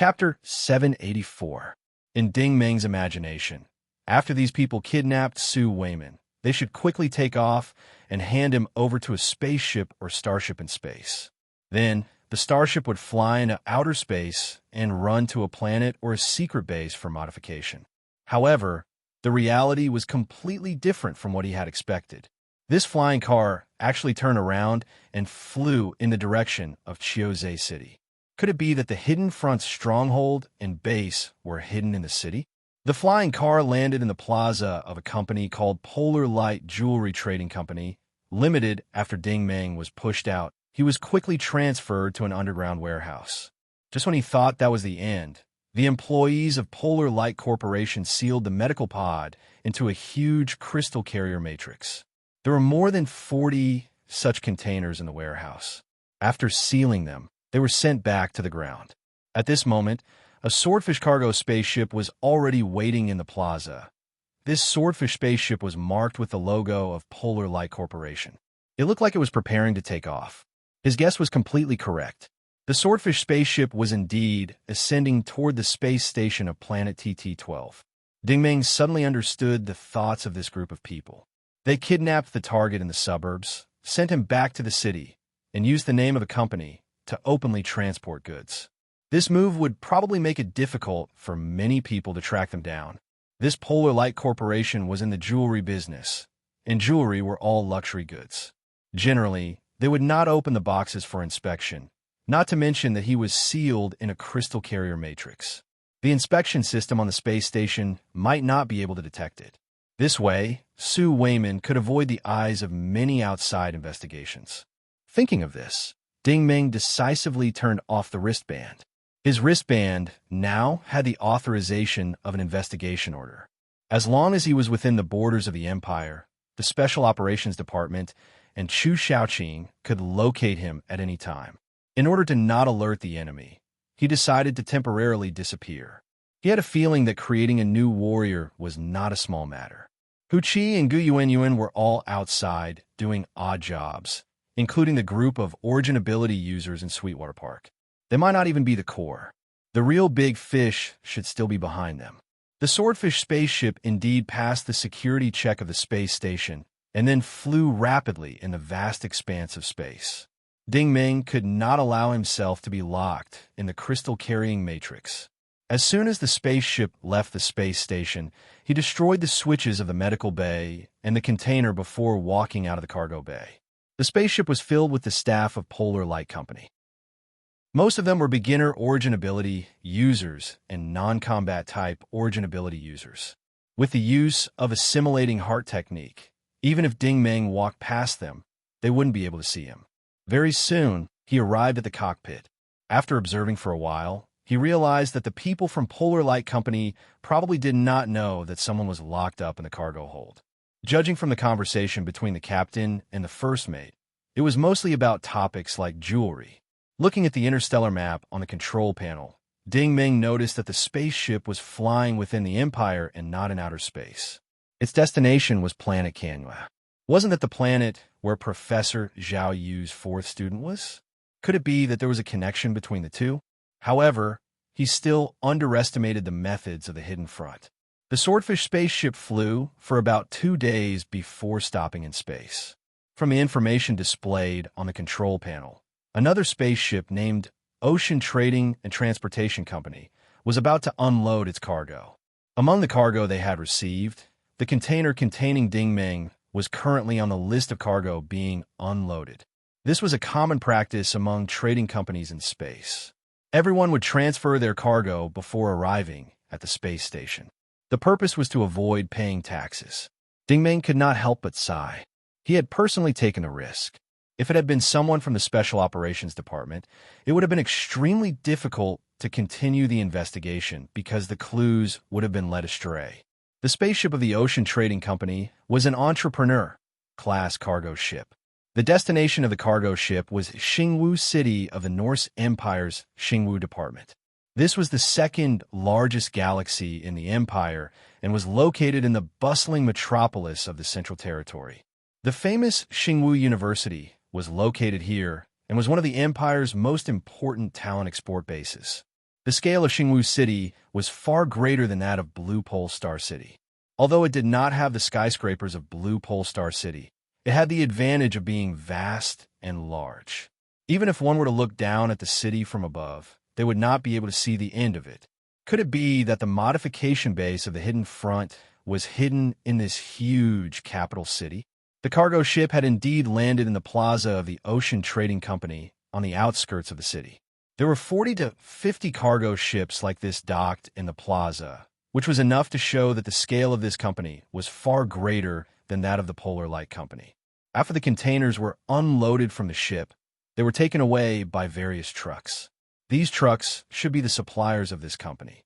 Chapter 784. In Ding Meng's imagination, after these people kidnapped Su Weiman, they should quickly take off and hand him over to a spaceship or starship in space. Then, the starship would fly into outer space and run to a planet or a secret base for modification. However, the reality was completely different from what he had expected. This flying car actually turned around and flew in the direction of Chiozei City. Could it be that the Hidden Front's stronghold and base were hidden in the city? The flying car landed in the plaza of a company called Polar Light Jewelry Trading Company, Limited. After Ding Meng was pushed out, he was quickly transferred to an underground warehouse. Just when he thought that was the end, the employees of Polar Light Corporation sealed the medical pod into a huge crystal carrier matrix. There were more than 40 such containers in the warehouse. After sealing them, they were sent back to the ground. At this moment, a Swordfish cargo spaceship was already waiting in the plaza. This Swordfish spaceship was marked with the logo of Polar Light Corporation. It looked like it was preparing to take off. His guess was completely correct. The Swordfish spaceship was indeed ascending toward the space station of planet TT-12. Ding Meng suddenly understood the thoughts of this group of people. They kidnapped the target in the suburbs, sent him back to the city, and used the name of a company to openly transport goods. This move would probably make it difficult for many people to track them down. This Polar Light Corporation was in the jewelry business, and jewelry were all luxury goods. Generally, they would not open the boxes for inspection, not to mention that he was sealed in a crystal carrier matrix. The inspection system on the space station might not be able to detect it. This way, Su Weiman could avoid the eyes of many outside investigations. Thinking of this, Ding Meng decisively turned off the wristband. His wristband now had the authorization of an investigation order. As long as he was within the borders of the Empire, the Special Operations Department and Chu Shaoqing could locate him at any time. In order to not alert the enemy, he decided to temporarily disappear. He had a feeling that creating a new warrior was not a small matter. Hu Qi and Gu Yuanyuan were all outside, doing odd jobs, including the group of Origin Ability users in Sweetwater Park. They might not even be the core. The real big fish should still be behind them. The Swordfish spaceship indeed passed the security check of the space station and then flew rapidly in the vast expanse of space. Ding Meng could not allow himself to be locked in the crystal-carrying matrix. As soon as the spaceship left the space station, he destroyed the switches of the medical bay and the container before walking out of the cargo bay. The spaceship was filled with the staff of Polar Light Company. Most of them were beginner Origin Ability users and non-combat type Origin Ability users. With the use of a simulating heart technique, even if Ding Meng walked past them, they wouldn't be able to see him. Very soon, he arrived at the cockpit. After observing for a while, he realized that the people from Polar Light Company probably did not know that someone was locked up in the cargo hold. Judging from the conversation between the captain and the first mate, it was mostly about topics like jewelry. Looking at the interstellar map on the control panel, Ding Meng noticed that the spaceship was flying within the Empire and not in outer space. Its destination was planet Canua. Wasn't that the planet where Professor Zhao Yu's fourth student was? Could it be that there was a connection between the two? However, he still underestimated the methods of the Hidden Front. The Swordfish spaceship flew for about 2 days before stopping in space. From the information displayed on the control panel, another spaceship named Ocean Trading and Transportation Company was about to unload its cargo. Among the cargo they had received, the container containing Ding Meng was currently on the list of cargo being unloaded. This was a common practice among trading companies in space. Everyone would transfer their cargo before arriving at the space station. The purpose was to avoid paying taxes. Ding Meng could not help but sigh. He had personally taken a risk. If it had been someone from the Special Operations Department, it would have been extremely difficult to continue the investigation because the clues would have been led astray. The spaceship of the Ocean Trading Company was an entrepreneur-class cargo ship. The destination of the cargo ship was Xingwu City of the Norse Empire's Xingwu Department. This was the second largest galaxy in the Empire and was located in the bustling metropolis of the Central Territory. The famous Xingwu University was located here and was one of the Empire's most important talent export bases. The scale of Xingwu City was far greater than that of Blue Pole Star City. Although it did not have the skyscrapers of Blue Pole Star City, it had the advantage of being vast and large. Even if one were to look down at the city from above, they would not be able to see the end of it. Could it be that the modification base of the hidden front was hidden in this huge capital city? The cargo ship had indeed landed in the plaza of the Ocean Trading Company on the outskirts of the city. There were 40 to 50 cargo ships like this docked in the plaza, which was enough to show that the scale of this company was far greater than that of the Polar Light Company. After the containers were unloaded from the ship, they were taken away by various trucks. These trucks should be the suppliers of this company.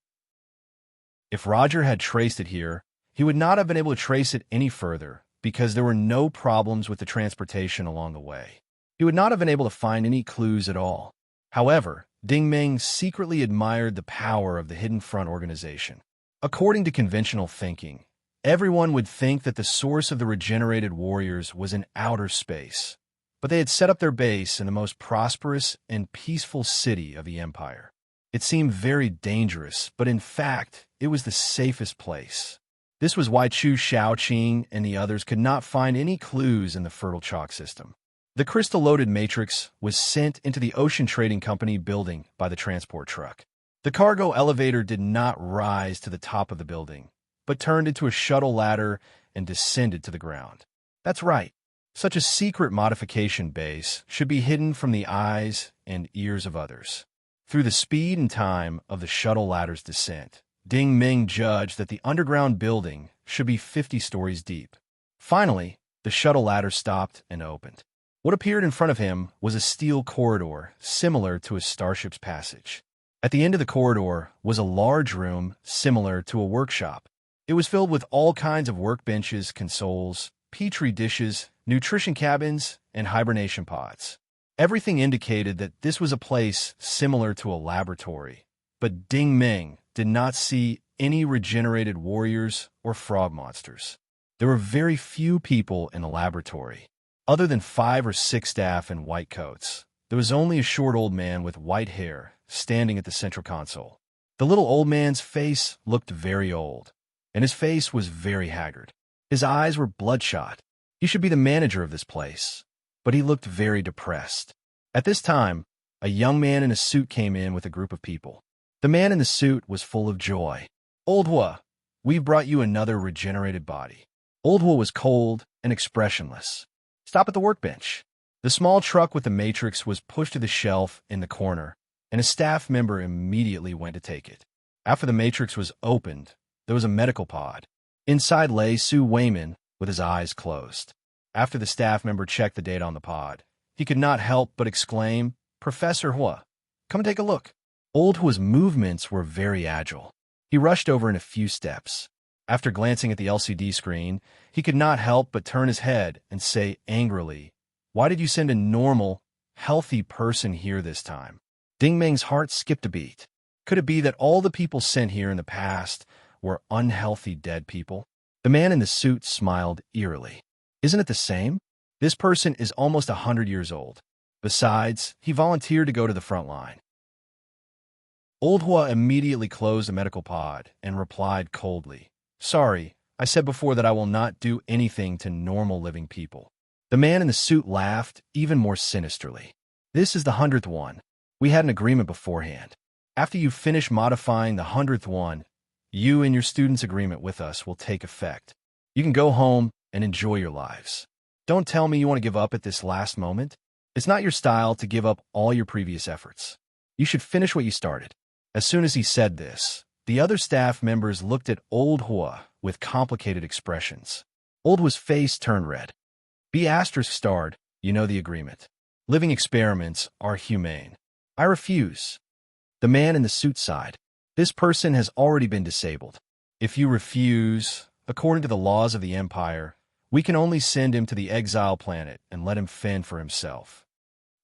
If Roger had traced it here, he would not have been able to trace it any further because there were no problems with the transportation along the way. He would not have been able to find any clues at all. However, Ding Ming secretly admired the power of the Hidden Front organization. According to conventional thinking, everyone would think that the source of the regenerated warriors was in outer space, but they had set up their base in the most prosperous and peaceful city of the empire. It seemed very dangerous, but in fact, it was the safest place. This was why Chu Shaoqing and the others could not find any clues in the fertile chalk system. The crystal-loaded matrix was sent into the Ocean Trading Company building by the transport truck. The cargo elevator did not rise to the top of the building, but turned into a shuttle ladder and descended to the ground. That's right. Such a secret modification base should be hidden from the eyes and ears of others. Through the speed and time of the shuttle ladder's descent, Ding Ming judged that the underground building should be 50 stories deep. Finally, the shuttle ladder stopped and opened. What appeared in front of him was a steel corridor similar to a starship's passage. At the end of the corridor was a large room similar to a workshop. It was filled with all kinds of workbenches, consoles, petri dishes, nutrition cabins, and hibernation pods. Everything indicated that this was a place similar to a laboratory, but Ding Ming did not see any regenerated warriors or frog monsters. There were very few people in the laboratory. Other than 5 or 6 staff in white coats, there was only a short old man with white hair standing at the central console. The little old man's face looked very old, and his face was very haggard. His eyes were bloodshot. He should be the manager of this place, but he looked very depressed. At this time, a young man in a suit came in with a group of people. The man in the suit was full of joy. "Old Hua, we've brought you another regenerated body." Old Hua was cold and expressionless. "Stop at the workbench." The small truck with the matrix was pushed to the shelf in the corner, and a staff member immediately went to take it. After the matrix was opened, there was a medical pod. Inside lay Su Weiman with his eyes closed. After the staff member checked the data on the pod, he could not help but exclaim, "Professor Hua, come and take a look." Old Hua's movements were very agile. He rushed over in a few steps. After glancing at the LCD screen, he could not help but turn his head and say angrily, "Why did you send a normal, healthy person here this time?" Ding Ming's heart skipped a beat. Could it be that all the people sent here in the past were unhealthy dead people? The man in the suit smiled eerily. "Isn't it the same? This person is almost 100 years old. Besides, he volunteered to go to the front line." Old Hua immediately closed the medical pod and replied coldly, "Sorry, I said before that I will not do anything to normal living people." The man in the suit laughed even more sinisterly. "This is the 100th one. We had an agreement beforehand. After you finish modifying the 100th one, you and your student's agreement with us will take effect. You can go home and enjoy your lives. Don't tell me you want to give up at this last moment. It's not your style to give up all your previous efforts. You should finish what you started." As soon as he said this, the other staff members looked at Old Hua with complicated expressions. Old Hua's face turned red. "Be asterisk starred, you know the agreement. Living experiments are humane. I refuse." The man in the suit sighed. "This person has already been disabled. If you refuse, according to the laws of the Empire, we can only send him to the exile planet and let him fend for himself."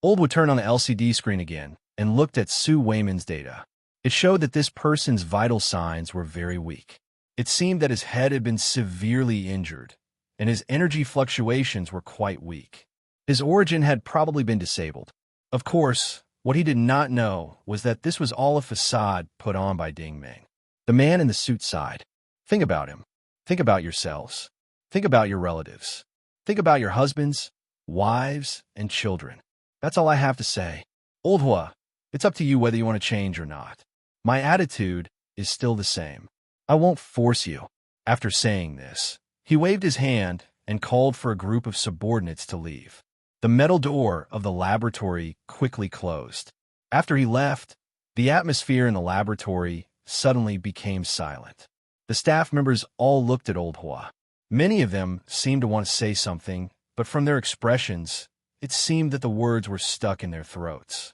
Old Hua turned on the LCD screen again and looked at Su Weiman's data. It showed that this person's vital signs were very weak. It seemed that his head had been severely injured, and his energy fluctuations were quite weak. His origin had probably been disabled. Of course, What he did not know was that this was all a facade put on by Ding Meng. The man in the suit sighed. Think about him. Think about yourselves. Think about your relatives. Think about your husbands, wives, and children. That's all I have to say. Old Hua, it's up to you whether you want to change or not. My attitude is still the same. I won't force you. After saying this, he waved his hand and called for a group of subordinates to leave. The metal door of the laboratory quickly closed. After he left, the atmosphere in the laboratory suddenly became silent. The staff members all looked at Old Hua. Many of them seemed to want to say something, but from their expressions, it seemed that the words were stuck in their throats.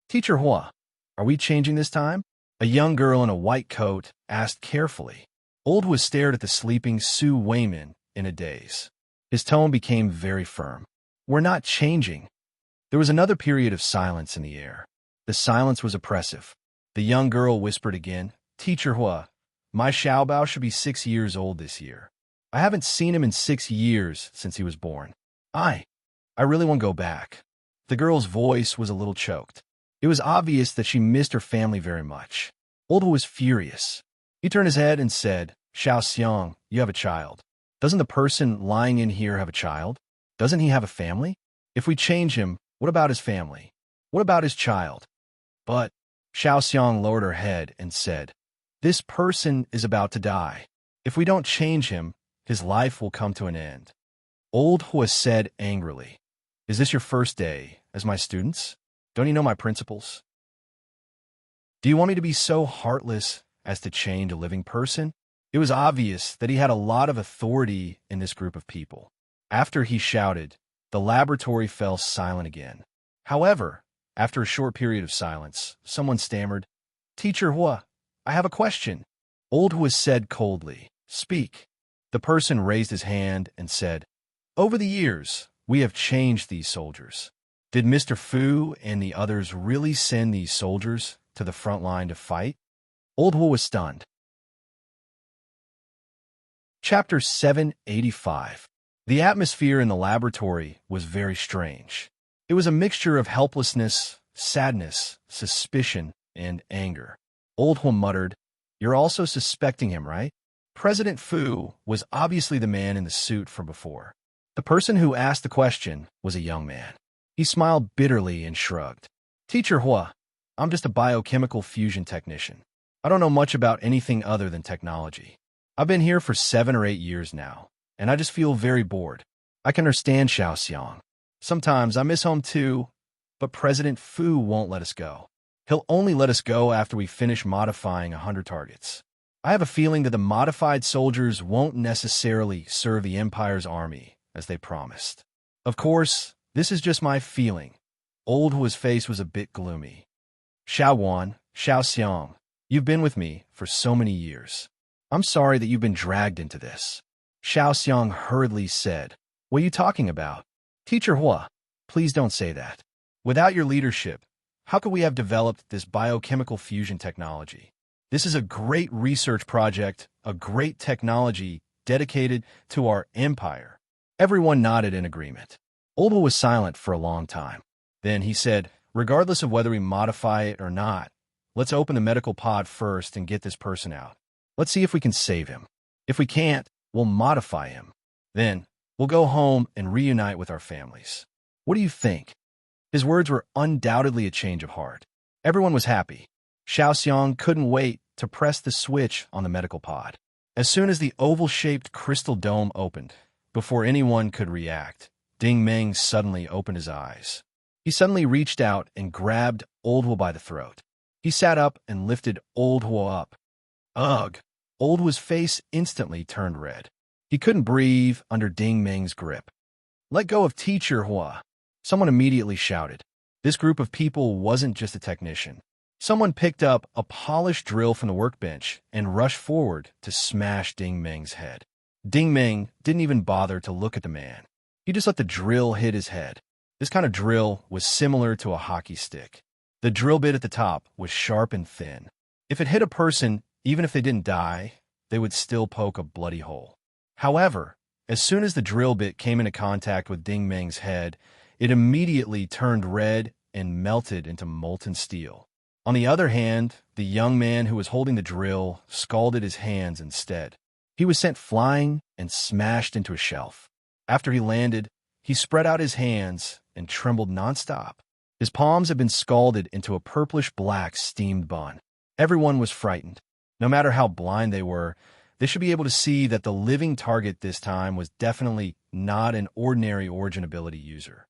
Teacher Hua, are we changing this time? A young girl in a white coat asked carefully. Old Hua stared at the sleeping Su Weimin in a daze. His tone became very firm. We're not changing. There was another period of silence in the air. The silence was oppressive. The young girl whispered again, Teacher Hua, my Xiaobao should be 6 years old this year. I haven't seen him in 6 years since he was born. I really want to go back. The girl's voice was a little choked. It was obvious that she missed her family very much. Old Hua was furious. He turned his head and said, Xiao Xiang, you have a child. Doesn't the person lying in here have a child? Doesn't he have a family? If we change him, what about his family? What about his child? But Xiao Xiang lowered her head and said, this person is about to die. If we don't change him, his life will come to an end. Old Hua said angrily, is this your first day as my students? Don't you know my principles? Do you want me to be so heartless as to change a living person? It was obvious that he had a lot of authority in this group of people. After he shouted, the laboratory fell silent again. However, after a short period of silence, someone stammered, Teacher Hua, I have a question. Old Hua said coldly, speak. The person raised his hand and said, over the years, we have changed these soldiers. Did Mr. Fu and the others really send these soldiers to the front line to fight? Old Hua was stunned. Chapter 785. The atmosphere in the laboratory was very strange. It was a mixture of helplessness, sadness, suspicion, and anger. Old Hua muttered, you're also suspecting him, right? President Fu was obviously the man in the suit from before. The person who asked the question was a young man. He smiled bitterly and shrugged. Teacher Hua, I'm just a biochemical fusion technician. I don't know much about anything other than technology. I've been here for 7 or 8 years now, and I just feel very bored. I can understand Xiao Xiang. Sometimes I miss home too, but President Fu won't let us go. He'll only let us go after we finish modifying 100 targets. I have a feeling that the modified soldiers won't necessarily serve the Empire's army, as they promised. Of course, this is just my feeling. Old Hua's face was a bit gloomy. Xiao Wan, Xiao Xiang, you've been with me for so many years. I'm sorry that you've been dragged into this. Xiao Xiang hurriedly said, what are you talking about? Teacher Hua, please don't say that. Without your leadership, how could we have developed this biochemical fusion technology? This is a great research project, a great technology dedicated to our empire. Everyone nodded in agreement. Old Hua was silent for a long time. Then he said, regardless of whether we modify it or not, let's open the medical pod first and get this person out. Let's see if we can save him. If we can't, we'll modify him. Then, we'll go home and reunite with our families. What do you think? His words were undoubtedly a change of heart. Everyone was happy. Xiao Xiang couldn't wait to press the switch on the medical pod. As soon as the oval-shaped crystal dome opened, before anyone could react, Ding Meng suddenly opened his eyes. He suddenly reached out and grabbed Old Hua by the throat. He sat up and lifted Old Hua up. Ugh! Old Hua's face instantly turned red. He couldn't breathe under Ding Meng's grip. Let go of Teacher Hua! Someone immediately shouted. This group of people wasn't just a technician. Someone picked up a polished drill from the workbench and rushed forward to smash Ding Meng's head. Ding Meng didn't even bother to look at the man. He just let the drill hit his head. This kind of drill was similar to a hockey stick. The drill bit at the top was sharp and thin. If it hit a person, even if they didn't die, they would still poke a bloody hole. However, as soon as the drill bit came into contact with Ding Meng's head, it immediately turned red and melted into molten steel. On the other hand, the young man who was holding the drill scalded his hands instead. He was sent flying and smashed into a shelf. After he landed, he spread out his hands and trembled nonstop. His palms had been scalded into a purplish-black steamed bun. Everyone was frightened. No matter how blind they were, they should be able to see that the living target this time was definitely not an ordinary origin ability user.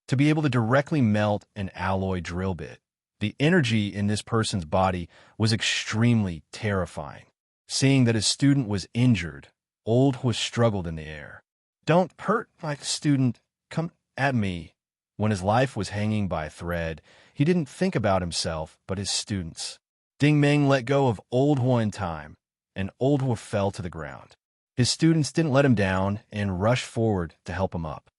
To be able to directly melt an alloy drill bit, the energy in this person's body was extremely terrifying. Seeing that his student was injured, Old Hua struggled in the air. "Don't hurt my student, come at me." When his life was hanging by a thread, he didn't think about himself, but his students. Ding Meng let go of Old Hua in time, and Old Hua fell to the ground. His students didn't let him down and rushed forward to help him up.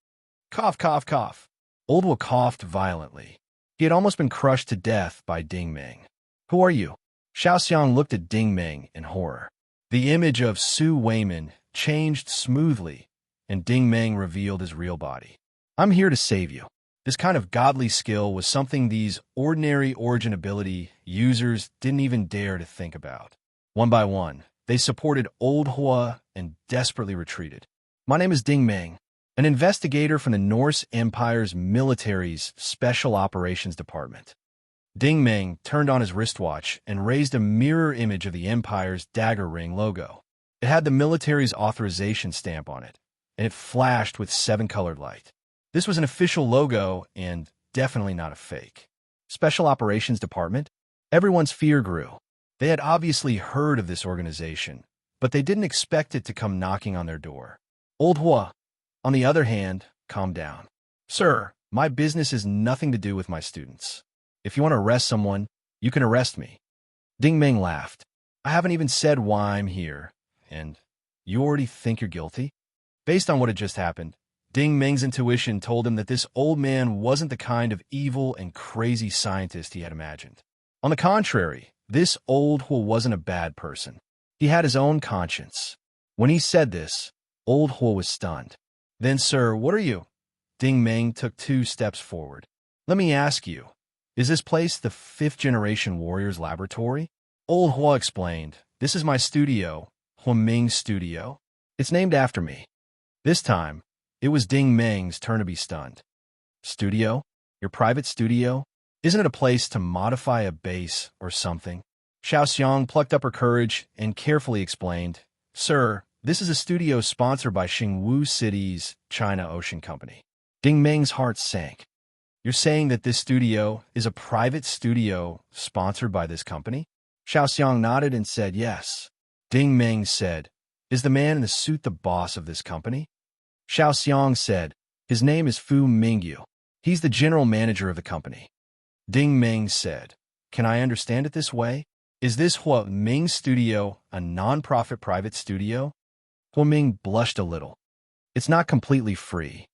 Cough, cough, cough. Old Hua coughed violently. He had almost been crushed to death by Ding Meng. "Who are you?" Xiaoxiang looked at Ding Meng in horror. The image of Su Weiman changed smoothly, and Ding Meng revealed his real body. "I'm here to save you." This kind of godly skill was something these ordinary origin ability users didn't even dare to think about. One by one, they supported Old Hua and desperately retreated. "My name is Ding Meng, an investigator from the Norse Empire's military's Special Operations Department." Ding Meng turned on his wristwatch and raised a mirror image of the Empire's dagger ring logo. It had the military's authorization stamp on it, and it flashed with 7-colored light. This was an official logo and definitely not a fake. Special Operations Department? Everyone's fear grew. They had obviously heard of this organization, but they didn't expect it to come knocking on their door. Old Hua, on the other hand, calmed down. "Sir, my business has nothing to do with my students. If you want to arrest someone, you can arrest me." Ding Meng laughed. "I haven't even said why I'm here, and you already think you're guilty?" Based on what had just happened, Ding Meng's intuition told him that this old man wasn't the kind of evil and crazy scientist he had imagined. On the contrary, this Old Hua wasn't a bad person. He had his own conscience. When he said this, Old Hua was stunned. "Then, sir, what are you?" Ding Meng took 2 steps forward. "Let me ask you, is this place the 5th-generation warrior's laboratory?" Old Hua explained, "This is my studio, Hua Ming's studio. It's named after me." This time, it was Ding Meng's turn to be stunned. "Studio? Your private studio? Isn't it a place to modify a base or something?" Xiaoxiang plucked up her courage and carefully explained, "Sir, this is a studio sponsored by Xingwu City's China Ocean Company." Ding Meng's heart sank. "You're saying that this studio is a private studio sponsored by this company?" Xiaoxiang nodded and said yes. Ding Meng said, "Is the man in the suit the boss of this company?" Xiaoxiang said, "His name is Fu Mingyu. He's the general manager of the company." Ding Meng said, "Can I understand it this way? Is this Hua Ming's studio a non-profit private studio?" Hua Ming blushed a little. "It's not completely free.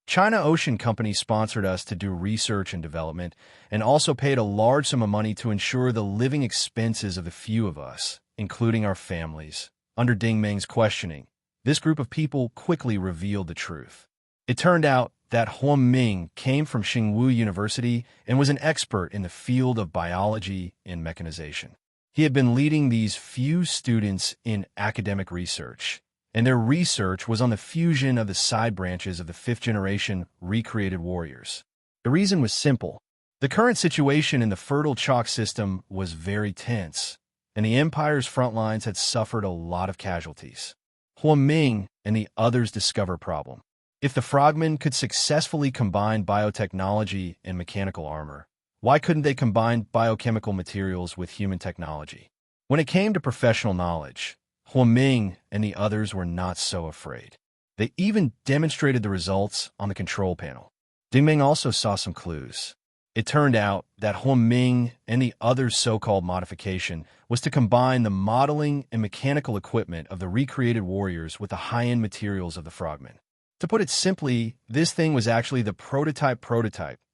China Ocean Company sponsored us to do research and development and also paid a large sum of money to ensure the living expenses of the few of us, including our families." Under Ding Meng's questioning, this group of people quickly revealed the truth. It turned out that Hua Ming came from Xingwu University and was an expert in the field of biology and mechanization. He had been leading these few students in academic research, and their research was on the fusion of the side branches of the 5th-generation recreated warriors. The reason was simple. The current situation in the fertile chalk system was very tense, and the Empire's front lines had suffered a lot of casualties. Hua Ming and the others discovered a problem. If the frogmen could successfully combine biotechnology and mechanical armor, why couldn't they combine biochemical materials with human technology? When it came to professional knowledge, Hua Ming and the others were not so afraid. They even demonstrated the results on the control panel. Ding Meng also saw some clues. It turned out that Hua Ming and the others' so-called modification was to combine the modeling and mechanical equipment of the recreated warriors with the high-end materials of the frogmen. To put it simply, this thing was actually the prototype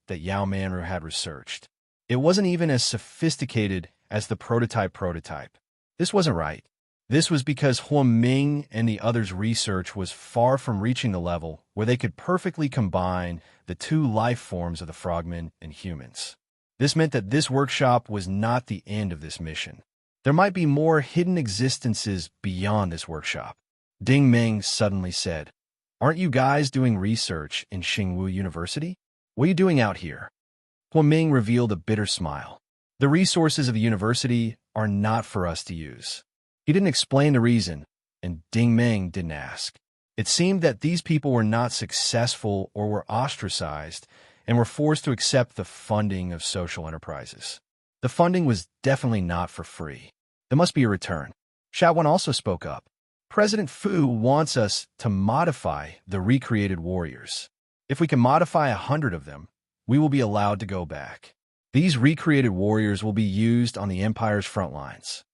that Yao Manru had researched. It wasn't even as sophisticated as the prototype. This wasn't right. This was because Huaming and the others' research was far from reaching the level where they could perfectly combine the two life forms of the frogmen and humans. This meant that this workshop was not the end of this mission. There might be more hidden existences beyond this workshop. Ding Ming suddenly said, "Aren't you guys doing research in Xingwu University? What are you doing out here?" Huaming revealed a bitter smile. "The resources of the university are not for us to use." He didn't explain the reason, and Ding Ming didn't ask. It seemed that these people were not successful or were ostracized and were forced to accept the funding of social enterprises. The funding was definitely not for free. There must be a return. Shaowen also spoke up. "President Fu wants us to modify the recreated warriors. If we can modify 100 of them, we will be allowed to go back. These recreated warriors will be used on the Empire's front lines."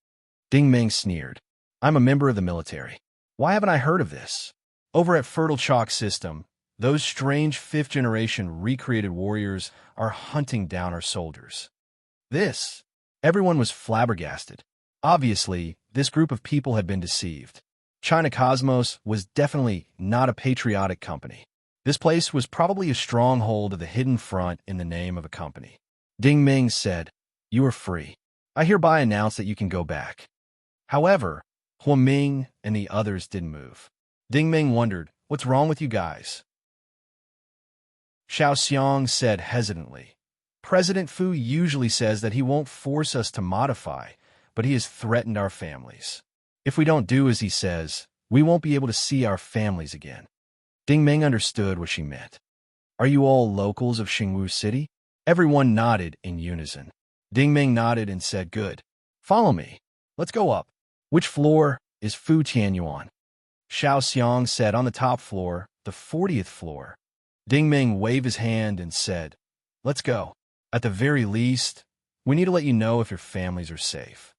Ding Ming sneered. "I'm a member of the military. Why haven't I heard of this? Over at Fertile Chalk System, those strange fifth-generation recreated warriors are hunting down our soldiers." Everyone was flabbergasted. Obviously, this group of people had been deceived. China Cosmos was definitely not a patriotic company. This place was probably a stronghold of the hidden front in the name of a company. Ding Ming said, "You are free. I hereby announce that you can go back." However, Huaming and the others didn't move. Ding Ming wondered, "What's wrong with you guys?" Xiao Xiang said hesitantly, "President Fu usually says that he won't force us to modify, but he has threatened our families. If we don't do as he says, we won't be able to see our families again." Ding Ming understood what she meant. "Are you all locals of Xingwu City?" Everyone nodded in unison. Ding Ming nodded and said, "Good. Follow me. Let's go up." "Which floor is Fu Tianyu on?" Xiao Xiang said, "On the top floor, the 40th floor." Ding Ming waved his hand and said, "Let's go. At the very least, we need to let you know if your families are safe."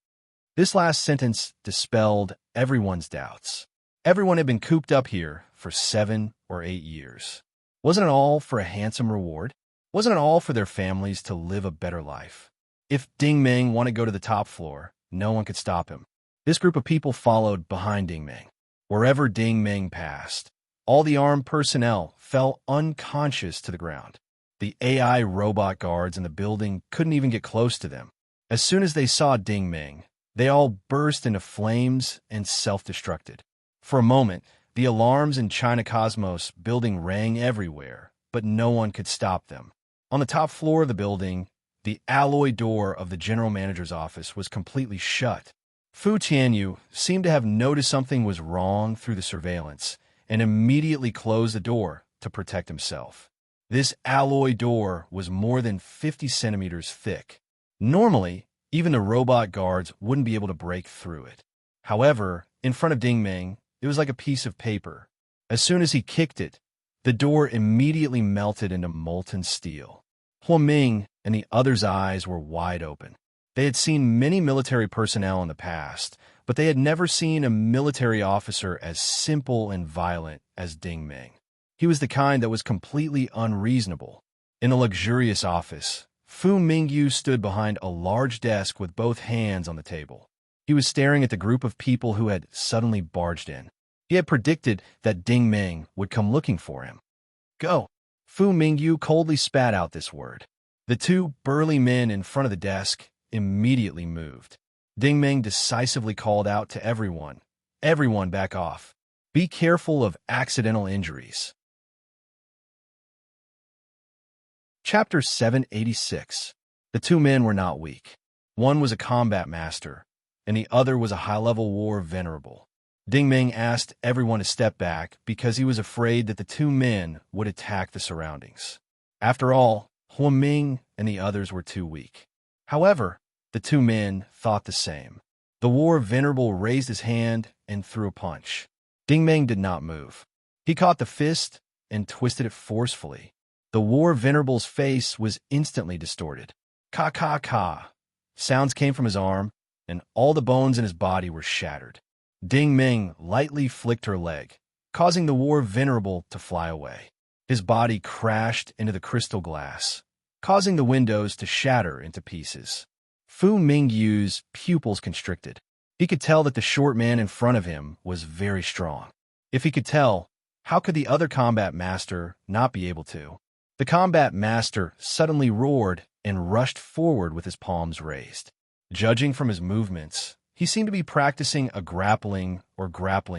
This last sentence dispelled everyone's doubts. Everyone had been cooped up here for 7 or 8 years. Wasn't it all for a handsome reward? Wasn't it all for their families to live a better life? If Ding Ming wanted to go to the top floor, no one could stop him. This group of people followed behind Ding Ming. Wherever Ding Ming passed, all the armed personnel fell unconscious to the ground. The AI robot guards in the building couldn't even get close to them. As soon as they saw Ding Ming, they all burst into flames and self-destructed. For a moment, the alarms in China Cosmos building rang everywhere, but no one could stop them. On the top floor of the building, the alloy door of the general manager's office was completely shut. Fu Tianyu seemed to have noticed something was wrong through the surveillance and immediately closed the door to protect himself. This alloy door was more than 50 centimeters thick. Normally, even the robot guards wouldn't be able to break through it. However, in front of Ding Ming, it was like a piece of paper. As soon as he kicked it, the door immediately melted into molten steel. Huaming and the others' eyes were wide open. They had seen many military personnel in the past, but they had never seen a military officer as simple and violent as Ding Ming. He was the kind that was completely unreasonable. In the luxurious office, Fu Mingyu stood behind a large desk with both hands on the table. He was staring at the group of people who had suddenly barged in. He had predicted that Ding Ming would come looking for him. "Go!" Fu Mingyu coldly spat out this word. The two burly men in front of the desk immediately moved. Ding Ming decisively called out to everyone, "Everyone back off. Be careful of accidental injuries." Chapter 786. The two men were not weak. One was a combat master, and the other was a high-level war venerable. Ding Ming asked everyone to step back because he was afraid that the two men would attack the surroundings. After all, Huaming and the others were too weak. However, the two men thought the same. The war venerable raised his hand and threw a punch. Ding Ming did not move. He caught the fist and twisted it forcefully. The war venerable's face was instantly distorted. Ka ka ka. Sounds came from his arm, and all the bones in his body were shattered. Ding Ming lightly flicked her leg, causing the war venerable to fly away. His body crashed into the crystal glass, causing the windows to shatter into pieces. Fu Mingyu's pupils constricted. He could tell that the short man in front of him was very strong. If he could tell, how could the other combat master not be able to? The combat master suddenly roared and rushed forward with his palms raised. Judging from his movements, he seemed to be practicing a grappling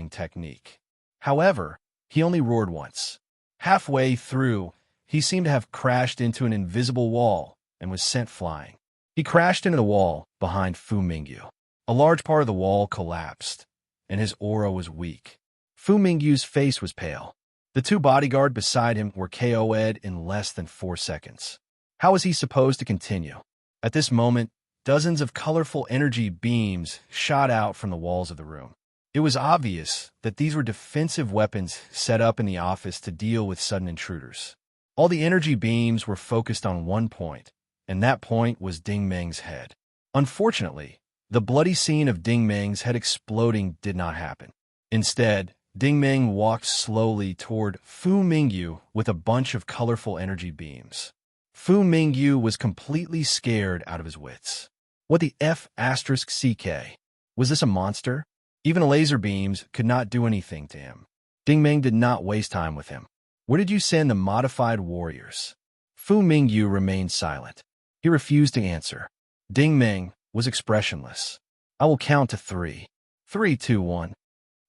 technique. However, he only roared once. Halfway through, he seemed to have crashed into an invisible wall and was sent flying. He crashed into the wall behind Fu Mingyu. A large part of the wall collapsed, and his aura was weak. Fu Mingyu's face was pale. The two bodyguards beside him were KO'd in less than 4 seconds. How was he supposed to continue? At this moment, dozens of colorful energy beams shot out from the walls of the room. It was obvious that these were defensive weapons set up in the office to deal with sudden intruders. All the energy beams were focused on one point, and that point was Ding Meng's head. Unfortunately, the bloody scene of Ding Meng's head exploding did not happen. Instead, Ding Meng walked slowly toward Fu Mingyu with a bunch of colorful energy beams. Fu Mingyu was completely scared out of his wits. What the F***CK? Was this a monster? Even laser beams could not do anything to him. Ding Meng did not waste time with him. Where did you send the modified warriors? Fu Mingyu remained silent. He refused to answer. Ding Meng was expressionless. I will count to 3. 3, 2, 1.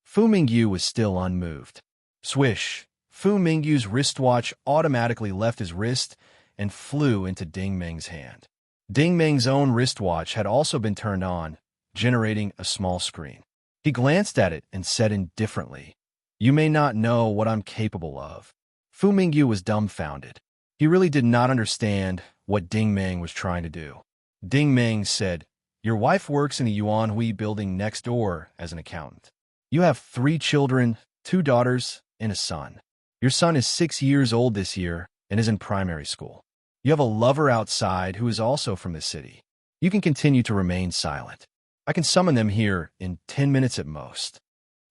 Fu Mingyu was still unmoved. Swish! Fu Mingyu's wristwatch automatically left his wrist and flew into Ding Meng's hand. Ding Meng's own wristwatch had also been turned on, generating a small screen. He glanced at it and said indifferently, "You may not know what I'm capable of." Fu Mingyu was dumbfounded. He really did not understand what Ding Meng was trying to do. Ding Meng said, "Your wife works in the Yuanhui building next door as an accountant. You have 3 children, 2 daughters, and a son. Your son is 6 years old this year and is in primary school. You have a lover outside who is also from the city. You can continue to remain silent. I can summon them here in 10 minutes at most."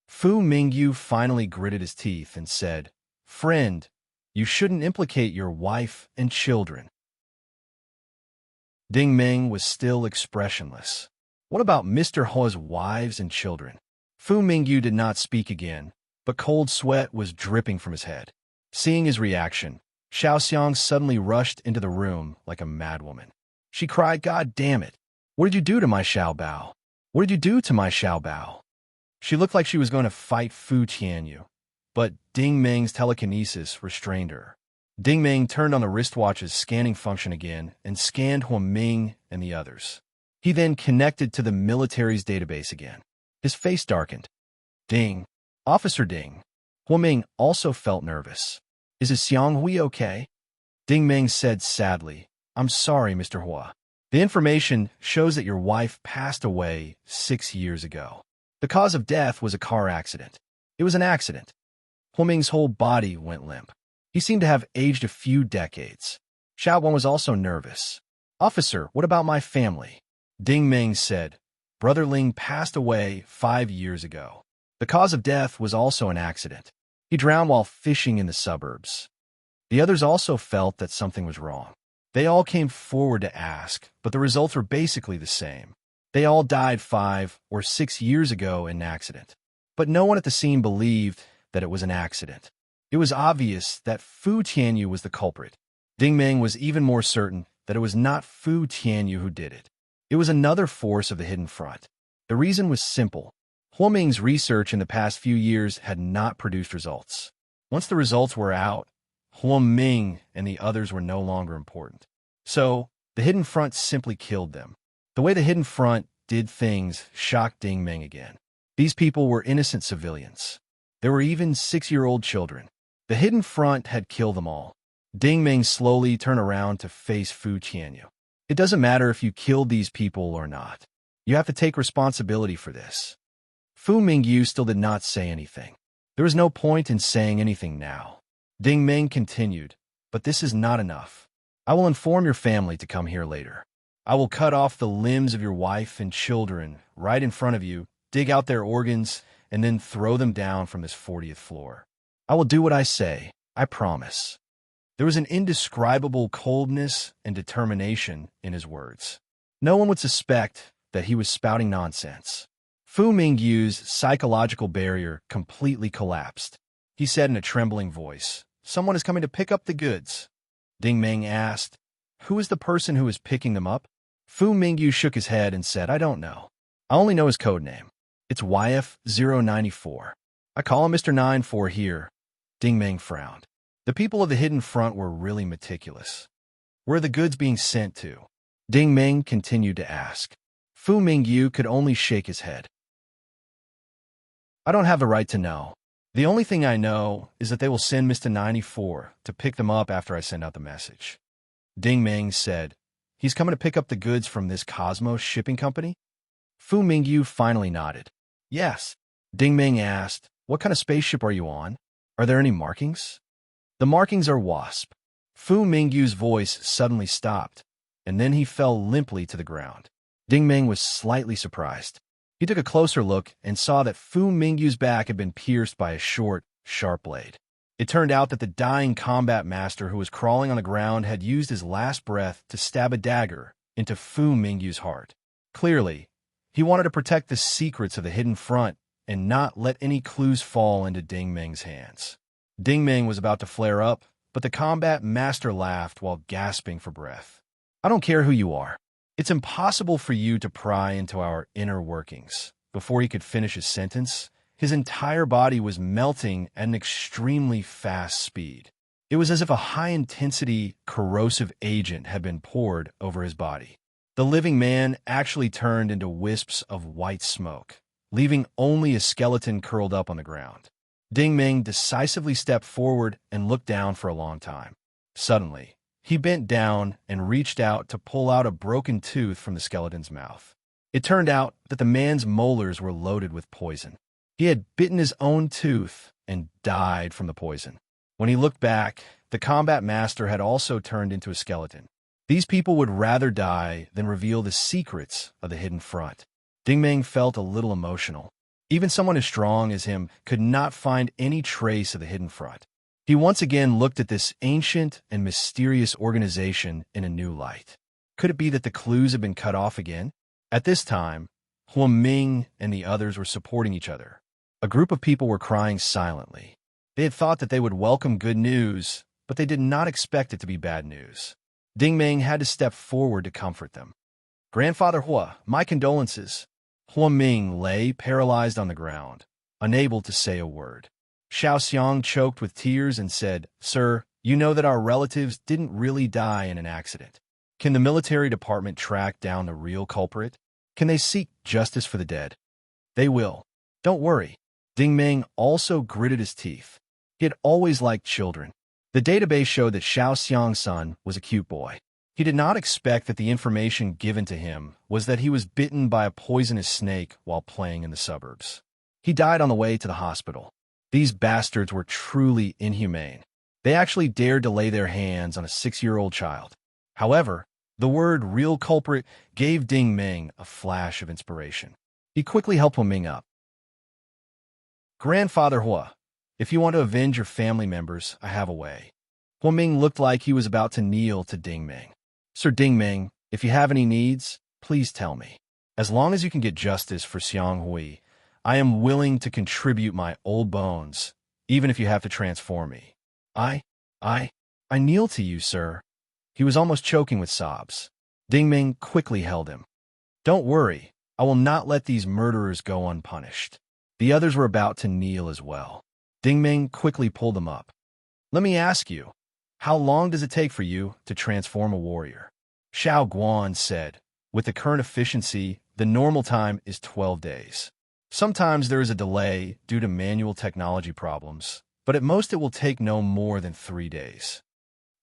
Fu Mingyu finally gritted his teeth and said, "Friend, you shouldn't implicate your wife and children." Ding Meng was still expressionless. What about Mr. Hua's wives and children? Fu Mingyu did not speak again, but cold sweat was dripping from his head. Seeing his reaction, Xiaoxiang suddenly rushed into the room like a madwoman. She cried, "God damn it! What did you do to my Xiaobao? What did you do to my Xiaobao?" She looked like she was going to fight Fu Tianyu, but Ding Meng's telekinesis restrained her. Ding Meng turned on the wristwatch's scanning function again and scanned Huaming and the others. He then connected to the military's database again. His face darkened. "Ding. Officer Ding." Huaming also felt nervous. "Is his Xianghui okay?" Ding Meng said sadly, "I'm sorry, Mr. Hua. The information shows that your wife passed away 6 years ago. The cause of death was a car accident. It was an accident." Huaming's whole body went limp. He seemed to have aged a few decades. Xiaoguan was also nervous. "Officer, what about my family?" Ding Meng said, "Brother Ling passed away 5 years ago. The cause of death was also an accident. He drowned while fishing in the suburbs." The others also felt that something was wrong. They all came forward to ask, but the results were basically the same. They all died 5 or 6 years ago in an accident. But no one at the scene believed that it was an accident. It was obvious that Fu Tianyu was the culprit. Ding Meng was even more certain that it was not Fu Tianyu who did it. It was another force of the hidden front. The reason was simple. Huaming's research in the past few years had not produced results. Once the results were out, Huaming and the others were no longer important. So, the hidden front simply killed them. The way the hidden front did things shocked Ding Meng again. These people were innocent civilians. There were even 6-year-old children. The hidden front had killed them all. Ding Meng slowly turned around to face Fu Tianyu. "It doesn't matter if you killed these people or not. You have to take responsibility for this." Fu Mingyu still did not say anything. There was no point in saying anything now. Ding Meng continued, "But this is not enough. I will inform your family to come here later. I will cut off the limbs of your wife and children right in front of you, dig out their organs, and then throw them down from this 40th floor. I will do what I say, I promise." There was an indescribable coldness and determination in his words. No one would suspect that he was spouting nonsense. Fu Mingyu's psychological barrier completely collapsed. He said in a trembling voice, "Someone is coming to pick up the goods." Ding Meng asked, "Who is the person who is picking them up?" Fu Mingyu shook his head and said, "I don't know. I only know his code name. It's YF094. I call him Mr. 94 here." Ding Meng frowned. The people of the Hidden Front were really meticulous. Where are the goods being sent to? Ding Meng continued to ask. Fu Mingyu could only shake his head. "I don't have the right to know. The only thing I know is that they will send Mr. 94 to pick them up after I send out the message." Ding Meng said, "He's coming to pick up the goods from this Cosmos shipping company?" Fu Mingyu finally nodded. "Yes." Ding Meng asked, "What kind of spaceship are you on? Are there any markings?" "The markings are WASP." Fu Mingyu's voice suddenly stopped, and then he fell limply to the ground. Ding Meng was slightly surprised. He took a closer look and saw that Fu Mingyu's back had been pierced by a short, sharp blade. It turned out that the dying combat master who was crawling on the ground had used his last breath to stab a dagger into Fu Mingyu's heart. Clearly, he wanted to protect the secrets of the Hidden Front and not let any clues fall into Ding Meng's hands. Ding Meng was about to flare up, but the combat master laughed while gasping for breath. "I don't care who you are. It's impossible for you to pry into our inner workings." Before he could finish his sentence, his entire body was melting at an extremely fast speed. It was as if a high-intensity, corrosive agent had been poured over his body. The living man actually turned into wisps of white smoke, leaving only a skeleton curled up on the ground. Ding Meng decisively stepped forward and looked down for a long time. Suddenly, he bent down and reached out to pull out a broken tooth from the skeleton's mouth. It turned out that the man's molars were loaded with poison. He had bitten his own tooth and died from the poison. When he looked back, the combat master had also turned into a skeleton. These people would rather die than reveal the secrets of the Hidden Front. Ding Meng felt a little emotional. Even someone as strong as him could not find any trace of the Hidden Front. He once again looked at this ancient and mysterious organization in a new light. Could it be that the clues had been cut off again? At this time, Huang Ming and the others were supporting each other. A group of people were crying silently. They had thought that they would welcome good news, but they did not expect it to be bad news. Ding Meng had to step forward to comfort them. "Grandfather Hua, my condolences." Huang Ming lay paralyzed on the ground, unable to say a word. Xiao Xiang choked with tears and said, "Sir, you know that our relatives didn't really die in an accident. Can the military department track down the real culprit? Can they seek justice for the dead?" "They will. Don't worry." Ding Meng also gritted his teeth. He had always liked children. The database showed that Xiao Xiang's son was a cute boy. He did not expect that the information given to him was that he was bitten by a poisonous snake while playing in the suburbs. He died on the way to the hospital. These bastards were truly inhumane. They actually dared to lay their hands on a 6-year-old child. However, the word "real culprit" gave Ding Meng a flash of inspiration. He quickly helped Huang Ming up. "Grandfather Hua, if you want to avenge your family members, I have a way." Huang Ming looked like he was about to kneel to Ding Meng. "Sir Ding Meng, if you have any needs, please tell me. As long as you can get justice for Xiang Hui, I am willing to contribute my old bones, even if you have to transform me. I kneel to you, sir." He was almost choking with sobs. Ding Meng quickly held him. "Don't worry, I will not let these murderers go unpunished." The others were about to kneel as well. Ding Meng quickly pulled them up. "Let me ask you, how long does it take for you to transform a warrior?" Xiao Guan said, "With the current efficiency, the normal time is 12 days. Sometimes there is a delay due to manual technology problems, but at most it will take no more than 3 days."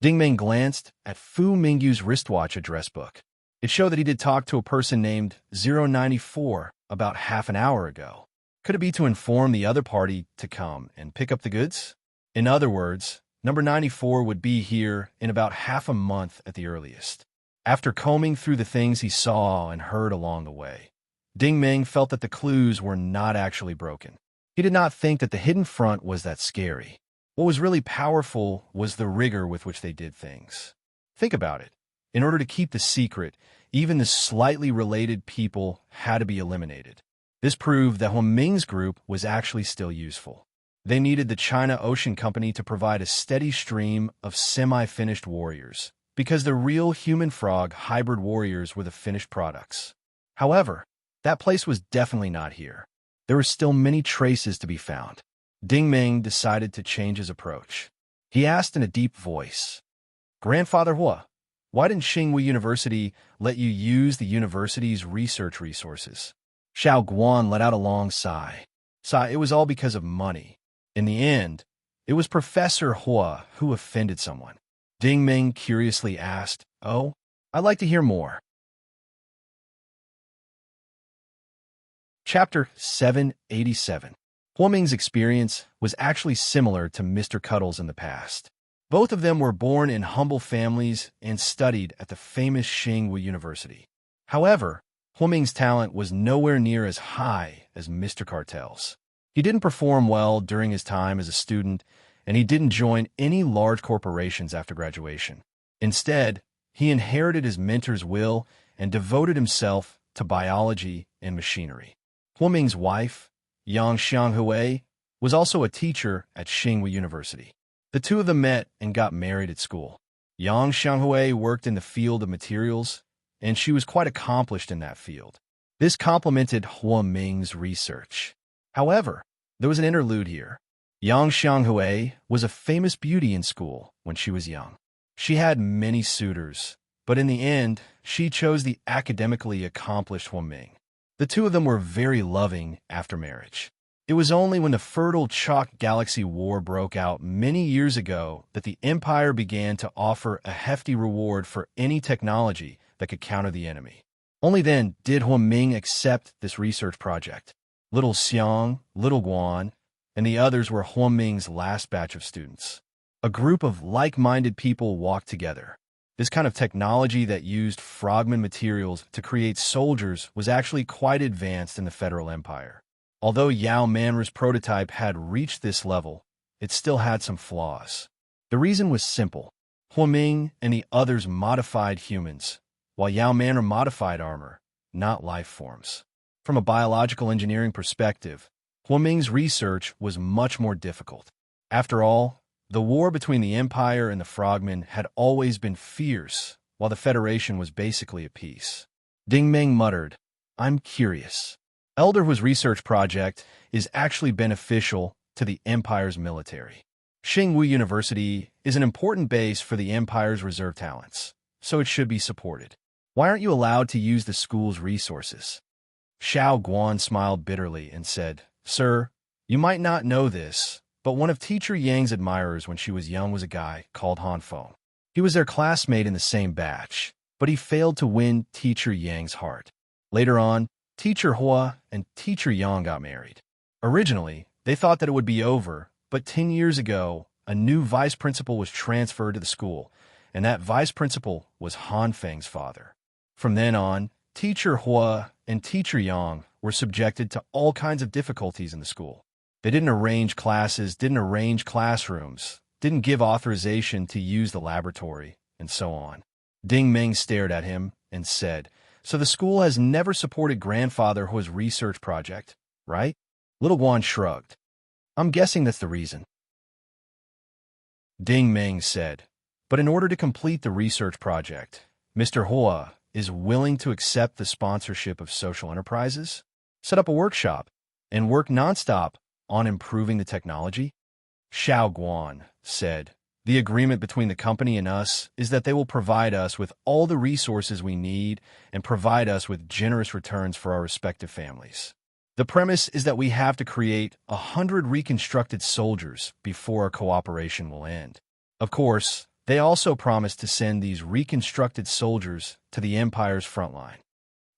Ding Meng glanced at Fu Mingyu's wristwatch address book. It showed that he did talk to a person named 094 about half an hour ago. Could it be to inform the other party to come and pick up the goods? In other words, number 94 would be here in about half a month at the earliest. After combing through the things he saw and heard along the way, Ding Meng felt that the clues were not actually broken. He did not think that the Hidden Front was that scary. What was really powerful was the rigor with which they did things. Think about it. In order to keep the secret, even the slightly related people had to be eliminated. This proved that Huang Ming's group was actually still useful. They needed the China Ocean Company to provide a steady stream of semi-finished warriors, because the real human-frog hybrid warriors were the finished products. However, that place was definitely not here. There were still many traces to be found. Ding Ming decided to change his approach. He asked in a deep voice, "Grandfather Hua, why didn't Tsinghua University let you use the university's research resources?" Xiao Guan let out a long sigh. It was all because of money. In the end, it was Professor Hua who offended someone. Ding Ming curiously asked, "Oh, I'd like to hear more." Chapter 787. Huang Ming's experience was actually similar to Mr. Cuddle's in the past. Both of them were born in humble families and studied at the famous Tsinghua University. However, Huang Ming's talent was nowhere near as high as Mr. Cartel's. He didn't perform well during his time as a student, and he didn't join any large corporations after graduation. Instead, he inherited his mentor's will and devoted himself to biology and machinery. Huang Ming's wife, Yang Xianghui, was also a teacher at Tsinghua University. The two of them met and got married at school. Yang Xianghui worked in the field of materials, and she was quite accomplished in that field. This complemented Huang Ming's research. However, there was an interlude here. Yang Xianghui was a famous beauty in school when she was young. She had many suitors, but in the end, she chose the academically accomplished Huang Ming. The two of them were very loving after marriage. It was only when the fertile Chalk Galaxy War broke out many years ago that the Empire began to offer a hefty reward for any technology that could counter the enemy. Only then did Huang Ming accept this research project. Little Xiang, Little Guan, and the others were Huang Ming's last batch of students. A group of like-minded people walked together. This kind of technology that used frogman materials to create soldiers was actually quite advanced in the Federal Empire. Although Yao Manru's prototype had reached this level, it still had some flaws. The reason was simple. Huang Ming and the others modified humans, while Yao Manru modified armor, not life forms. From a biological engineering perspective, Huang Ming's research was much more difficult. After all, the war between the Empire and the Frogmen had always been fierce, while the Federation was basically at peace. Ding Ming muttered, "I'm curious. Elder Hua's research project is actually beneficial to the Empire's military. Tsinghua University is an important base for the Empire's reserve talents, so it should be supported. Why aren't you allowed to use the school's resources?" Xiao Guan smiled bitterly and said, "Sir, you might not know this, but one of Teacher Yang's admirers when she was young was a guy called Han Feng. He was their classmate in the same batch, but he failed to win Teacher Yang's heart. Later on, Teacher Hua and Teacher Yang got married. Originally, they thought that it would be over, but 10 years ago, a new vice principal was transferred to the school, and that vice principal was Han Feng's father. From then on, Teacher Hua and Teacher Yang were subjected to all kinds of difficulties in the school. They didn't arrange classes, didn't arrange classrooms, didn't give authorization to use the laboratory, and so on." Ding Ming stared at him and said, "So the school has never supported Grandfather Hua's research project, right?" Little Guan shrugged. "I'm guessing that's the reason." Ding Ming said, "But in order to complete the research project, Mr. Hua is willing to accept the sponsorship of social enterprises, set up a workshop, and work nonstop on improving the technology?" Xiao Guan said, "The agreement between the company and us is that they will provide us with all the resources we need and provide us with generous returns for our respective families. The premise is that we have to create 100 reconstructed soldiers before our cooperation will end. Of course, they also promised to send these reconstructed soldiers to the Empire's front line.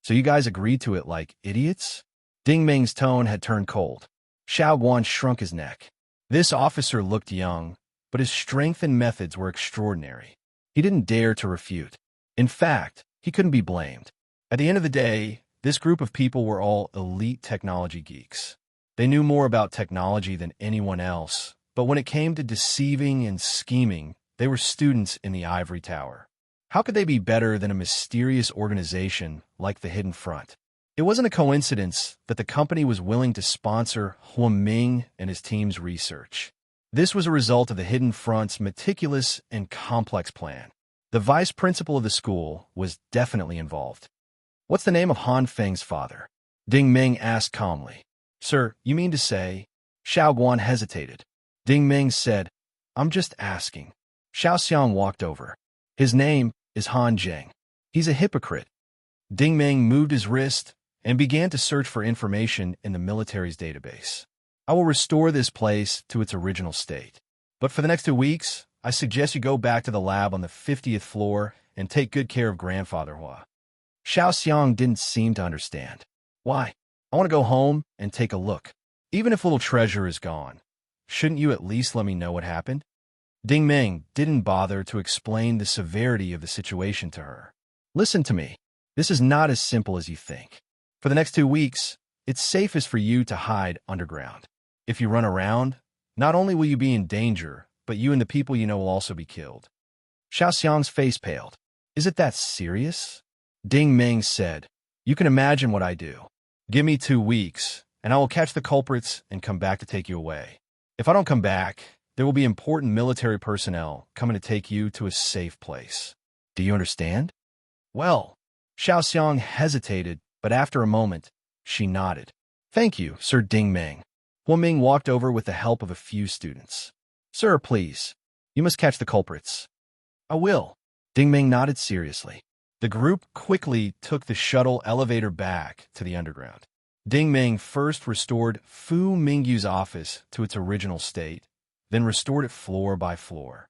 So you guys agreed to it like idiots?" Ding Ming's tone had turned cold. Xiao Guan shrunk his neck. This officer looked young, but his strength and methods were extraordinary. He didn't dare to refute. In fact, he couldn't be blamed. At the end of the day, this group of people were all elite technology geeks. They knew more about technology than anyone else, but when it came to deceiving and scheming, they were students in the ivory tower. How could they be better than a mysterious organization like the Hidden Front? It wasn't a coincidence that the company was willing to sponsor Huang Ming and his team's research. This was a result of the Hidden Front's meticulous and complex plan. The vice principal of the school was definitely involved. "What's the name of Han Feng's father?" Ding Ming asked calmly. "Sir, you mean to say?" Xiao Guan hesitated. Ding Ming said, "I'm just asking." Xiao Xiang walked over. "His name is Han Zheng. He's a hypocrite." Ding Ming moved his wrist and began to search for information in the military's database. "I will restore this place to its original state. But for the next 2 weeks, I suggest you go back to the lab on the 50th floor and take good care of Grandfather Hua." Xiao Xiang didn't seem to understand. "Why? I want to go home and take a look. Even if little treasure is gone, shouldn't you at least let me know what happened?" Ding Ming didn't bother to explain the severity of the situation to her. "Listen to me. This is not as simple as you think. For the next 2 weeks, it's safest for you to hide underground. If you run around, not only will you be in danger, but you and the people you know will also be killed." Xiao Xiang's face paled. "Is it that serious?" Ding Ming said, "You can imagine what I do. Give me 2 weeks, and I will catch the culprits and come back to take you away. If I don't come back, there will be important military personnel coming to take you to a safe place. Do you understand?" "Well," Xiao Xiang hesitated, but after a moment, she nodded. "Thank you, Sir Ding Ming." Huang Ming walked over with the help of a few students. "Sir, please, you must catch the culprits." "I will." Ding Ming nodded seriously. The group quickly took the shuttle elevator back to the underground. Ding Ming first restored Fu Mingyu's office to its original state, then restored it floor by floor.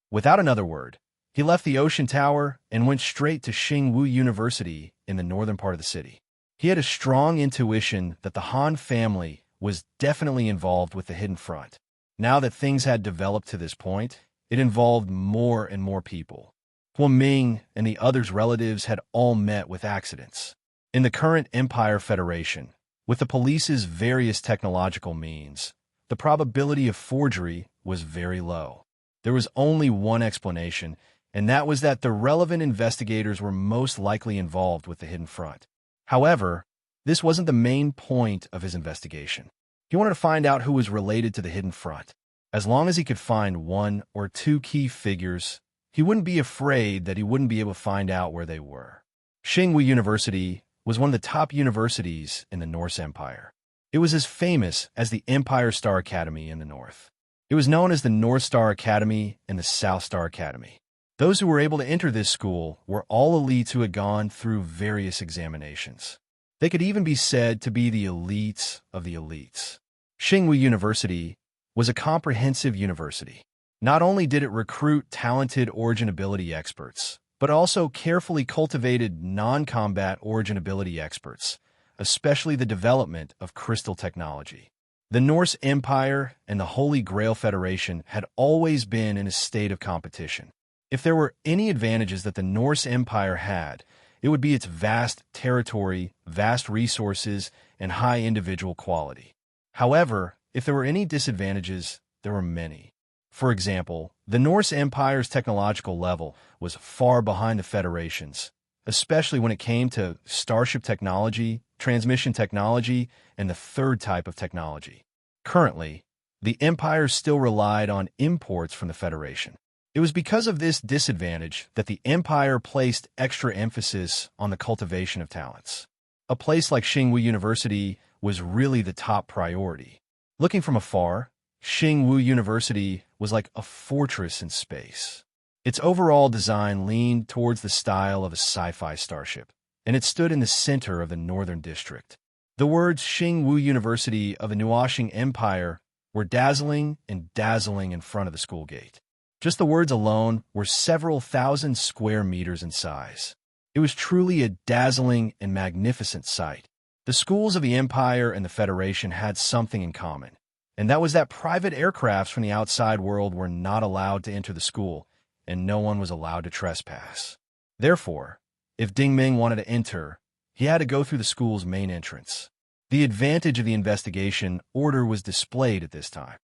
Without another word, he left the Ocean Tower and went straight to Xingwu University in the northern part of the city. He had a strong intuition that the Han family was definitely involved with the Hidden Front. Now that things had developed to this point, it involved more and more people. Huang Ming and the others' relatives had all met with accidents. In the current Empire Federation, with the police's various technological means, the probability of forgery was very low. There was only one explanation, and that was that the relevant investigators were most likely involved with the Hidden Front. However, this wasn't the main point of his investigation. He wanted to find out who was related to the Hidden Front. As long as he could find 1 or 2 key figures, he wouldn't be afraid that he wouldn't be able to find out where they were. Xingwu University was one of the top universities in the Norse Empire. It was as famous as the Empire Star Academy in the north. It was known as the North Star Academy and the South Star Academy. Those who were able to enter this school were all elites who had gone through various examinations. They could even be said to be the elites of the elites. Xingwu University was a comprehensive university. Not only did it recruit talented origin ability experts, but also carefully cultivated non-combat origin ability experts, especially the development of crystal technology. The Norse Empire and the Holy Grail Federation had always been in a state of competition. If there were any advantages that the Norse Empire had, it would be its vast territory, vast resources, and high individual quality. However, if there were any disadvantages, there were many. For example, the Norse Empire's technological level was far behind the Federation's, especially when it came to starship technology, transmission technology, and the third type of technology. Currently, the Empire still relied on imports from the Federation. It was because of this disadvantage that the Empire placed extra emphasis on the cultivation of talents. A place like Xingwu University was really the top priority. Looking from afar, Xingwu University was like a fortress in space. Its overall design leaned towards the style of a sci-fi starship, and it stood in the center of the northern district. The words Xingwu University of the Nuoxing Empire were dazzling and dazzling in front of the school gate. Just the words alone were several thousand square meters in size. It was truly a dazzling and magnificent sight. The schools of the Empire and the Federation had something in common, and that was that private aircrafts from the outside world were not allowed to enter the school, and no one was allowed to trespass. Therefore, if Ding Ming wanted to enter, he had to go through the school's main entrance. The advantage of the investigation order was displayed at this time.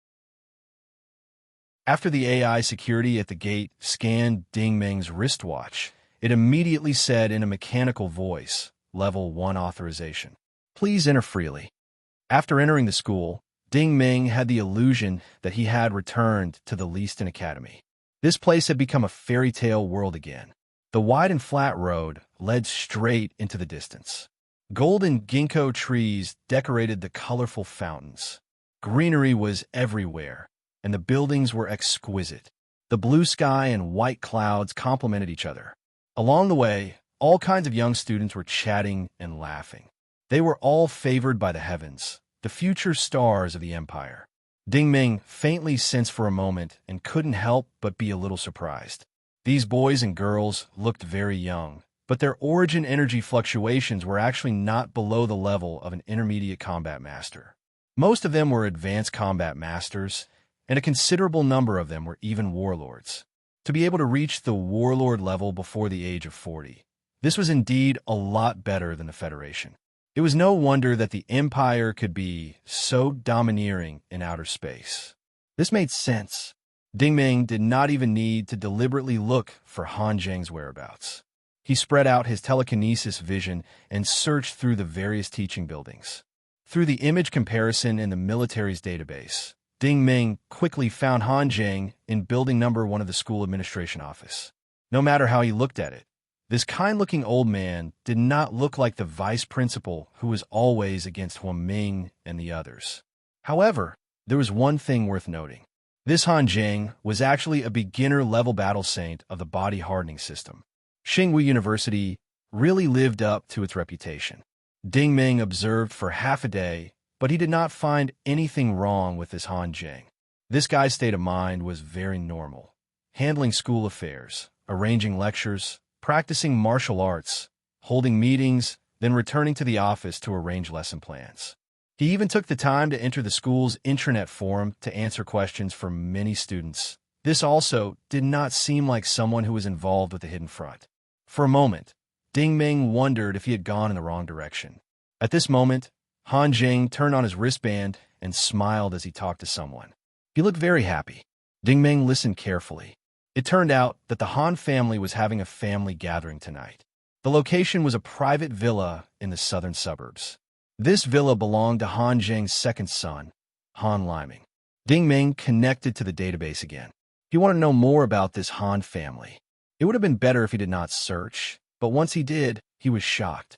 After the AI security at the gate scanned Ding Ming's wristwatch, it immediately said in a mechanical voice, Level 1 authorization. Please enter freely. After entering the school, Ding Ming had the illusion that he had returned to the Leaston Academy. This place had become a fairy tale world again. The wide and flat road led straight into the distance. Golden ginkgo trees decorated the colorful fountains. Greenery was everywhere, and the buildings were exquisite. The blue sky and white clouds complemented each other. Along the way, all kinds of young students were chatting and laughing. They were all favored by the heavens, the future stars of the empire. Ding Ming faintly sensed for a moment and couldn't help but be a little surprised. These boys and girls looked very young, but their origin energy fluctuations were actually not below the level of an intermediate combat master. Most of them were advanced combat masters, and a considerable number of them were even warlords. To be able to reach the warlord level before the age of 40, this was indeed a lot better than the Federation. It was no wonder that the Empire could be so domineering in outer space. This made sense. Ding Ming did not even need to deliberately look for Han Zheng's whereabouts. He spread out his telekinesis vision and searched through the various teaching buildings. Through the image comparison in the military's database, Ding Ming quickly found Han Zheng in building number 1 of the school administration office. No matter how he looked at it, this kind-looking old man did not look like the vice principal who was always against Huang Ming and the others. However, there was one thing worth noting. This Han Zheng was actually a beginner-level battle saint of the body hardening system. Tsinghua University really lived up to its reputation. Ding Ming observed for half a day, but he did not find anything wrong with this Han Zheng. This guy's state of mind was very normal. Handling school affairs, arranging lectures, practicing martial arts, holding meetings, then returning to the office to arrange lesson plans. He even took the time to enter the school's intranet forum to answer questions from many students. This also did not seem like someone who was involved with the Hidden Front. For a moment, Ding Ming wondered if he had gone in the wrong direction. At this moment, Han Zheng turned on his wristband and smiled as he talked to someone. He looked very happy. Ding Ming listened carefully. It turned out that the Han family was having a family gathering tonight. The location was a private villa in the southern suburbs. This villa belonged to Han Zheng's second son, Han Liming. Ding Ming connected to the database again. He wanted to know more about this Han family. It would have been better if he did not search, but once he did, he was shocked.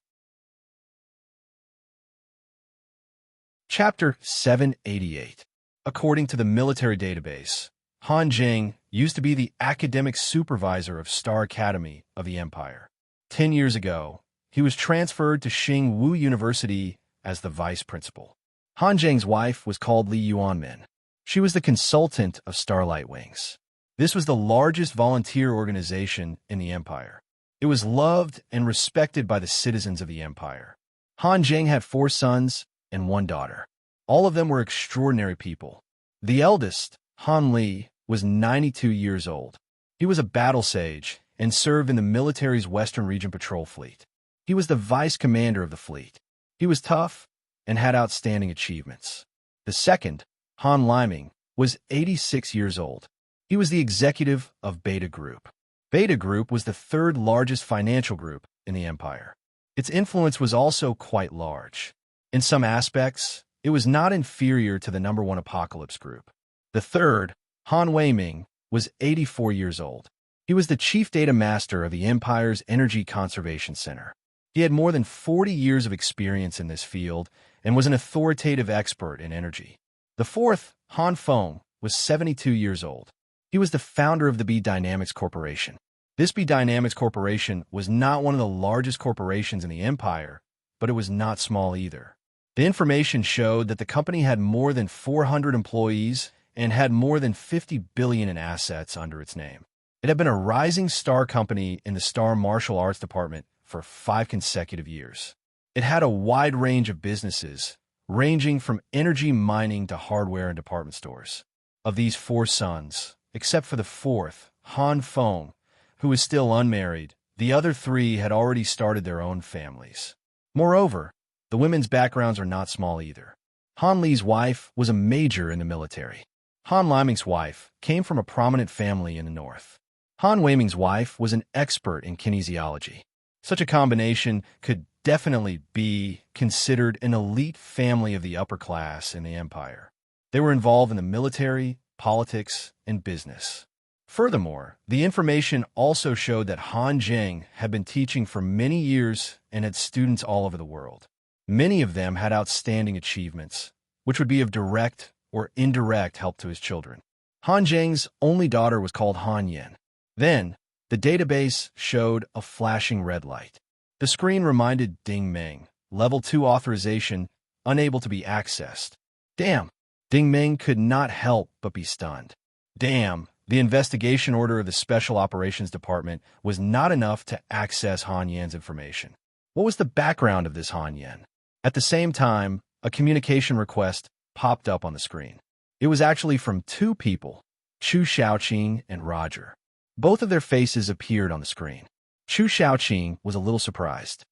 Chapter 788. According to the military database, Han Zheng used to be the academic supervisor of Star Academy of the Empire. 10 years ago, he was transferred to Tsinghua University as the vice principal. Han Zheng's wife was called Li Yuanmin. She was the consultant of Starlight Wings. This was the largest volunteer organization in the Empire. It was loved and respected by the citizens of the Empire. Han Zheng had 4 sons and 1 daughter. All of them were extraordinary people. The eldest, Han Li, was 92 years old. He was a battle sage and served in the military's Western Region Patrol Fleet. He was the vice commander of the fleet. He was tough and had outstanding achievements. The second, Han Liming, was 86 years old. He was the executive of Beta Group. Beta Group was the 3rd largest financial group in the Empire. Its influence was also quite large. In some aspects, it was not inferior to the number 1 Apocalypse Group. The third, Han Weiming, was 84 years old. He was the chief data master of the Empire's Energy Conservation Center. He had more than 40 years of experience in this field and was an authoritative expert in energy. The fourth, Han Feng, was 72 years old. He was the founder of the B Dynamics Corporation. This B Dynamics Corporation was not one of the largest corporations in the Empire, but it was not small either. The information showed that the company had more than 400 employees and had more than 50 billion in assets under its name. It had been a rising star company in the Star Martial Arts Department for 5 consecutive years. It had a wide range of businesses, ranging from energy mining to hardware and department stores. Of these 4 sons, except for the fourth, Han Feng, who was still unmarried, the other 3 had already started their own families. Moreover, the women's backgrounds are not small either. Han Li's wife was a major in the military. Han Liming's wife came from a prominent family in the north. Han Weiming's wife was an expert in kinesiology. Such a combination could definitely be considered an elite family of the upper class in the empire. They were involved in the military, politics, and business. Furthermore, the information also showed that Han Zheng had been teaching for many years and had students all over the world. Many of them had outstanding achievements, which would be of direct or indirect help to his children. Han Zheng's only daughter was called Han Yin. Then, the database showed a flashing red light. The screen reminded Ding Meng, Level 2 authorization, unable to be accessed. Damn! Ding Meng could not help but be stunned. Damn! The investigation order of the Special Operations Department was not enough to access Han Yin's information. What was the background of this Han Yin? At the same time, a communication request popped up on the screen. It was actually from two people, Chu Xiaoqing and Roger. Both of their faces appeared on the screen. Chu Xiaoqing was a little surprised.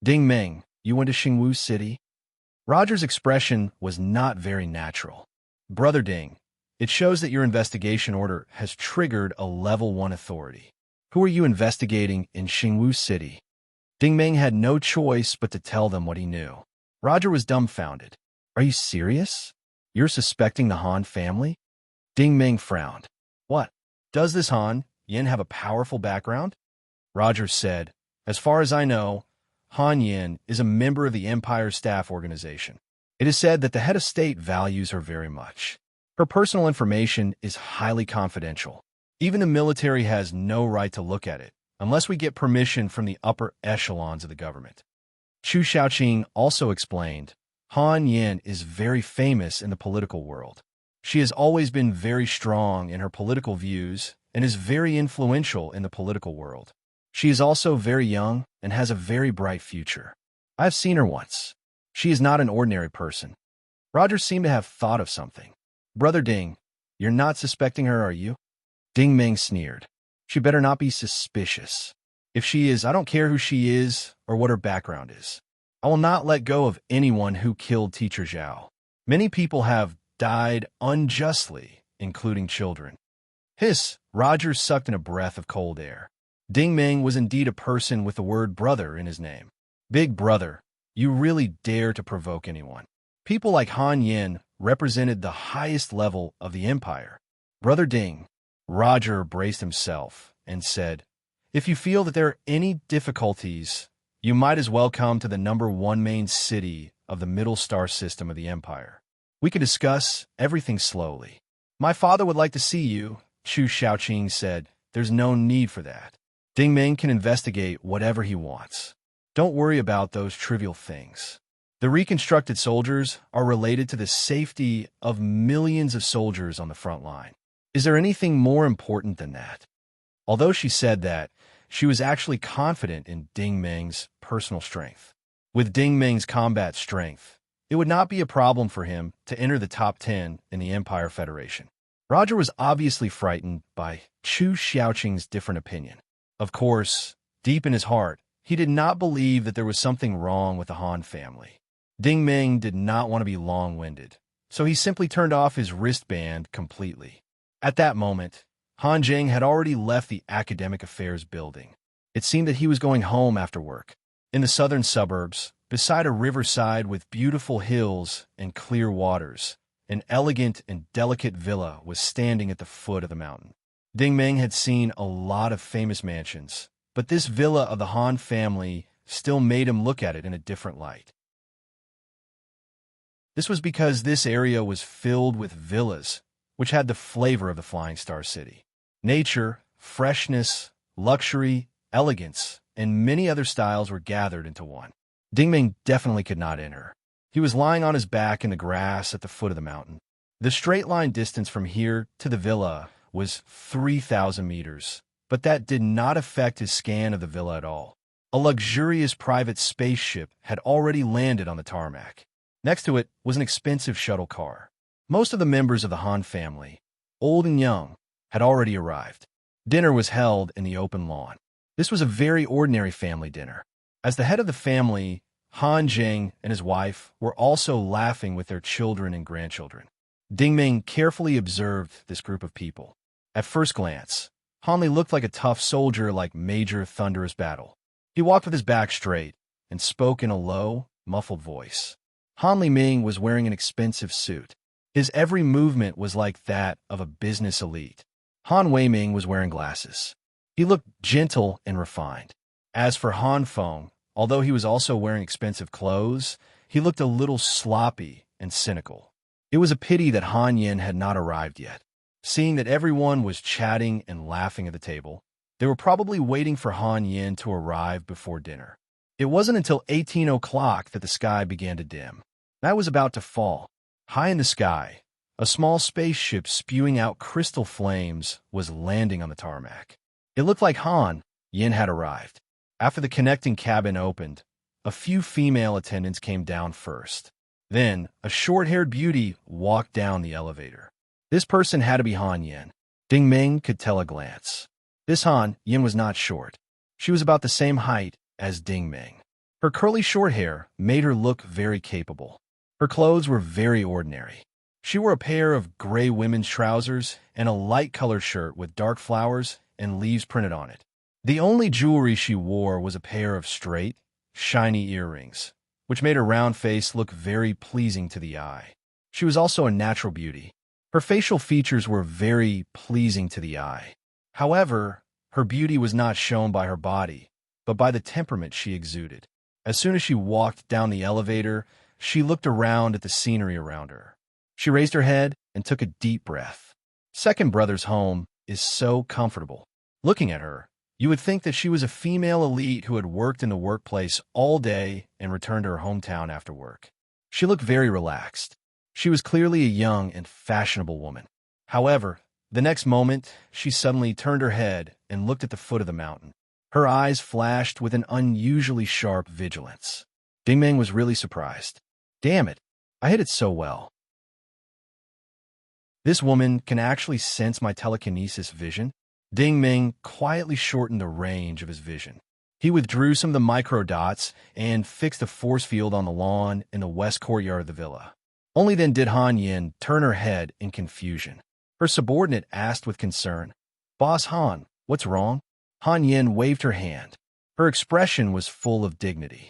Ding Meng, you went to Xingwu City? Roger's expression was not very natural. Brother Ding, it shows that your investigation order has triggered a Level 1 authority. Who are you investigating in Xingwu City? Ding Meng had no choice but to tell them what he knew. Roger was dumbfounded. Are you serious? You're suspecting the Han family? Ding Meng frowned. What? Does this Han Yin have a powerful background? Roger said, as far as I know, Han Yin is a member of the Empire Staff Organization. It is said that the head of state values her very much. Her personal information is highly confidential. Even the military has no right to look at it, unless we get permission from the upper echelons of the government. Chu Xiaoqing also explained, Han Yin is very famous in the political world. She has always been very strong in her political views and is very influential in the political world. She is also very young and has a very bright future. I've seen her once. She is not an ordinary person. Roger seemed to have thought of something. Brother Ding, you're not suspecting her, are you? Ding Meng sneered. She better not be suspicious. If she is, I don't care who she is or what her background is. I will not let go of anyone who killed Teacher Zhao. Many people have died unjustly, including children. Hiss! Roger sucked in a breath of cold air. Ding Meng was indeed a person with the word brother in his name. Big brother, you really dare to provoke anyone. People like Han Yin represented the highest level of the empire. Brother Ding, Roger braced himself and said, if you feel that there are any difficulties, you might as well come to the #1 main city of the middle star system of the empire. We can discuss everything slowly. My father would like to see you, Chu Xiaoqing said. There's no need for that. Ding Meng can investigate whatever he wants. Don't worry about those trivial things. The reconstructed soldiers are related to the safety of millions of soldiers on the front line. Is there anything more important than that? Although she said that, she was actually confident in Ding Meng's personal strength. With Ding Meng's combat strength, it would not be a problem for him to enter the top 10 in the Empire Federation. Roger was obviously frightened by Chu Xiaoqing's different opinion. Of course, deep in his heart, he did not believe that there was something wrong with the Han family. Ding Meng did not want to be long-winded, so he simply turned off his wristband completely. At that moment, Han Zheng had already left the academic affairs building. It seemed that he was going home after work. In the southern suburbs, beside a riverside with beautiful hills and clear waters, an elegant and delicate villa was standing at the foot of the mountain. Ding Meng had seen a lot of famous mansions, but this villa of the Han family still made him look at it in a different light. This was because this area was filled with villas, which had the flavor of the Flying Star City. Nature, freshness, luxury, elegance, and many other styles were gathered into one. Ding Meng definitely could not enter. He was lying on his back in the grass at the foot of the mountain. The straight-line distance from here to the villa was 3,000 meters, but that did not affect his scan of the villa at all. A luxurious private spaceship had already landed on the tarmac. Next to it was an expensive shuttle car. Most of the members of the Han family, old and young, had already arrived. Dinner was held in the open lawn. This was a very ordinary family dinner. As the head of the family, Han Zheng and his wife were also laughing with their children and grandchildren. Ding Meng carefully observed this group of people. At first glance, Hanli looked like a tough soldier like Major Thunderous Battle. He walked with his back straight and spoke in a low, muffled voice. Han Ming was wearing an expensive suit. His every movement was like that of a business elite. Han Weiming was wearing glasses. He looked gentle and refined. As for Han Feng, although he was also wearing expensive clothes, he looked a little sloppy and cynical. It was a pity that Han Yin had not arrived yet. Seeing that everyone was chatting and laughing at the table, they were probably waiting for Han Yin to arrive before dinner. It wasn't until 18 o'clock that the sky began to dim. Night was about to fall. High in the sky, a small spaceship spewing out crystal flames was landing on the tarmac. It looked like Han Yin had arrived. After the connecting cabin opened, a few female attendants came down first. Then, a short-haired beauty walked down the elevator. This person had to be Han Yin. Ding Ming could tell a glance. This Han Yin was not short. She was about the same height as Ding Ming. Her curly short hair made her look very capable. Her clothes were very ordinary. She wore a pair of gray women's trousers and a light-colored shirt with dark flowers and leaves printed on it. The only jewelry she wore was a pair of straight, shiny earrings, which made her round face look very pleasing to the eye. She was also a natural beauty. Her facial features were very pleasing to the eye. However, her beauty was not shown by her body, but by the temperament she exuded. As soon as she walked down the elevator, she looked around at the scenery around her. She raised her head and took a deep breath. Second brother's home is so comfortable. Looking at her, you would think that she was a female elite who had worked in the workplace all day and returned to her hometown after work. She looked very relaxed. She was clearly a young and fashionable woman. However, the next moment, she suddenly turned her head and looked at the foot of the mountain. Her eyes flashed with an unusually sharp vigilance. Ding Ming was really surprised. Damn it, I hit it so well. This woman can actually sense my telekinesis vision. Ding Ming quietly shortened the range of his vision. He withdrew some of the microdots and fixed a force field on the lawn in the west courtyard of the villa. Only then did Han Yin turn her head in confusion. Her subordinate asked with concern, "Boss Han, what's wrong?" Han Yin waved her hand. Her expression was full of dignity.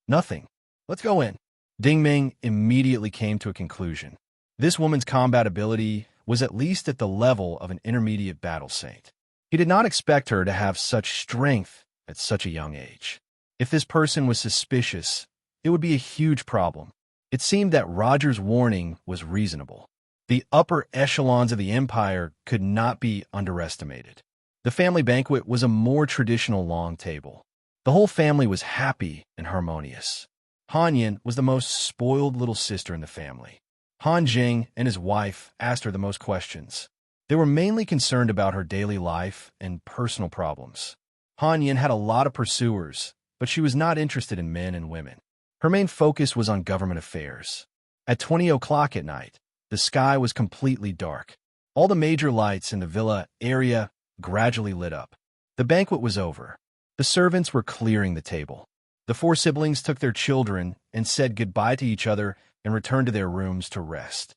"Nothing. Let's go in." Ding Ming immediately came to a conclusion. This woman's combat ability was at least at the level of an intermediate battle saint. He did not expect her to have such strength at such a young age. If this person was suspicious, it would be a huge problem. It seemed that Roger's warning was reasonable. The upper echelons of the empire could not be underestimated. The family banquet was a more traditional long table. The whole family was happy and harmonious. Han Yin was the most spoiled little sister in the family. Han Jing and his wife asked her the most questions. They were mainly concerned about her daily life and personal problems. Han Yin had a lot of pursuers, but she was not interested in men and women. Her main focus was on government affairs. At 20 o'clock at night, the sky was completely dark. All the major lights in the villa area gradually lit up. The banquet was over. The servants were clearing the table. The four siblings took their children and said goodbye to each other and returned to their rooms to rest.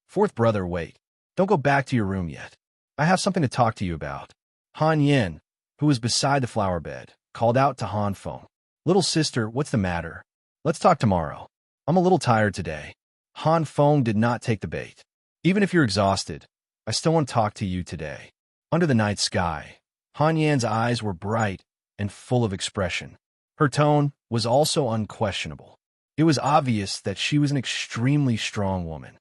Fourth brother, wait. Don't go back to your room yet. I have something to talk to you about. Han Yin, who was beside the flower bed, called out to Han Feng. Little sister, what's the matter? Let's talk tomorrow. I'm a little tired today. Han Feng did not take the bait. Even if you're exhausted, I still want to talk to you today. Under the night sky, Han Yan's eyes were bright and full of expression. Her tone was also unquestionable. It was obvious that she was an extremely strong woman.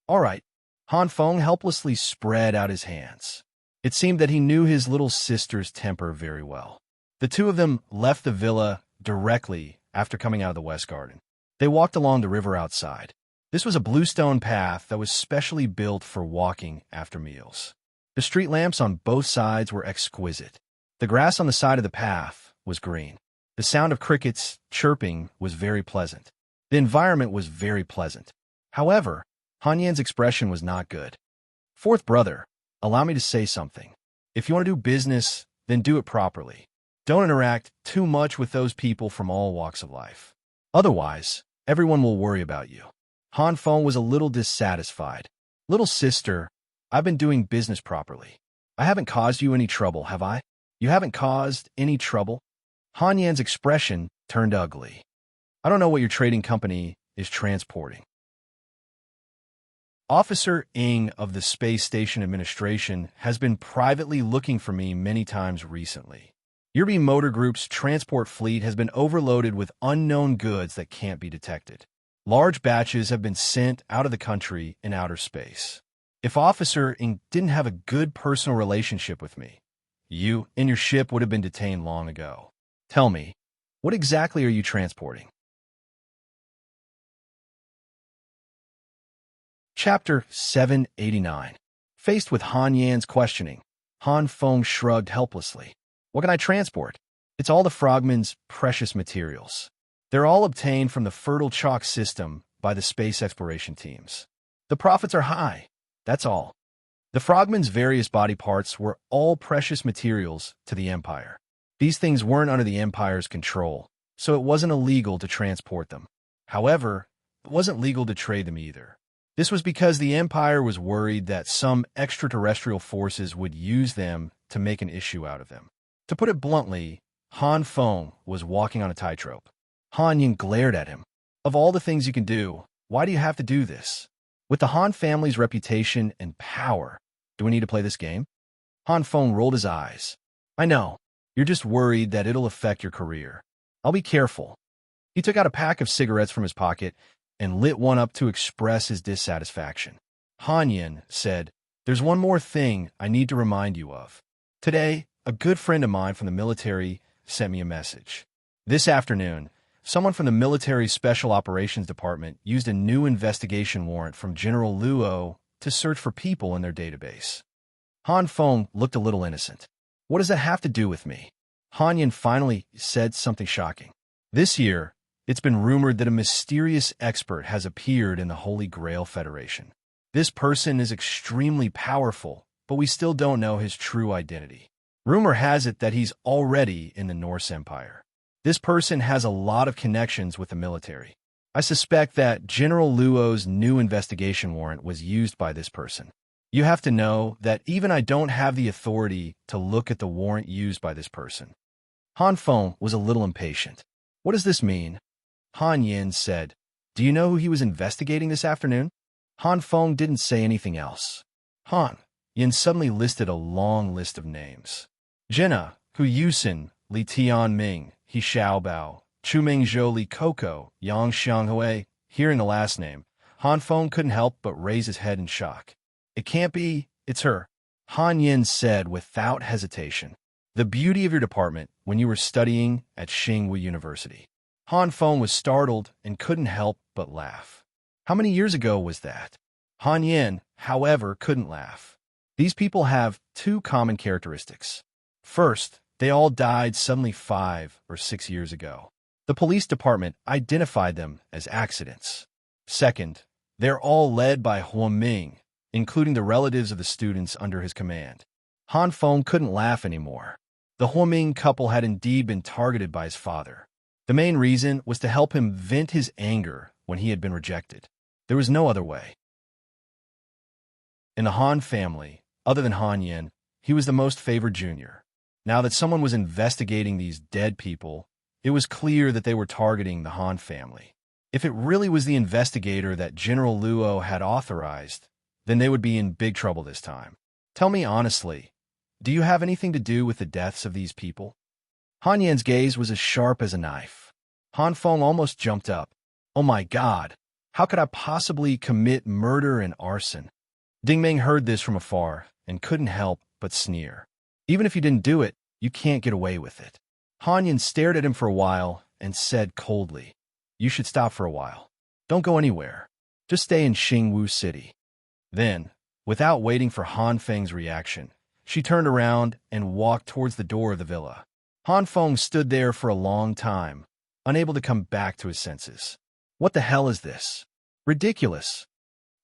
All right. Han Feng helplessly spread out his hands. It seemed that he knew his little sister's temper very well. The two of them left the villa directly after coming out of the West Garden. They walked along the river outside. This was a bluestone path that was specially built for walking after meals. The street lamps on both sides were exquisite. The grass on the side of the path was green. The sound of crickets chirping was very pleasant. The environment was very pleasant. However, Han Yan's expression was not good. Fourth brother, allow me to say something. If you want to do business, then do it properly. Don't interact too much with those people from all walks of life. Otherwise, everyone will worry about you. Han Feng was a little dissatisfied. Little sister, I've been doing business properly. I haven't caused you any trouble, have I? You haven't caused any trouble? Han Yan's expression turned ugly. I don't know what your trading company is transporting. Officer Ng of the Space Station Administration has been privately looking for me many times recently. Yurbi Motor Group's transport fleet has been overloaded with unknown goods that can't be detected. Large batches have been sent out of the country in outer space. If Officer Ng didn't have a good personal relationship with me, you and your ship would have been detained long ago. Tell me, what exactly are you transporting? Chapter 789. Faced with Han Yan's questioning, Han Feng shrugged helplessly. What can I transport? It's all the frogmen's precious materials. They're all obtained from the fertile chalk system by the space exploration teams. The profits are high, that's all. The frogmen's various body parts were all precious materials to the Empire. These things weren't under the Empire's control, so it wasn't illegal to transport them. However, it wasn't legal to trade them either. This was because the Empire was worried that some extraterrestrial forces would use them to make an issue out of them. To put it bluntly, Han Feng was walking on a tightrope. Han Yan glared at him. Of all the things you can do, why do you have to do this? With the Han family's reputation and power, do we need to play this game? Han Feng rolled his eyes. I know. You're just worried that it'll affect your career. I'll be careful. He took out a pack of cigarettes from his pocket and lit one up to express his dissatisfaction. Han Yan said, There's one more thing I need to remind you of. Today, a good friend of mine from the military sent me a message. This afternoon, someone from the Military Special Operations Department used a new investigation warrant from General Luo to search for people in their database. Han Feng looked a little innocent. What does that have to do with me? Han Yan finally said something shocking. This year, it's been rumored that a mysterious expert has appeared in the Holy Grail Federation. This person is extremely powerful, but we still don't know his true identity. Rumor has it that he's already in the Norse Empire. This person has a lot of connections with the military. I suspect that General Luo's new investigation warrant was used by this person. You have to know that even I don't have the authority to look at the warrant used by this person. Han Feng was a little impatient. What does this mean? Han Yan said, Do you know who he was investigating this afternoon? Han Feng didn't say anything else. Han Yan suddenly listed a long list of names. Jenna, Hu Yusin, Li Tianming, He Xiaobao, Chuming Zhou Li Coco, Yang Xianghui. Hearing the last name, Han Feng couldn't help but raise his head in shock. It can't be, it's her. Han Yan said without hesitation. The beauty of your department when you were studying at Tsinghua University. Han Feng was startled and couldn't help but laugh. How many years ago was that? Han Yan, however, couldn't laugh. These people have two common characteristics. First, they all died suddenly 5 or 6 years ago. The police department identified them as accidents. Second, they're all led by Huang Ming, including the relatives of the students under his command. Han Feng couldn't laugh anymore. The Huang Ming couple had indeed been targeted by his father. The main reason was to help him vent his anger when he had been rejected. There was no other way. In the Han family, other than Han Yan, he was the most favored junior. Now that someone was investigating these dead people, it was clear that they were targeting the Han family. If it really was the investigator that General Luo had authorized, then they would be in big trouble this time. Tell me honestly, do you have anything to do with the deaths of these people? Han Yan's gaze was as sharp as a knife. Han Feng almost jumped up. Oh my God, how could I possibly commit murder and arson? Ding Meng heard this from afar and couldn't help but sneer. Even if you didn't do it, you can't get away with it. Han Yan stared at him for a while and said coldly, You should stop for a while. Don't go anywhere. Just stay in Tsinghua City. Then, without waiting for Han Feng's reaction, she turned around and walked towards the door of the villa. Han Feng stood there for a long time, unable to come back to his senses. What the hell is this? Ridiculous.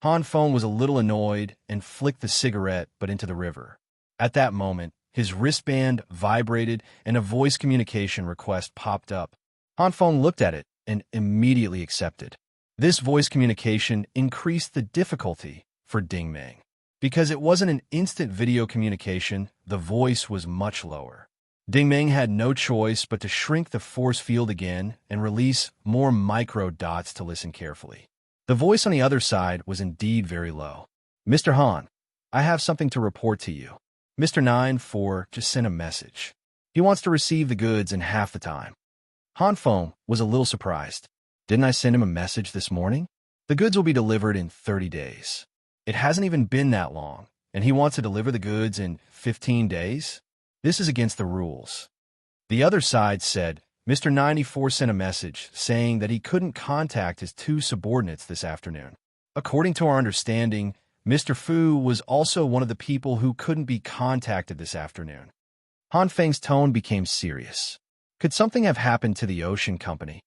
Han Feng was a little annoyed and flicked the cigarette but into the river. At that moment, his wristband vibrated and a voice communication request popped up. Han Feng looked at it and immediately accepted. This voice communication increased the difficulty for Ding Meng. Because it wasn't an instant video communication, the voice was much lower. Ding Meng had no choice but to shrink the force field again and release more micro dots to listen carefully. The voice on the other side was indeed very low. Mr. Han, I have something to report to you. Mr. 94 just sent a message. He wants to receive the goods in half the time. Han Feng was a little surprised. Didn't I send him a message this morning? The goods will be delivered in 30 days. It hasn't even been that long, and he wants to deliver the goods in 15 days? This is against the rules. The other side said, Mr. 94 sent a message saying that he couldn't contact his two subordinates this afternoon. According to our understanding, Mr. Fu was also one of the people who couldn't be contacted this afternoon. Han Feng's tone became serious. Could something have happened to the ocean company?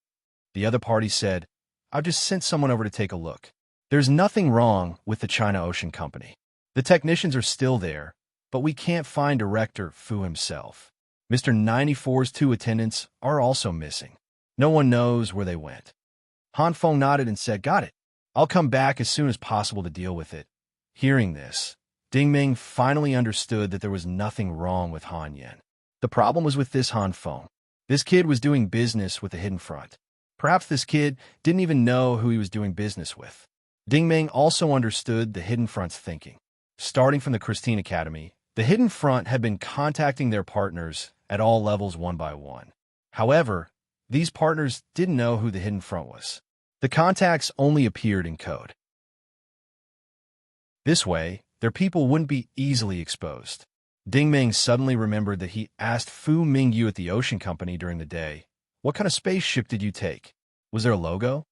The other party said, I've just sent someone over to take a look. There's nothing wrong with the China Ocean Company. The technicians are still there, but we can't find Director Fu himself. Mr. 94's two attendants are also missing. No one knows where they went. Han Feng nodded and said, Got it. I'll come back as soon as possible to deal with it. Hearing this, Ding Meng finally understood that there was nothing wrong with Han Yan. The problem was with this Han Feng. This kid was doing business with the Hidden Front. Perhaps this kid didn't even know who he was doing business with. Ding Meng also understood the Hidden Front's thinking. Starting from the Christine Academy, the Hidden Front had been contacting their partners at all levels one by one. However, these partners didn't know who the Hidden Front was. The contacts only appeared in code. This way, their people wouldn't be easily exposed. Ding Meng suddenly remembered that he asked Fu Mingyu at the Ocean Company during the day, What kind of spaceship did you take? Was there a logo?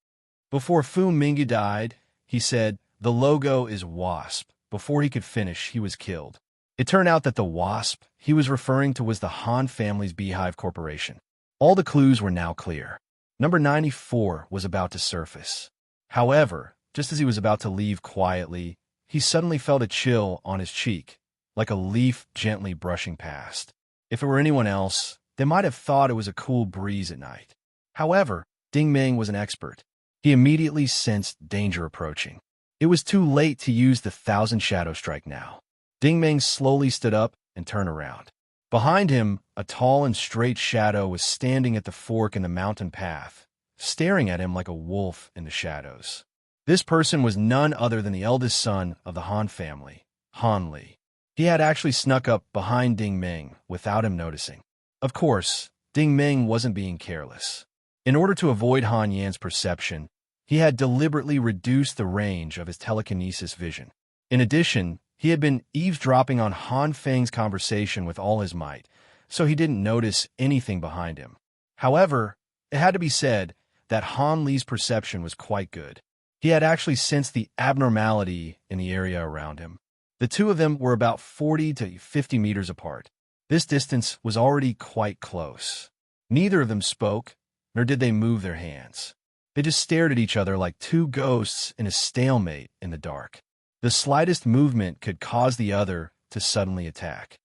Before Fu Mingyu died, he said, The logo is Wasp. Before he could finish, he was killed. It turned out that the Wasp he was referring to was the Han family's Beehive Corporation. All the clues were now clear. Number 94 was about to surface. However, just as he was about to leave quietly, he suddenly felt a chill on his cheek, like a leaf gently brushing past. If it were anyone else, they might have thought it was a cool breeze at night. However, Ding Meng was an expert. He immediately sensed danger approaching. It was too late to use the Thousand Shadow Strike now. Ding Meng slowly stood up and turned around. Behind him, a tall and straight shadow was standing at the fork in the mountain path, staring at him like a wolf in the shadows. This person was none other than the eldest son of the Han family, Han Li. He had actually snuck up behind Ding Meng without him noticing. Of course, Ding Meng wasn't being careless. In order to avoid Han Yan's perception, he had deliberately reduced the range of his telekinesis vision. In addition, he had been eavesdropping on Han Feng's conversation with all his might, so he didn't notice anything behind him. However, it had to be said that Han Li's perception was quite good. He had actually sensed the abnormality in the area around him. The two of them were about 40 to 50 meters apart. This distance was already quite close. Neither of them spoke, nor did they move their hands. They just stared at each other like two ghosts in a stalemate in the dark. The slightest movement could cause the other to suddenly attack.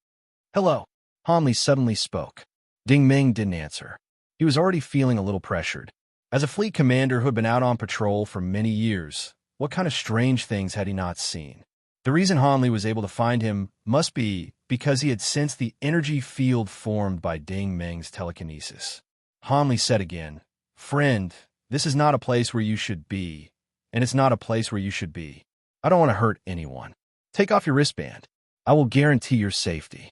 Hello, Han Li suddenly spoke. Ding Meng didn't answer. He was already feeling a little pressured. As a fleet commander who had been out on patrol for many years, what kind of strange things had he not seen? The reason Han Li was able to find him must be because he had sensed the energy field formed by Ding Meng's telekinesis. Han Li said again, Friend, this is not a place where you should be, and it's not a place where you should be. I don't want to hurt anyone. Take off your wristband. I will guarantee your safety.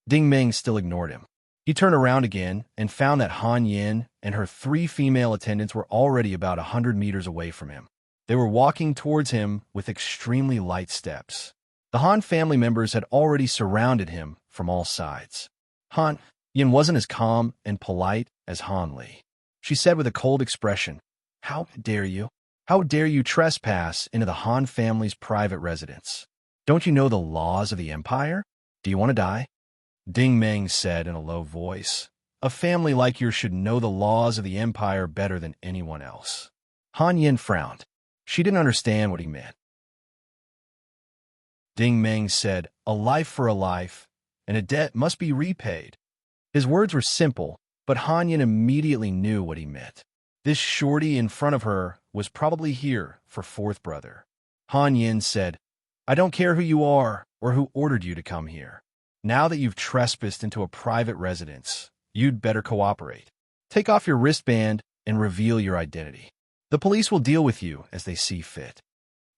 Ding Meng still ignored him. He turned around again and found that Han Yan and her 3 female attendants were already about 100 meters away from him. They were walking towards him with extremely light steps. The Han family members had already surrounded him from all sides. Han Yan wasn't as calm and polite as Han Li. She said with a cold expression, How dare you? How dare you trespass into the Han family's private residence? Don't you know the laws of the Empire? Do you want to die? Ding Meng said in a low voice, A family like yours should know the laws of the Empire better than anyone else. Han Yan frowned. She didn't understand what he meant. Ding Meng said, A life for a life, and a debt must be repaid. His words were simple, but Han Yan immediately knew what he meant. This shorty in front of her was probably here for fourth brother. Han Yan said, I don't care who you are or who ordered you to come here. Now that you've trespassed into a private residence, you'd better cooperate. Take off your wristband and reveal your identity. The police will deal with you as they see fit.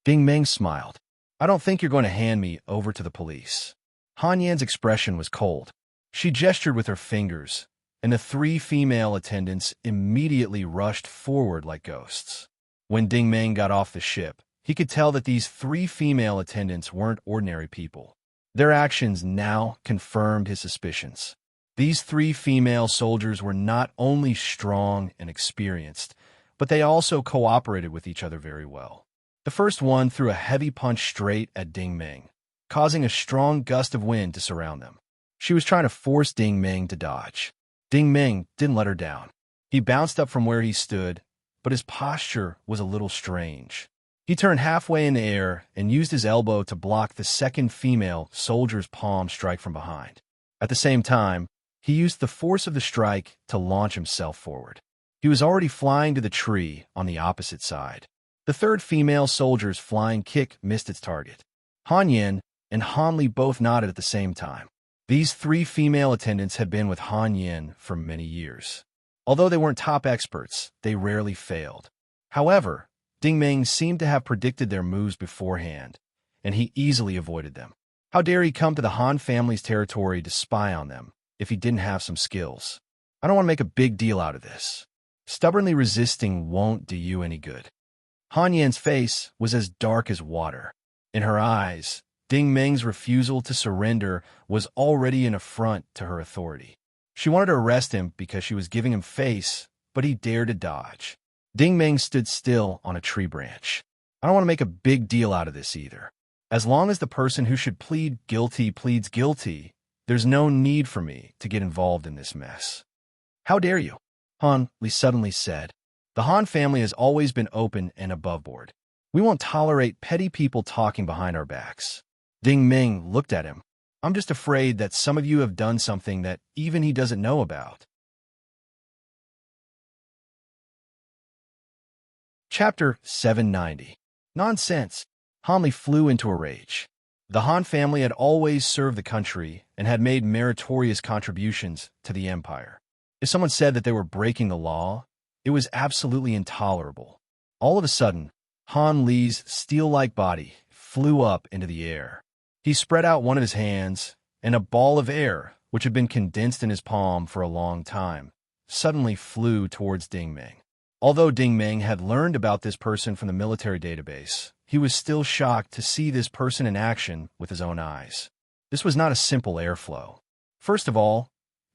Ding Meng smiled. I don't think you're going to hand me over to the police. Han Yan's expression was cold. She gestured with her fingers, and the 3 female attendants immediately rushed forward like ghosts. When Ding Meng got off the ship, he could tell that these 3 female attendants weren't ordinary people. Their actions now confirmed his suspicions. These 3 female soldiers were not only strong and experienced, but they also cooperated with each other very well. The first one threw a heavy punch straight at Ding Meng, causing a strong gust of wind to surround them. She was trying to force Ding Meng to dodge. Ding Meng didn't let her down. He bounced up from where he stood, but his posture was a little strange. He turned halfway in the air and used his elbow to block the second female soldier's palm strike from behind. At the same time, he used the force of the strike to launch himself forward. He was already flying to the tree on the opposite side. The third female soldier's flying kick missed its target. Han Yan and Han Li both nodded at the same time. These 3 female attendants had been with Han Yan for many years. Although they weren't top experts, they rarely failed. However, Ding Meng seemed to have predicted their moves beforehand, and he easily avoided them. How dare he come to the Han family's territory to spy on them if he didn't have some skills? I don't want to make a big deal out of this. Stubbornly resisting won't do you any good. Han Yan's face was as dark as water. In her eyes, Ding Meng's refusal to surrender was already an affront to her authority. She wanted to arrest him because she was giving him face, but he dared to dodge. Ding Meng stood still on a tree branch. I don't want to make a big deal out of this either. As long as the person who should plead guilty pleads guilty, there's no need for me to get involved in this mess. How dare you? Han Li suddenly said. The Han family has always been open and aboveboard. We won't tolerate petty people talking behind our backs. Ding Meng looked at him. I'm just afraid that some of you have done something that even he doesn't know about. Chapter 790. Nonsense. Han Li flew into a rage. The Han family had always served the country and had made meritorious contributions to the empire. If someone said that they were breaking the law, it was absolutely intolerable. All of a sudden, Han Li's steel-like body flew up into the air. He spread out one of his hands, and a ball of air, which had been condensed in his palm for a long time, suddenly flew towards Ding Meng. Although Ding Meng had learned about this person from the military database, he was still shocked to see this person in action with his own eyes. This was not a simple airflow. First of all,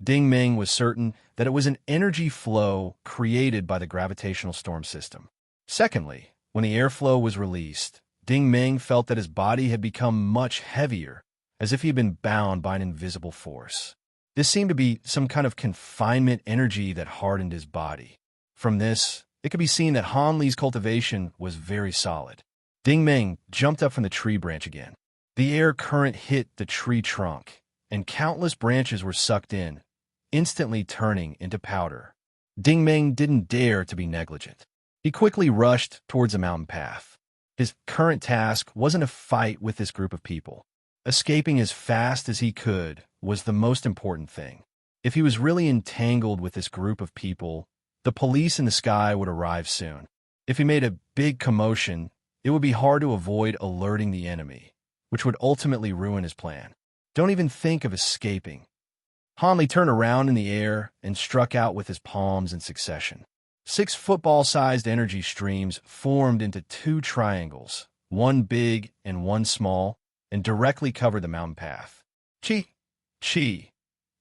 Ding Meng was certain that it was an energy flow created by the gravitational storm system. Secondly, when the airflow was released, Ding Meng felt that his body had become much heavier, as if he had been bound by an invisible force. This seemed to be some kind of confinement energy that hardened his body. From this, it could be seen that Han Li's cultivation was very solid. Ding Meng jumped up from the tree branch again. The air current hit the tree trunk, and countless branches were sucked in, instantly turning into powder. Ding Meng didn't dare to be negligent. He quickly rushed towards a mountain path. His current task wasn't a fight with this group of people. Escaping as fast as he could was the most important thing. If he was really entangled with this group of people, the police in the sky would arrive soon. If he made a big commotion, it would be hard to avoid alerting the enemy, which would ultimately ruin his plan. Don't even think of escaping. Han Li turned around in the air and struck out with his palms in succession. 6 football-sized energy streams formed into 2 triangles, one big and one small, and directly covered the mountain path. Chi!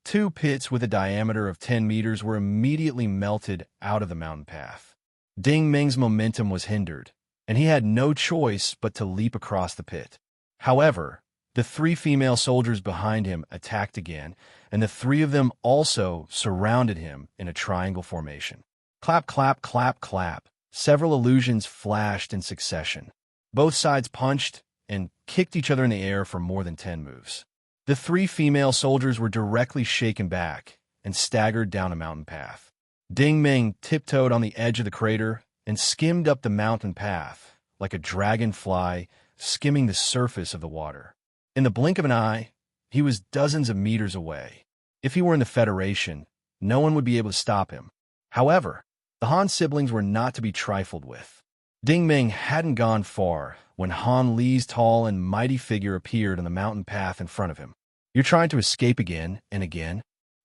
2 pits with a diameter of 10 meters were immediately melted out of the mountain path. Ding Meng's momentum was hindered, and he had no choice but to leap across the pit. However, the 3 female soldiers behind him attacked again, and the 3 of them also surrounded him in a triangle formation. Clap, clap, clap, clap. Several illusions flashed in succession. Both sides punched and kicked each other in the air for more than 10 moves. The 3 female soldiers were directly shaken back and staggered down a mountain path. Ding Meng tiptoed on the edge of the crater and skimmed up the mountain path like a dragonfly skimming the surface of the water. In the blink of an eye, he was dozens of meters away. If he were in the Federation, no one would be able to stop him. However, the Han siblings were not to be trifled with. Ding Ming hadn't gone far when Han Li's tall and mighty figure appeared on the mountain path in front of him. "You're trying to escape again and again?"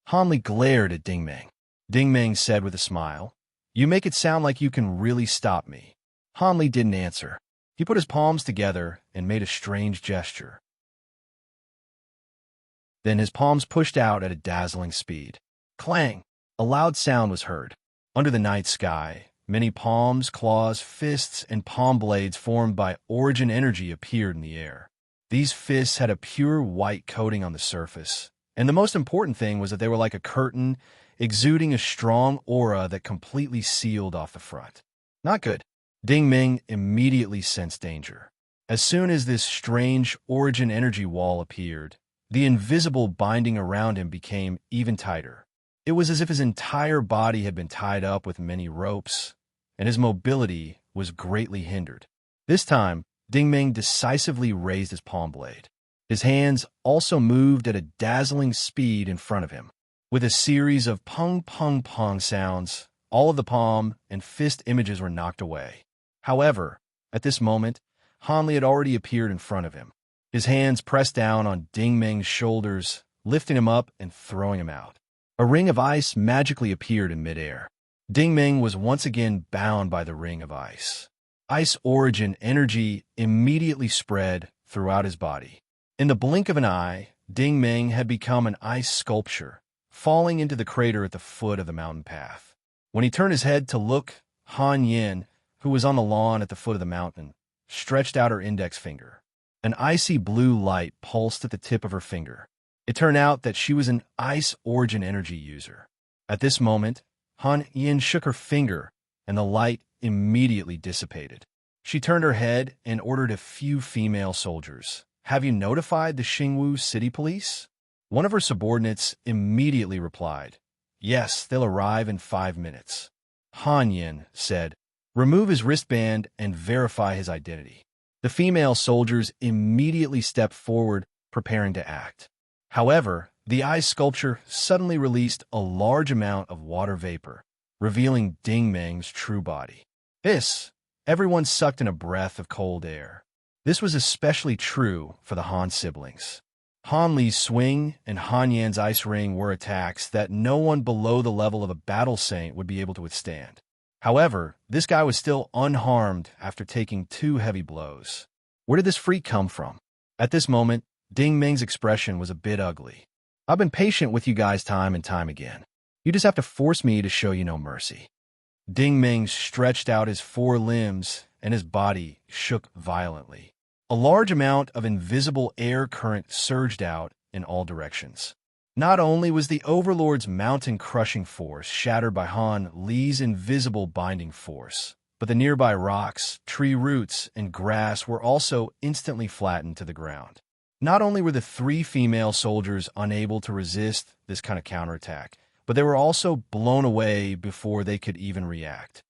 Han Li glared at Ding Ming. Ding Ming said with a smile, "You make it sound like you can really stop me." Han Li didn't answer. He put his palms together and made a strange gesture. Then his palms pushed out at a dazzling speed. Clang! A loud sound was heard. Under the night sky, many palms, claws, fists, and palm blades formed by origin energy appeared in the air. These fists had a pure white coating on the surface, and the most important thing was that they were like a curtain, exuding a strong aura that completely sealed off the front. Not good. Ding Ming immediately sensed danger. As soon as this strange origin energy wall appeared, the invisible binding around him became even tighter. It was as if his entire body had been tied up with many ropes, and his mobility was greatly hindered. This time, Ding Ming decisively raised his palm blade. His hands also moved at a dazzling speed in front of him. With a series of pung pung pung sounds, all of the palm and fist images were knocked away. However, at this moment, Han Li had already appeared in front of him. His hands pressed down on Ding Ming's shoulders, lifting him up and throwing him out. A ring of ice magically appeared in midair. Ding Ming was once again bound by the ring of ice. Ice origin energy immediately spread throughout his body. In the blink of an eye, Ding Ming had become an ice sculpture, falling into the crater at the foot of the mountain path. When he turned his head to look, Han Yin, who was on the lawn at the foot of the mountain, stretched out her index finger. An icy blue light pulsed at the tip of her finger. It turned out that she was an ice origin energy user. At this moment, Han Yin shook her finger, and the light immediately dissipated. She turned her head and ordered a few female soldiers. "Have you notified the Xingwu City Police?" One of her subordinates immediately replied, "Yes, they'll arrive in 5 minutes." Han Yin said, "Remove his wristband and verify his identity." The female soldiers immediately stepped forward, preparing to act. However, the ice sculpture suddenly released a large amount of water vapor, revealing Ding Ming's true body. Everyone sucked in a breath of cold air. This was especially true for the Han siblings. Han Li's swing and Han Yan's ice ring were attacks that no one below the level of a battle saint would be able to withstand. However, this guy was still unharmed after taking 2 heavy blows. Where did this freak come from? At this moment, Ding Ming's expression was a bit ugly. "I've been patient with you guys time and time again. You just have to force me to show you no mercy." Ding Ming stretched out his 4 limbs, and his body shook violently. A large amount of invisible air current surged out in all directions. Not only was the Overlord's mountain-crushing force shattered by Han Li's invisible binding force, but the nearby rocks, tree roots, and grass were also instantly flattened to the ground. Not only were the 3 female soldiers unable to resist this kind of counterattack, but they were also blown away before they could even react.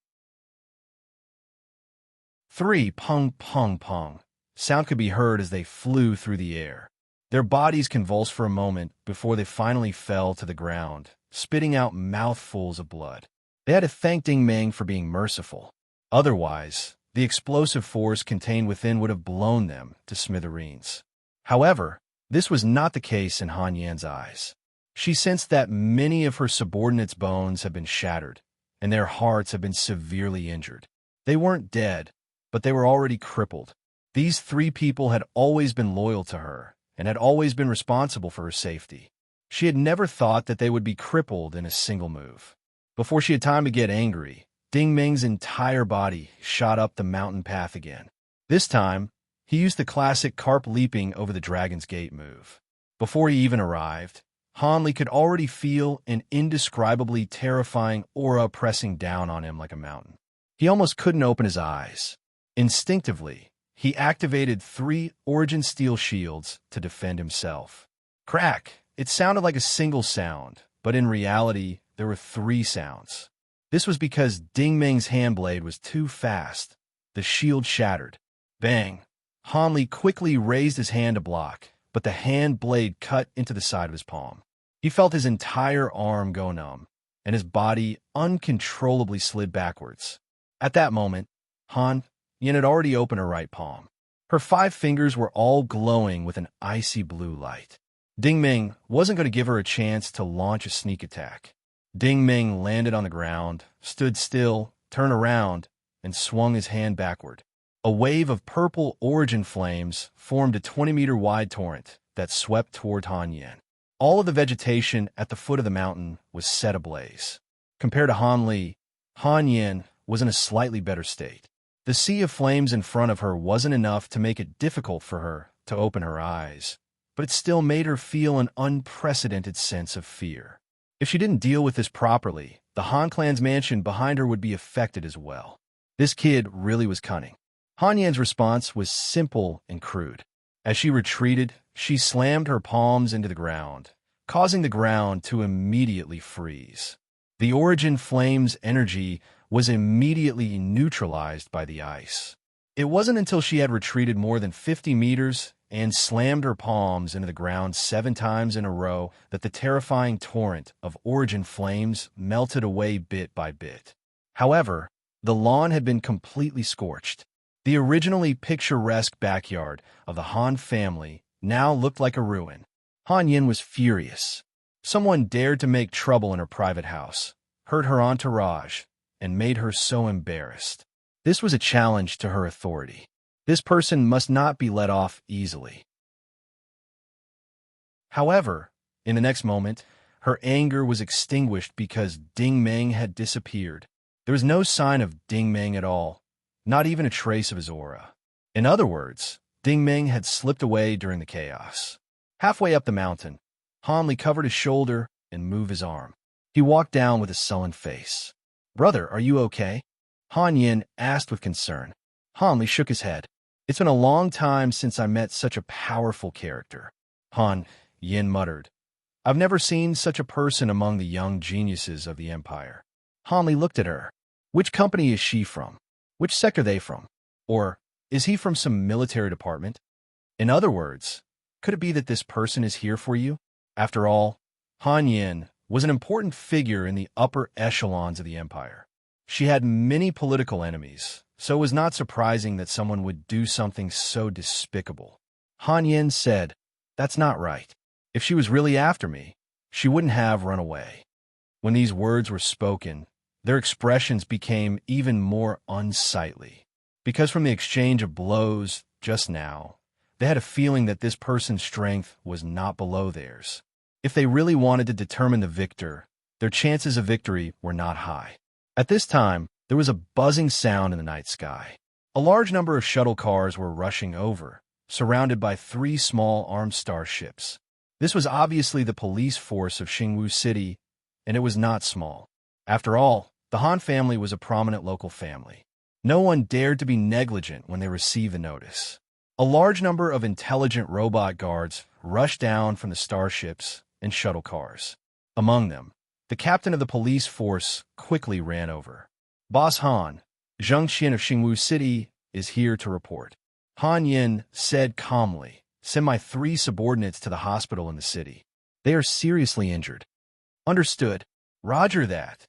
3 pung pung pung. Sound could be heard as they flew through the air. Their bodies convulsed for a moment before they finally fell to the ground, spitting out mouthfuls of blood. They had to thank Ding Ming for being merciful. Otherwise, the explosive force contained within would have blown them to smithereens. However, this was not the case in Han Yan's eyes. She sensed that many of her subordinates' bones had been shattered, and their hearts had been severely injured. They weren't dead, but they were already crippled. These 3 people had always been loyal to her, and had always been responsible for her safety. She had never thought that they would be crippled in a single move. Before she had time to get angry, Ding Ming's entire body shot up the mountain path again. This time, he used the classic carp leaping over the Dragon's Gate move. Before he even arrived, Han Li could already feel an indescribably terrifying aura pressing down on him like a mountain. He almost couldn't open his eyes. Instinctively, he activated 3 origin steel shields to defend himself. Crack! It sounded like a single sound, but in reality, there were 3 sounds. This was because Ding Ming's hand blade was too fast. The shield shattered. Bang! Han Li quickly raised his hand to block, but the hand blade cut into the side of his palm. He felt his entire arm go numb, and his body uncontrollably slid backwards. At that moment, Han Yin had already opened her right palm. Her 5 fingers were all glowing with an icy blue light. Ding Ming wasn't going to give her a chance to launch a sneak attack. Ding Ming landed on the ground, stood still, turned around, and swung his hand backward. A wave of purple origin flames formed a 20-meter-wide torrent that swept toward Han Yin. All of the vegetation at the foot of the mountain was set ablaze. Compared to Han Li, Han Yin was in a slightly better state. The sea of flames in front of her wasn't enough to make it difficult for her to open her eyes, but it still made her feel an unprecedented sense of fear. If she didn't deal with this properly, the Han clan's mansion behind her would be affected as well. This kid really was cunning. Han Yin's response was simple and crude. As she retreated, she slammed her palms into the ground, causing the ground to immediately freeze. The origin flame's energy was immediately neutralized by the ice. It wasn't until she had retreated more than 50 meters and slammed her palms into the ground 7 times in a row that the terrifying torrent of origin flames melted away bit by bit. However, the lawn had been completely scorched. The originally picturesque backyard of the Han family now looked like a ruin. Han Yin was furious. Someone dared to make trouble in her private house, hurt her entourage, and made her so embarrassed. This was a challenge to her authority. This person must not be let off easily. However, in the next moment, her anger was extinguished because Ding Meng had disappeared. There was no sign of Ding Meng at all, not even a trace of his aura. In other words, Ding Meng had slipped away during the chaos. Halfway up the mountain, Han Li covered his shoulder and moved his arm. He walked down with a sullen face. "Brother, are you okay?" Han Yin asked with concern. Han Li shook his head. "It's been a long time since I met such a powerful character." Han Yin muttered. "I've never seen such a person among the young geniuses of the Empire." Han Li looked at her. "Which company is she from? Which sector are they from? Or is he from some military department? In other words, could it be that this person is here for you?" After all, Han Yin was an important figure in the upper echelons of the Empire. She had many political enemies, so it was not surprising that someone would do something so despicable. Han Yin said, "That's not right. If she was really after me, she wouldn't have run away." When these words were spoken, their expressions became even more unsightly, because from the exchange of blows just now, they had a feeling that this person's strength was not below theirs. If they really wanted to determine the victor, their chances of victory were not high. At this time, there was a buzzing sound in the night sky. A large number of shuttle cars were rushing over, surrounded by 3 small armed starships. This was obviously the police force of Xingwu City, and it was not small. After all, the Han family was a prominent local family. No one dared to be negligent when they received the notice. A large number of intelligent robot guards rushed down from the starships and shuttle cars. Among them, the captain of the police force quickly ran over. "Boss Han, Zheng Xian of Xingwu City is here to report." Han Yin said calmly, "Send my 3 subordinates to the hospital in the city. They are seriously injured." "Understood. Roger that."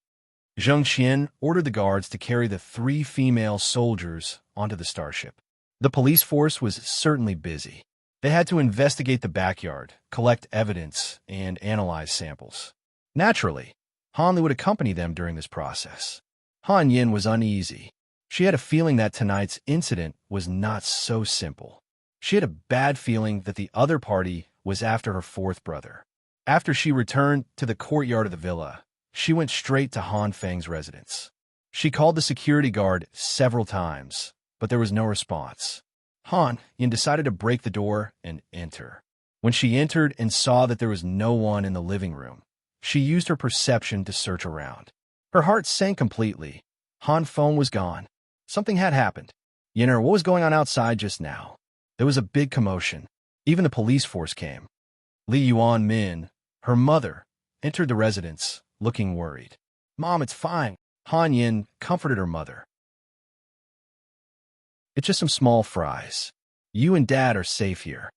Zheng Xian ordered the guards to carry the 3 female soldiers onto the starship. The police force was certainly busy. They had to investigate the backyard, collect evidence, and analyze samples. Naturally, Han Li would accompany them during this process. Han Yin was uneasy. She had a feeling that tonight's incident was not so simple. She had a bad feeling that the other party was after her 4th brother. After she returned to the courtyard of the villa, she went straight to Han Feng's residence. She called the security guard several times, but there was no response. Han Yin decided to break the door and enter. When she entered and saw that there was no one in the living room, she used her perception to search around. Her heart sank completely. Han Feng was gone. Something had happened. Yin'er, what was going on outside just now? There was a big commotion. Even the police force came. Li Yuan Min, her mother, entered the residence, looking worried. "Mom, it's fine." Han Yin comforted her mother. "It's just some small fries. You and Dad are safe here.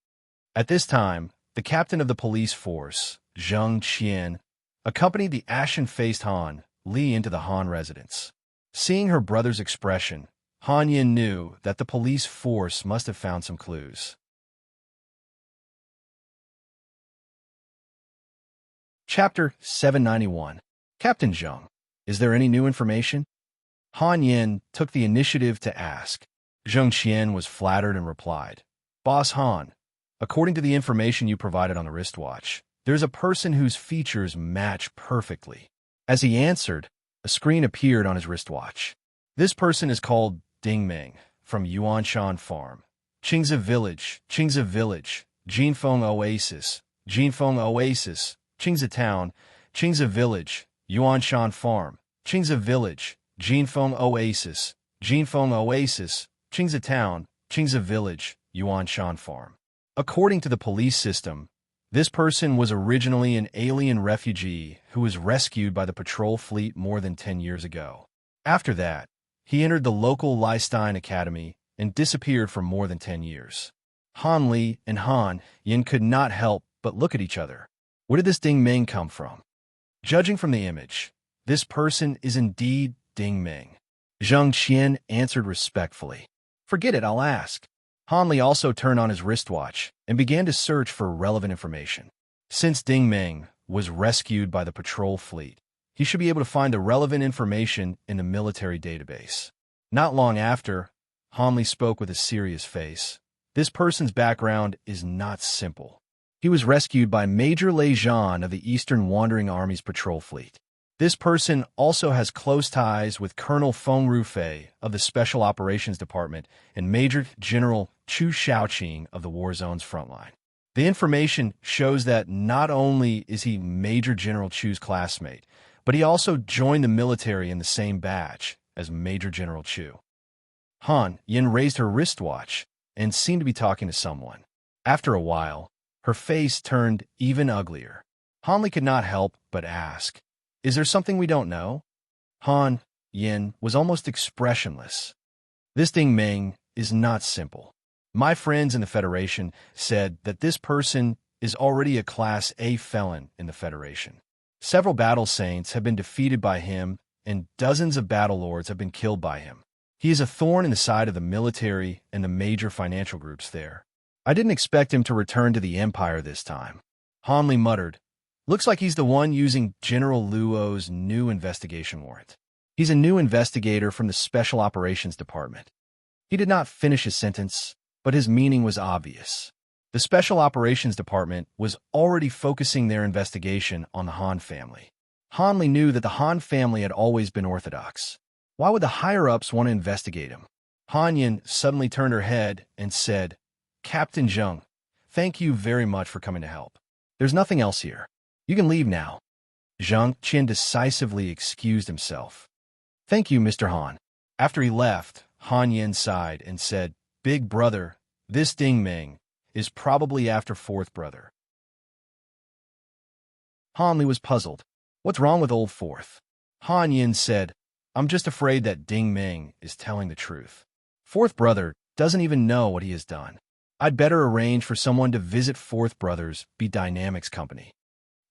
At this time, the captain of the police force, Zheng Qian, accompanied the ashen-faced Han Li into the Han residence. Seeing her brother's expression, Han Yin knew that the police force must have found some clues. Chapter 791. Captain Zheng, is there any new information? Han Yin took the initiative to ask. Zheng Qian was flattered and replied, Boss Han, according to the information you provided on the wristwatch, there's a person whose features match perfectly. As he answered, a screen appeared on his wristwatch. This person is called Ding Ming, from Yuanshan Farm, Qingzi Village, Jinfeng Oasis, Qingzi Town, Qingzi Village, Yuanshan Farm, Qingzi Village, Jinfeng Oasis, Qingzi Town, Qingzi Village, Yuanshan Farm. According to the police system, this person was originally an alien refugee who was rescued by the patrol fleet more than 10 years ago. After that, he entered the local Liechtenstein Academy and disappeared for more than 10 years. Han Li and Han Yin could not help but look at each other. Where did this Ding Ming come from? Judging from the image, this person is indeed Ding Ming. Zheng Qian answered respectfully. Forget it, I'll ask. Han Li also turned on his wristwatch and began to search for relevant information. Since Ding Ming was rescued by the patrol fleet, he should be able to find the relevant information in the military database. Not long after, Han Li spoke with a serious face. This person's background is not simple. He was rescued by Major Lei Zhan of the Eastern Wandering Army's patrol fleet. This person also has close ties with Colonel Feng Rufei of the Special Operations Department and Major General Chu Shaoqing of the War Zone's frontline. The information shows that not only is he Major General Chu's classmate, but he also joined the military in the same batch as Major General Chu. Han Yin raised her wristwatch and seemed to be talking to someone. After a while, her face turned even uglier. Han Li could not help but ask, Is there something we don't know? Han Yin was almost expressionless. This Ding Ming is not simple. My friends in the Federation said that this person is already a Class A felon in the Federation. Several battle saints have been defeated by him, and dozens of battle lords have been killed by him. He is a thorn in the side of the military and the major financial groups there. I didn't expect him to return to the Empire this time. Han Li muttered, Looks like he's the one using General Luo's new investigation warrant. He's a new investigator from the Special Operations Department. He did not finish his sentence, but his meaning was obvious. The Special Operations Department was already focusing their investigation on the Han family. Han Li knew that the Han family had always been orthodox. Why would the higher-ups want to investigate him? Han Yin suddenly turned her head and said, Captain Zheng, thank you very much for coming to help. There's nothing else here. You can leave now. Zheng Qian decisively excused himself. Thank you, Mr. Han. After he left, Han Yin sighed and said, Big brother, this Ding Ming is probably after fourth brother. Han Li was puzzled. What's wrong with old fourth? Han Yin said, I'm just afraid that Ding Ming is telling the truth. Fourth brother doesn't even know what he has done. I'd better arrange for someone to visit fourth brother's B-Dynamics company.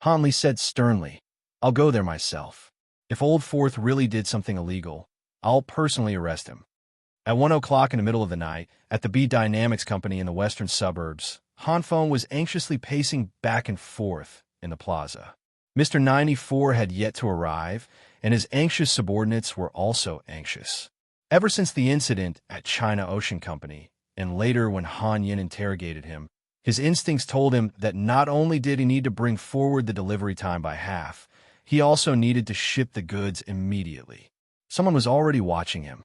Han Li said sternly, I'll go there myself. If old fourth really did something illegal, I'll personally arrest him. At 1 o'clock in the middle of the night, at the B-Dynamics company in the western suburbs, Han Feng was anxiously pacing back and forth in the plaza. Mr. 94 had yet to arrive, and his anxious subordinates were also anxious. Ever since the incident at China Ocean Company, and later when Han Yin interrogated him, his instincts told him that not only did he need to bring forward the delivery time by half, he also needed to ship the goods immediately. Someone was already watching him.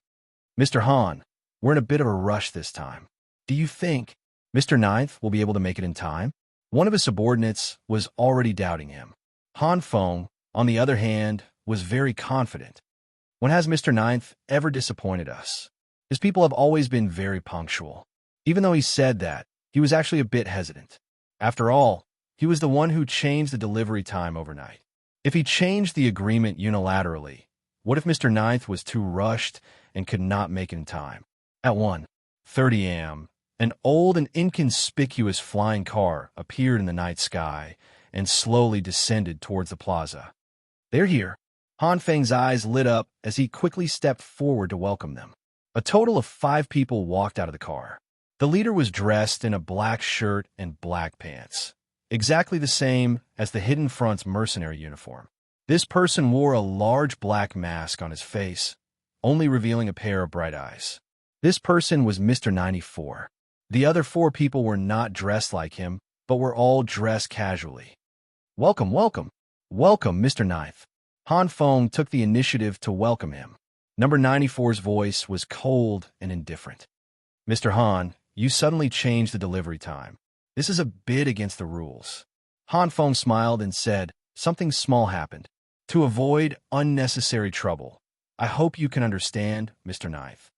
Mr. Han, we're in a bit of a rush this time. Do you think Mr. Ninth will be able to make it in time? One of his subordinates was already doubting him. Han Feng, on the other hand, was very confident. When has Mr. Ninth ever disappointed us? His people have always been very punctual. Even though he said that, he was actually a bit hesitant. After all, he was the one who changed the delivery time overnight. If he changed the agreement unilaterally, what if Mr. Ninth was too rushed and could not make it in time? At 1:30 a.m., An old and inconspicuous flying car appeared in the night sky and slowly descended towards the plaza. "They're here." Han Feng's eyes lit up as he quickly stepped forward to welcome them. A total of 5 people walked out of the car. The leader was dressed in a black shirt and black pants, exactly the same as the Hidden Front's mercenary uniform. This person wore a large black mask on his face, only revealing a pair of bright eyes. This person was Mr. 94. The other 4 people were not dressed like him, but were all dressed casually. "Welcome, welcome. Welcome, Mr. Ninth." Han Feng took the initiative to welcome him. Number 94's voice was cold and indifferent. "Mr. Han, you suddenly changed the delivery time. This is a bit against the rules." Han Feng smiled and said, "Something small happened. To avoid unnecessary trouble, I hope you can understand, Mr. Ninth."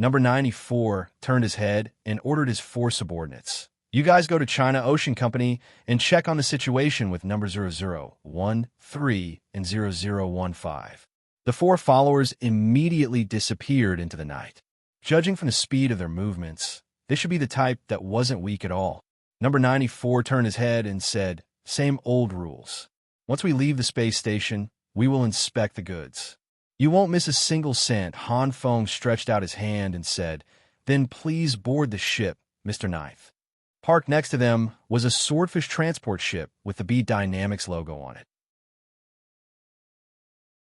Number 94 turned his head and ordered his 4 subordinates. "You guys go to China Ocean Company and check on the situation with number 0013 and 0015. The 4 followers immediately disappeared into the night. Judging from the speed of their movements, they should be the type that wasn't weak at all. Number 94 turned his head and said, "Same old rules. Once we leave the space station, we will inspect the goods. You won't miss a single cent." Han Feng stretched out his hand and said, "Then please board the ship, Mr. Ninth." Parked next to them was a swordfish transport ship with the B Dynamics logo on it.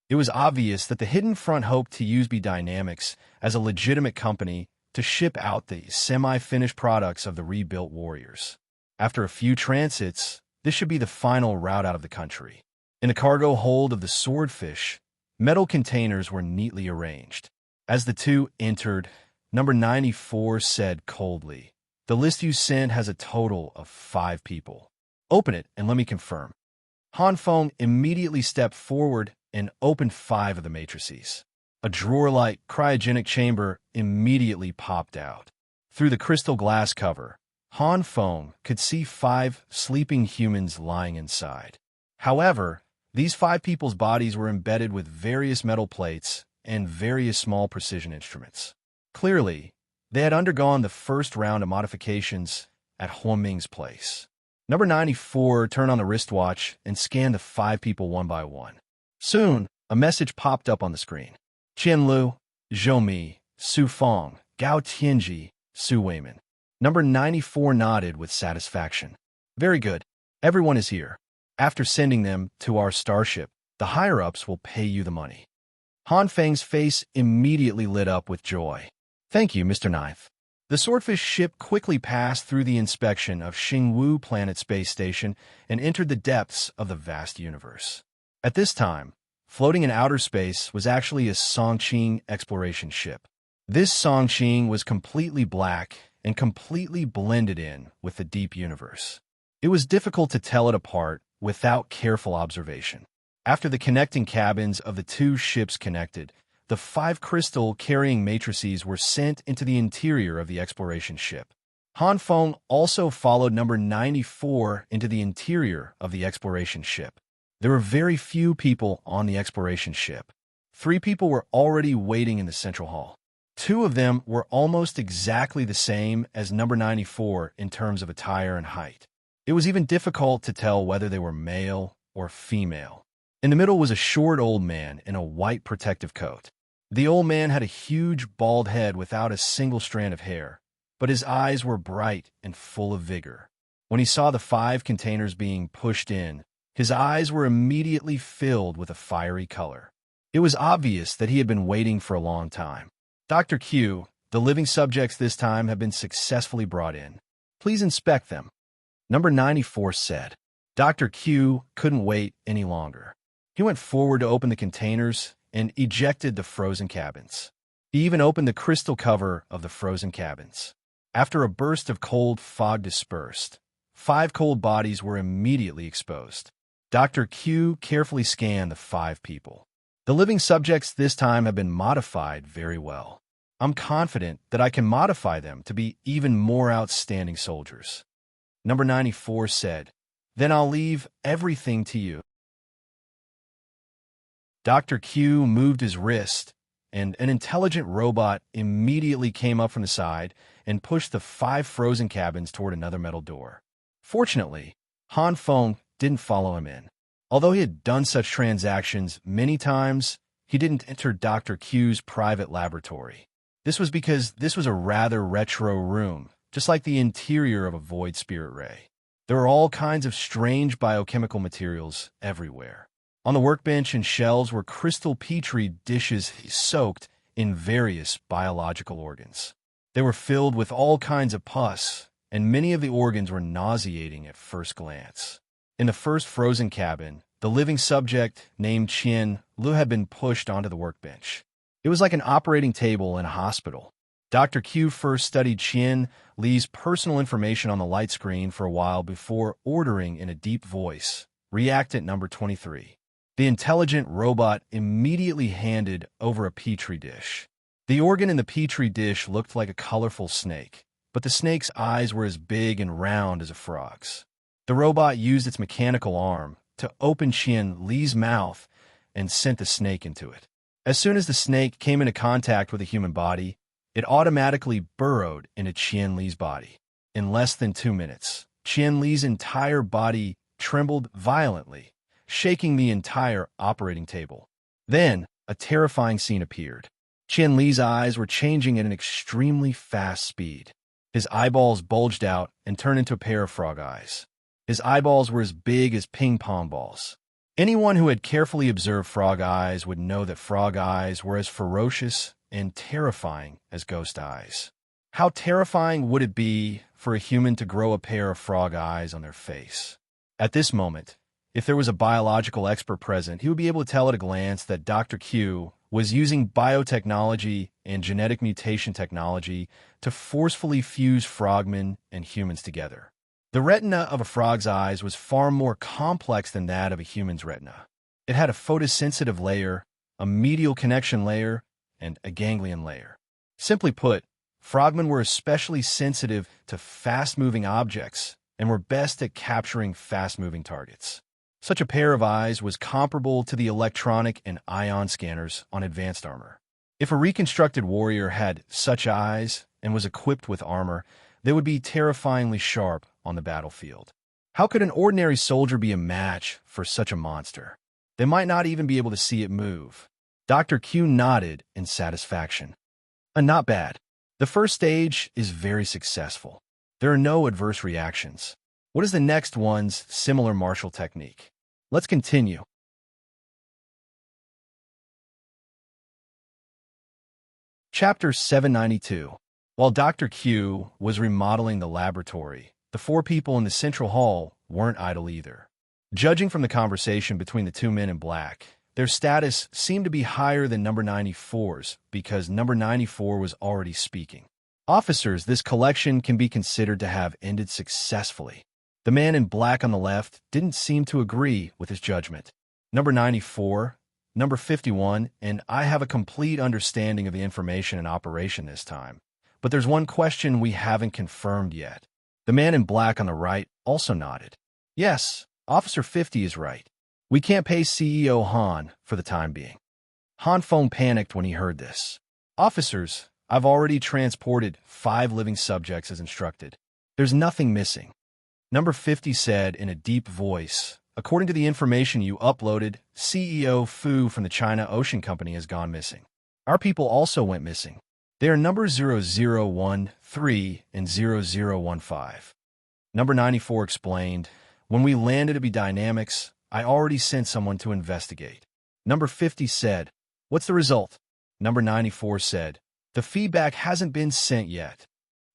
It was obvious that the Hidden Front hoped to use B Dynamics as a legitimate company to ship out the semi-finished products of the rebuilt warriors. After a few transits, this should be the final route out of the country. In the cargo hold of the swordfish, metal containers were neatly arranged. As the 2 entered, number 94 said coldly, "The list you sent has a total of 5 people. Open it and let me confirm." Han Feng immediately stepped forward and opened 5 of the matrices. A drawer-like cryogenic chamber immediately popped out. Through the crystal glass cover, Han Feng could see 5 sleeping humans lying inside. However, these 5 people's bodies were embedded with various metal plates and various small precision instruments. Clearly, they had undergone the first round of modifications at Huoming's place. Number 94 turned on the wristwatch and scanned the 5 people one by one. Soon, a message popped up on the screen. "Qian Lu, Zhou Mi, Su Feng, Gao Tianji, Su Weiman." Number 94 nodded with satisfaction. "Very good. Everyone is here. After sending them to our starship, the higher-ups will pay you the money." Han Feng's face immediately lit up with joy. "Thank you, Mr. Ninth." The swordfish ship quickly passed through the inspection of Xingwu Planet Space Station and entered the depths of the vast universe. At this time, floating in outer space was actually a Songqing exploration ship. This Songqing was completely black and completely blended in with the deep universe. It was difficult to tell it apart without careful observation. After the connecting cabins of the 2 ships connected, the 5 crystal-carrying matrices were sent into the interior of the exploration ship. Han Feng also followed number 94 into the interior of the exploration ship. There were very few people on the exploration ship. 3 people were already waiting in the central hall. 2 of them were almost exactly the same as number 94 in terms of attire and height. It was even difficult to tell whether they were male or female. In the middle was a short old man in a white protective coat. The old man had a huge bald head without a single strand of hair, but his eyes were bright and full of vigor. When he saw the 5 containers being pushed in, his eyes were immediately filled with a fiery color. It was obvious that he had been waiting for a long time. "Dr. Q, the living subjects this time have been successfully brought in. Please inspect them," number 94 said. Dr. Q couldn't wait any longer. He went forward to open the containers and ejected the frozen cabins. He even opened the crystal cover of the frozen cabins. After a burst of cold fog dispersed, 5 cold bodies were immediately exposed. Dr. Q carefully scanned the 5 people. The living subjects this time have been modified very well. I'm confident that I can modify them to be even more outstanding soldiers. Number 94 said, "Then I'll leave everything to you." Dr. Q moved his wrist, and an intelligent robot immediately came up from the side and pushed the 5 frozen cabins toward another metal door. Fortunately, Han Feng didn't follow him in. Although he had done such transactions many times, he didn't enter Dr. Q's private laboratory. This was because this was a rather retro room, just like the interior of a void spirit ray. There were all kinds of strange biochemical materials everywhere. On the workbench and shelves were crystal petri dishes soaked in various biological organs. They were filled with all kinds of pus, and many of the organs were nauseating at first glance. In the first frozen cabin, the living subject, named Qian Lu, had been pushed onto the workbench. It was like an operating table in a hospital. Dr. Q first studied Qian Li's personal information on the light screen for a while before ordering in a deep voice, "Reactant number 23." The intelligent robot immediately handed over a petri dish. The organ in the petri dish looked like a colorful snake, but the snake's eyes were as big and round as a frog's. The robot used its mechanical arm to open Qian Li's mouth and sent the snake into it. As soon as the snake came into contact with a human body, it automatically burrowed into Qian Li's body. In less than 2 minutes, Qian Li's entire body trembled violently, shaking the entire operating table. Then, a terrifying scene appeared. Qian Li's eyes were changing at an extremely fast speed. His eyeballs bulged out and turned into a pair of frog eyes. His eyeballs were as big as ping-pong balls. Anyone who had carefully observed frog eyes would know that frog eyes were as ferocious and terrifying as ghost eyes. How terrifying would it be for a human to grow a pair of frog eyes on their face? At this moment, if there was a biological expert present, he would be able to tell at a glance that Dr. Q was using biotechnology and genetic mutation technology to forcefully fuse frogmen and humans together. The retina of a frog's eyes was far more complex than that of a human's retina. It had a photosensitive layer, a medial connection layer, and a ganglion layer. Simply put, frogmen were especially sensitive to fast-moving objects and were best at capturing fast-moving targets. Such a pair of eyes was comparable to the electronic and ion scanners on advanced armor. If a reconstructed warrior had such eyes and was equipped with armor, they would be terrifyingly sharp on the battlefield. How could an ordinary soldier be a match for such a monster? They might not even be able to see it move. Dr. Q nodded in satisfaction. Not bad. The first stage is very successful. There are no adverse reactions. What is the next one's similar martial technique? Let's continue. Chapter 792. While Dr. Q was remodeling the laboratory, the 4 people in the central hall weren't idle either. Judging from the conversation between the 2 men in black, their status seemed to be higher than number 94's because number 94 was already speaking. Officers, this collection can be considered to have ended successfully. The man in black on the left didn't seem to agree with his judgment. Number 94, number 51, and I have a complete understanding of the information in operation this time. But there's one question we haven't confirmed yet. The man in black on the right also nodded. Yes, Officer 50 is right. We can't pay CEO Han for the time being. Han Feng panicked when he heard this. Officers, I've already transported 5 living subjects as instructed. There's nothing missing. Number 50 said in a deep voice, according to the information you uploaded, CEO Fu from the China Ocean Company has gone missing. Our people also went missing. They are number 0013 and 0015. Number 94 explained, when we landed at Dynamics, I already sent someone to investigate. Number 50 said, what's the result? Number 94 said, the feedback hasn't been sent yet.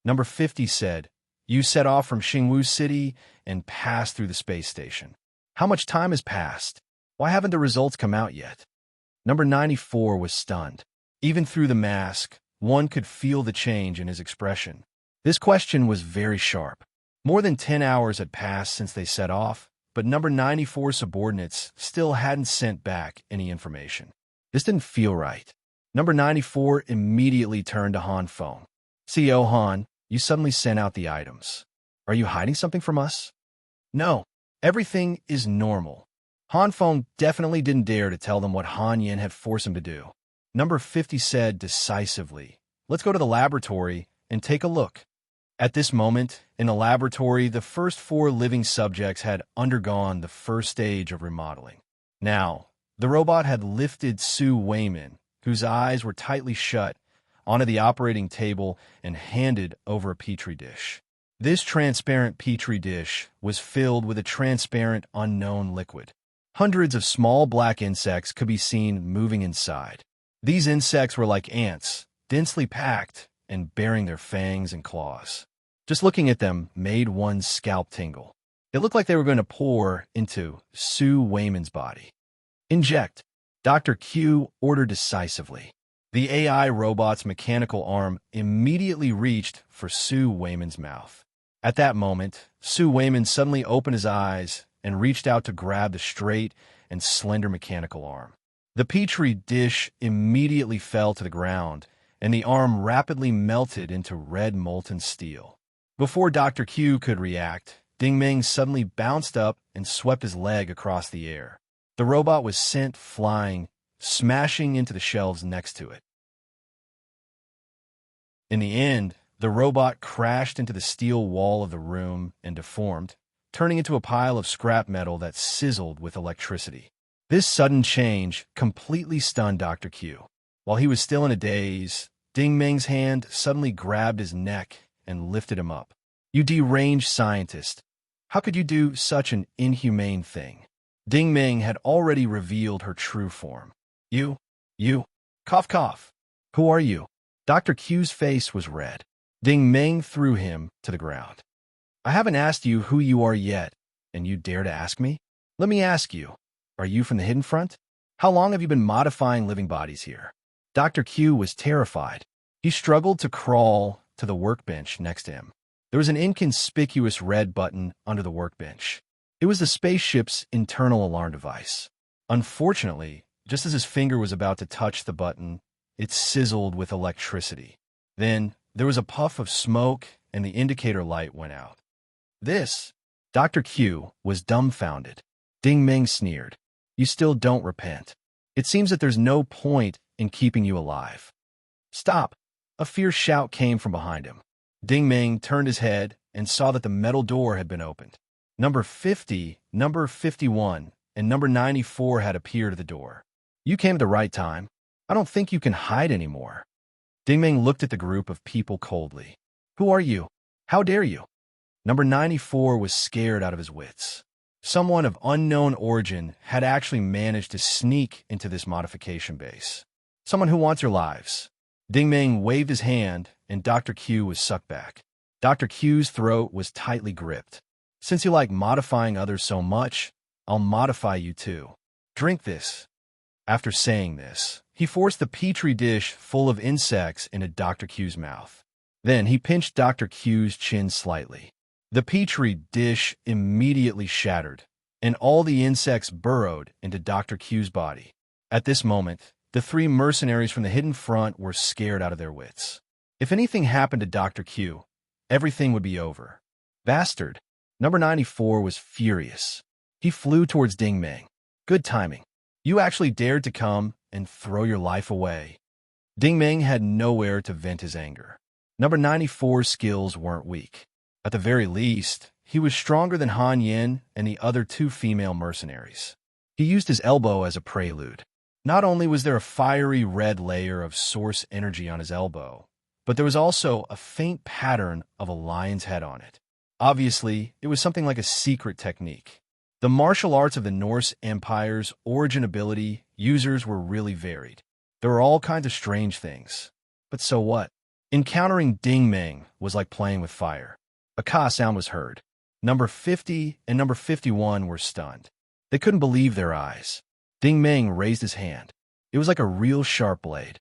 Number 50 said, you set off from Xingwu City and passed through the space station. How much time has passed? Why haven't the results come out yet? Number 94 was stunned. Even through the mask, one could feel the change in his expression. This question was very sharp. More than 10 hours had passed since they set off, but number 94 subordinates still hadn't sent back any information. This didn't feel right. Number 94 immediately turned to Han Feng. CEO Han, you suddenly sent out the items. Are you hiding something from us? No, everything is normal. Han Feng definitely didn't dare to tell them what Han Yin had forced him to do. Number 50 said decisively, "Let's go to the laboratory and take a look." At this moment, in the laboratory, the first 4 living subjects had undergone the first stage of remodeling. Now, the robot had lifted Sue Wayman, whose eyes were tightly shut, onto the operating table and handed over a petri dish. This transparent petri dish was filled with a transparent, unknown liquid. Hundreds of small black insects could be seen moving inside. These insects were like ants, densely packed and bearing their fangs and claws. Just looking at them made one's scalp tingle. It looked like they were going to pour into Sue Wayman's body. "Inject," Dr. Q ordered decisively. The AI robot's mechanical arm immediately reached for Sue Wayman's mouth. At that moment, Sue Wayman suddenly opened his eyes and reached out to grab the straight and slender mechanical arm. The petri dish immediately fell to the ground, and the arm rapidly melted into red molten steel. Before Dr. Q could react, Ding Meng suddenly bounced up and swept his leg across the air. The robot was sent flying, smashing into the shelves next to it. In the end, the robot crashed into the steel wall of the room and deformed, turning into a pile of scrap metal that sizzled with electricity. This sudden change completely stunned Dr. Q. While he was still in a daze, Ding Meng's hand suddenly grabbed his neck and lifted him up. "You deranged scientist! How could you do such an inhumane thing?" Ding Meng had already revealed her true form. You, cough cough. Who are you?" Dr. Q's face was red. Ding Meng threw him to the ground. "I haven't asked you who you are yet, and you dare to ask me? Let me ask you, are you from the Hidden Front? How long have you been modifying living bodies here?" Dr. Q was terrified. He struggled to crawl to the workbench next to him. There was an inconspicuous red button under the workbench. It was the spaceship's internal alarm device. Unfortunately, just as his finger was about to touch the button, it sizzled with electricity. Then, there was a puff of smoke and the indicator light went out. "This?" Dr. Q was dumbfounded. Ding Meng sneered. "You still don't repent. It seems that there's no point in keeping you alive." "Stop!" A fierce shout came from behind him. Ding Meng turned his head and saw that the metal door had been opened. Number 50, number 51, and number 94 had appeared at the door. "You came at the right time. I don't think you can hide anymore." Ding Meng looked at the group of people coldly. "Who are you? How dare you?" Number 94 was scared out of his wits. Someone of unknown origin had actually managed to sneak into this modification base. "Someone who wants your lives." Ding Meng waved his hand, and Dr. Q was sucked back. Dr. Q's throat was tightly gripped. "Since you like modifying others so much, I'll modify you too. Drink this." After saying this, he forced the petri dish full of insects into Dr. Q's mouth. Then he pinched Dr. Q's chin slightly. The petri dish immediately shattered, and all the insects burrowed into Dr. Q's body. At this moment, the 3 mercenaries from the Hidden Front were scared out of their wits. If anything happened to Dr. Q, everything would be over. "Bastard!" Number 94 was furious. He flew towards Ding Meng. "Good timing. You actually dared to come and throw your life away." Ding Meng had nowhere to vent his anger. Number 94's skills weren't weak. At the very least, he was stronger than Han Yin and the other 2 female mercenaries. He used his elbow as a prelude. Not only was there a fiery red layer of source energy on his elbow, but there was also a faint pattern of a lion's head on it. Obviously, it was something like a secret technique. The martial arts of the Norse Empire's origin ability users were really varied. There were all kinds of strange things. But so what? Encountering Ding Meng was like playing with fire. A ka sound was heard. Number 50 and number 51 were stunned. They couldn't believe their eyes. Ding Meng raised his hand. It was like a real sharp blade.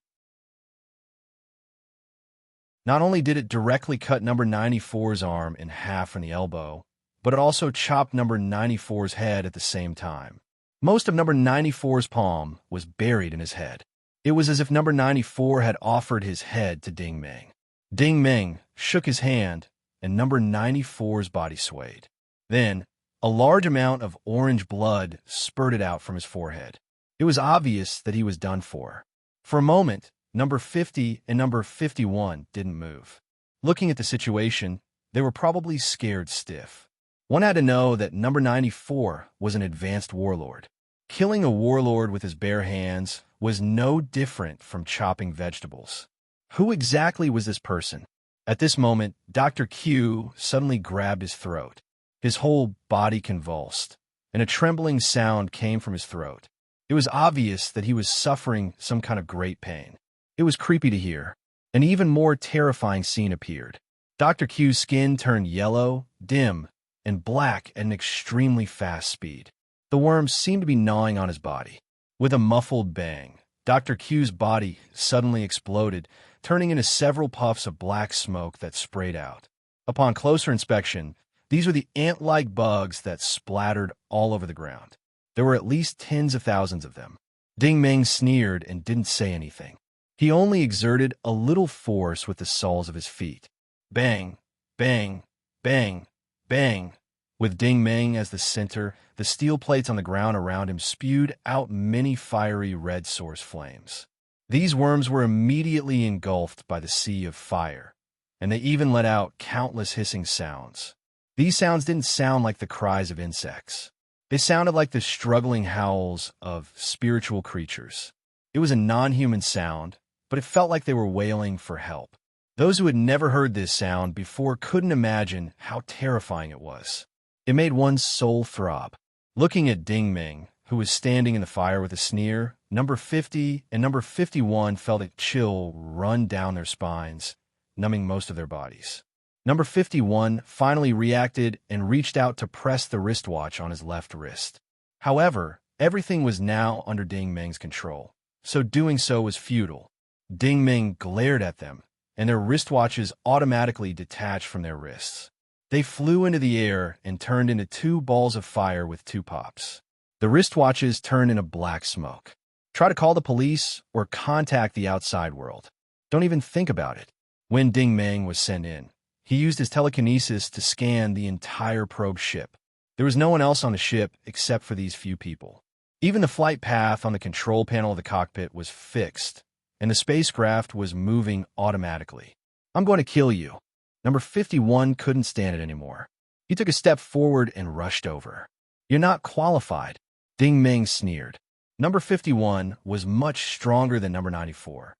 Not only did it directly cut number 94's arm in half from the elbow, but it also chopped number 94's head at the same time. Most of number 94's palm was buried in his head. It was as if number 94 had offered his head to Ding Meng. Ding Meng shook his hand, and number 94's body swayed. Then, a large amount of orange blood spurted out from his forehead. It was obvious that he was done for. For a moment, number 50 and number 51 didn't move. Looking at the situation, they were probably scared stiff. One had to know that number 94 was an advanced warlord. Killing a warlord with his bare hands was no different from chopping vegetables. Who exactly was this person? At this moment, Dr. Q suddenly grabbed his throat. His whole body convulsed, and a trembling sound came from his throat. It was obvious that he was suffering some kind of great pain. It was creepy to hear. An even more terrifying scene appeared. Dr. Q's skin turned yellow, dim, and black at an extremely fast speed. The worms seemed to be gnawing on his body. With a muffled bang, Dr. Q's body suddenly exploded, turning into several puffs of black smoke that sprayed out. Upon closer inspection, these were the ant-like bugs that splattered all over the ground. There were at least tens of thousands of them. Ding Meng sneered and didn't say anything. He only exerted a little force with the soles of his feet. Bang, bang, bang, bang. With Ding Meng as the center, the steel plates on the ground around him spewed out many fiery red source flames. These worms were immediately engulfed by the sea of fire, and they even let out countless hissing sounds. These sounds didn't sound like the cries of insects. They sounded like the struggling howls of spiritual creatures. It was a non-human sound, but it felt like they were wailing for help. Those who had never heard this sound before couldn't imagine how terrifying it was. It made one's soul throb. Looking at Ding Meng, who was standing in the fire with a sneer, number 50 and number 51 felt a chill run down their spines, numbing most of their bodies. Number 51 finally reacted and reached out to press the wristwatch on his left wrist. However, everything was now under Ding Meng's control, so doing so was futile. Ding Meng glared at them, and their wristwatches automatically detached from their wrists. They flew into the air and turned into two balls of fire with two pops. The wristwatches turned into black smoke. Try to call the police or contact the outside world. Don't even think about it. When Ding Meng was sent in, he used his telekinesis to scan the entire probe ship. There was no one else on the ship except for these few people. Even the flight path on the control panel of the cockpit was fixed, and the spacecraft was moving automatically. "I'm going to kill you." Number 51 couldn't stand it anymore. He took a step forward and rushed over. "You're not qualified," Ding Meng sneered. Number 51 was much stronger than number 94.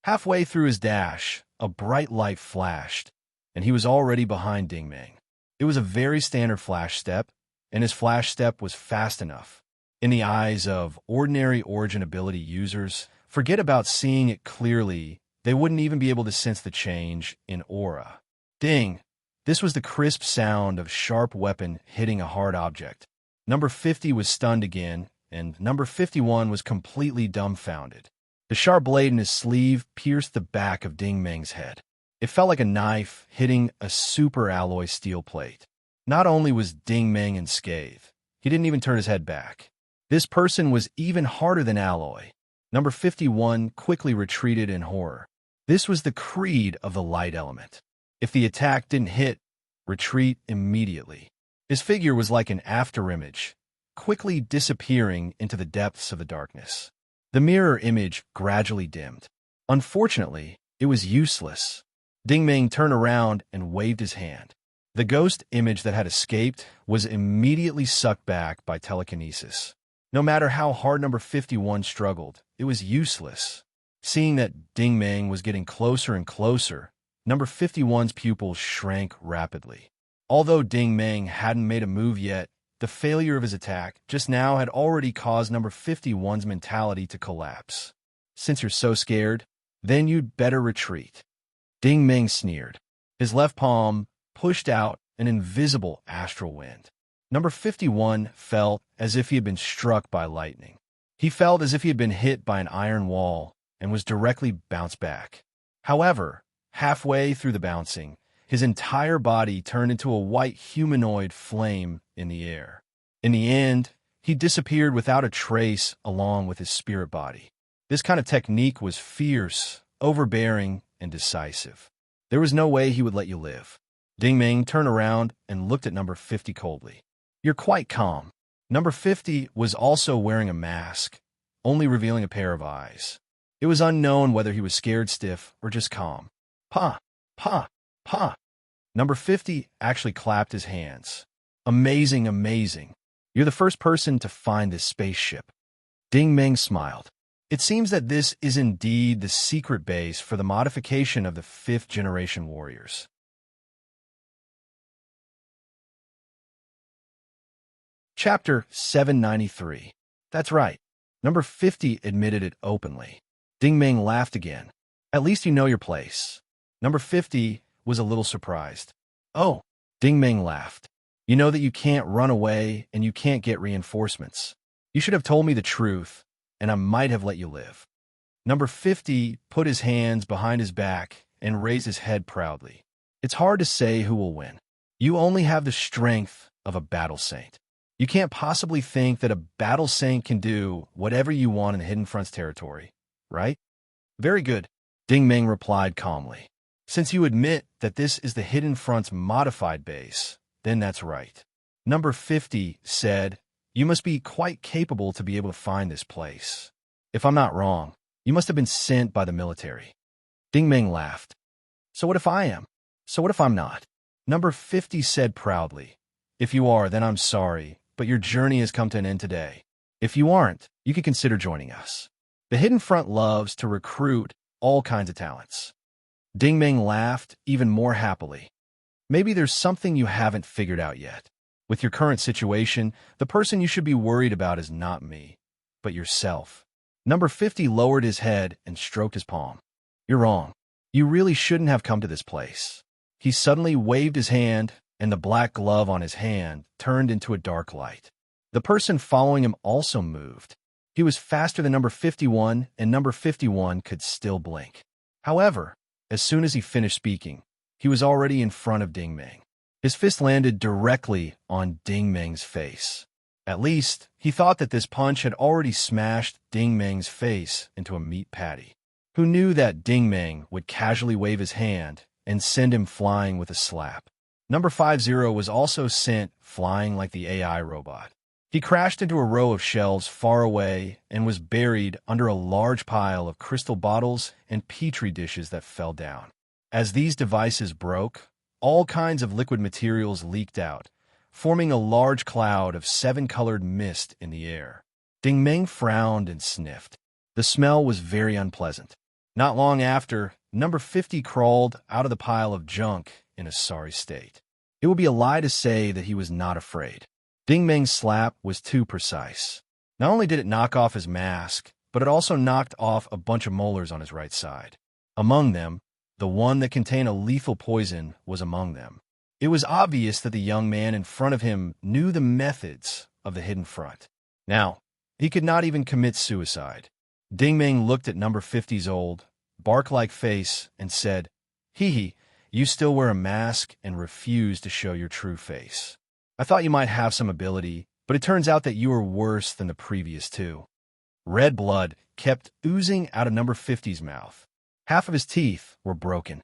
Halfway through his dash, a bright light flashed, and he was already behind Ding Meng. It was a very standard flash step, and his flash step was fast enough. In the eyes of ordinary origin ability users, forget about seeing it clearly, they wouldn't even be able to sense the change in aura. Ding! This was the crisp sound of sharp weapon hitting a hard object. Number 50 was stunned again, and number 51 was completely dumbfounded. The sharp blade in his sleeve pierced the back of Ding Meng's head. It felt like a knife hitting a super alloy steel plate. Not only was Ding Meng in scathe, he didn't even turn his head back. This person was even harder than alloy. Number 51 quickly retreated in horror. This was the creed of the light element. If the attack didn't hit, retreat immediately. His figure was like an afterimage, quickly disappearing into the depths of the darkness. The mirror image gradually dimmed. Unfortunately, it was useless. Ding Meng turned around and waved his hand. The ghost image that had escaped was immediately sucked back by telekinesis. No matter how hard number 51 struggled, it was useless. Seeing that Ding Meng was getting closer and closer, number 51's pupils shrank rapidly. Although Ding Meng hadn't made a move yet, the failure of his attack just now had already caused number 51's mentality to collapse. "Since you're so scared, then you'd better retreat." Ding Meng sneered. His left palm pushed out an invisible astral wind. Number 51 felt as if he had been struck by lightning. He felt as if he had been hit by an iron wall and was directly bounced back. However, halfway through the bouncing, his entire body turned into a white humanoid flame in the air. In the end, he disappeared without a trace along with his spirit body. This kind of technique was fierce, overbearing, and decisive. There was no way he would let you live. Ding Meng turned around and looked at number 50 coldly. "You're quite calm." Number 50 was also wearing a mask, only revealing a pair of eyes. It was unknown whether he was scared stiff or just calm. Pa, pa, pa. Number 50 actually clapped his hands. Amazing, amazing. You're the first person to find this spaceship. Ding Meng smiled. It seems that this is indeed the secret base for the modification of the 5th generation warriors. Chapter 793. That's right. Number 50 admitted it openly. Ding Meng laughed again. At least you know your place. Number 50 was a little surprised. Oh, Ding Meng laughed. You know that you can't run away and you can't get reinforcements. You should have told me the truth, and I might have let you live. Number 50 put his hands behind his back and raised his head proudly. It's hard to say who will win. You only have the strength of a battle saint. You can't possibly think that a battle saint can do whatever you want in the Hidden Front's territory, right? Very good, Ding Meng replied calmly. Since you admit that this is the Hidden Front's modified base, then that's right. Number 50 said, you must be quite capable to be able to find this place. If I'm not wrong, you must have been sent by the military. Ding Meng laughed. So what if I am? So what if I'm not? Number 50 said proudly, if you are, then I'm sorry, but your journey has come to an end today. If you aren't, you can consider joining us. The Hidden Front loves to recruit all kinds of talents. Ding Meng laughed even more happily. Maybe there's something you haven't figured out yet. With your current situation, the person you should be worried about is not me, but yourself. Number 50 lowered his head and stroked his palm. You're wrong. You really shouldn't have come to this place. He suddenly waved his hand, and the black glove on his hand turned into a dark light. The person following him also moved. He was faster than number 51, and number 51 could still blink. However, as soon as he finished speaking, he was already in front of Ding Meng. His fist landed directly on Ding Meng's face. At least, he thought that this punch had already smashed Ding Meng's face into a meat patty. Who knew that Ding Meng would casually wave his hand and send him flying with a slap? Number 50 was also sent flying like the AI robot. He crashed into a row of shelves far away and was buried under a large pile of crystal bottles and petri dishes that fell down. As these devices broke, all kinds of liquid materials leaked out, forming a large cloud of 7-colored mist in the air. Ding Meng frowned and sniffed. The smell was very unpleasant. Not long after, number 50 crawled out of the pile of junk in a sorry state. It would be a lie to say that he was not afraid. Ding Meng's slap was too precise. Not only did it knock off his mask, but it also knocked off a bunch of molars on his right side. Among them, the one that contained a lethal poison was among them. It was obvious that the young man in front of him knew the methods of the Hidden Front. Now, he could not even commit suicide. Ding Meng looked at number 50's old, bark-like face and said, "Hee, you still wear a mask and refuse to show your true face. I thought you might have some ability, but it turns out that you are worse than the previous two." Red blood kept oozing out of number 50's mouth. Half of his teeth were broken.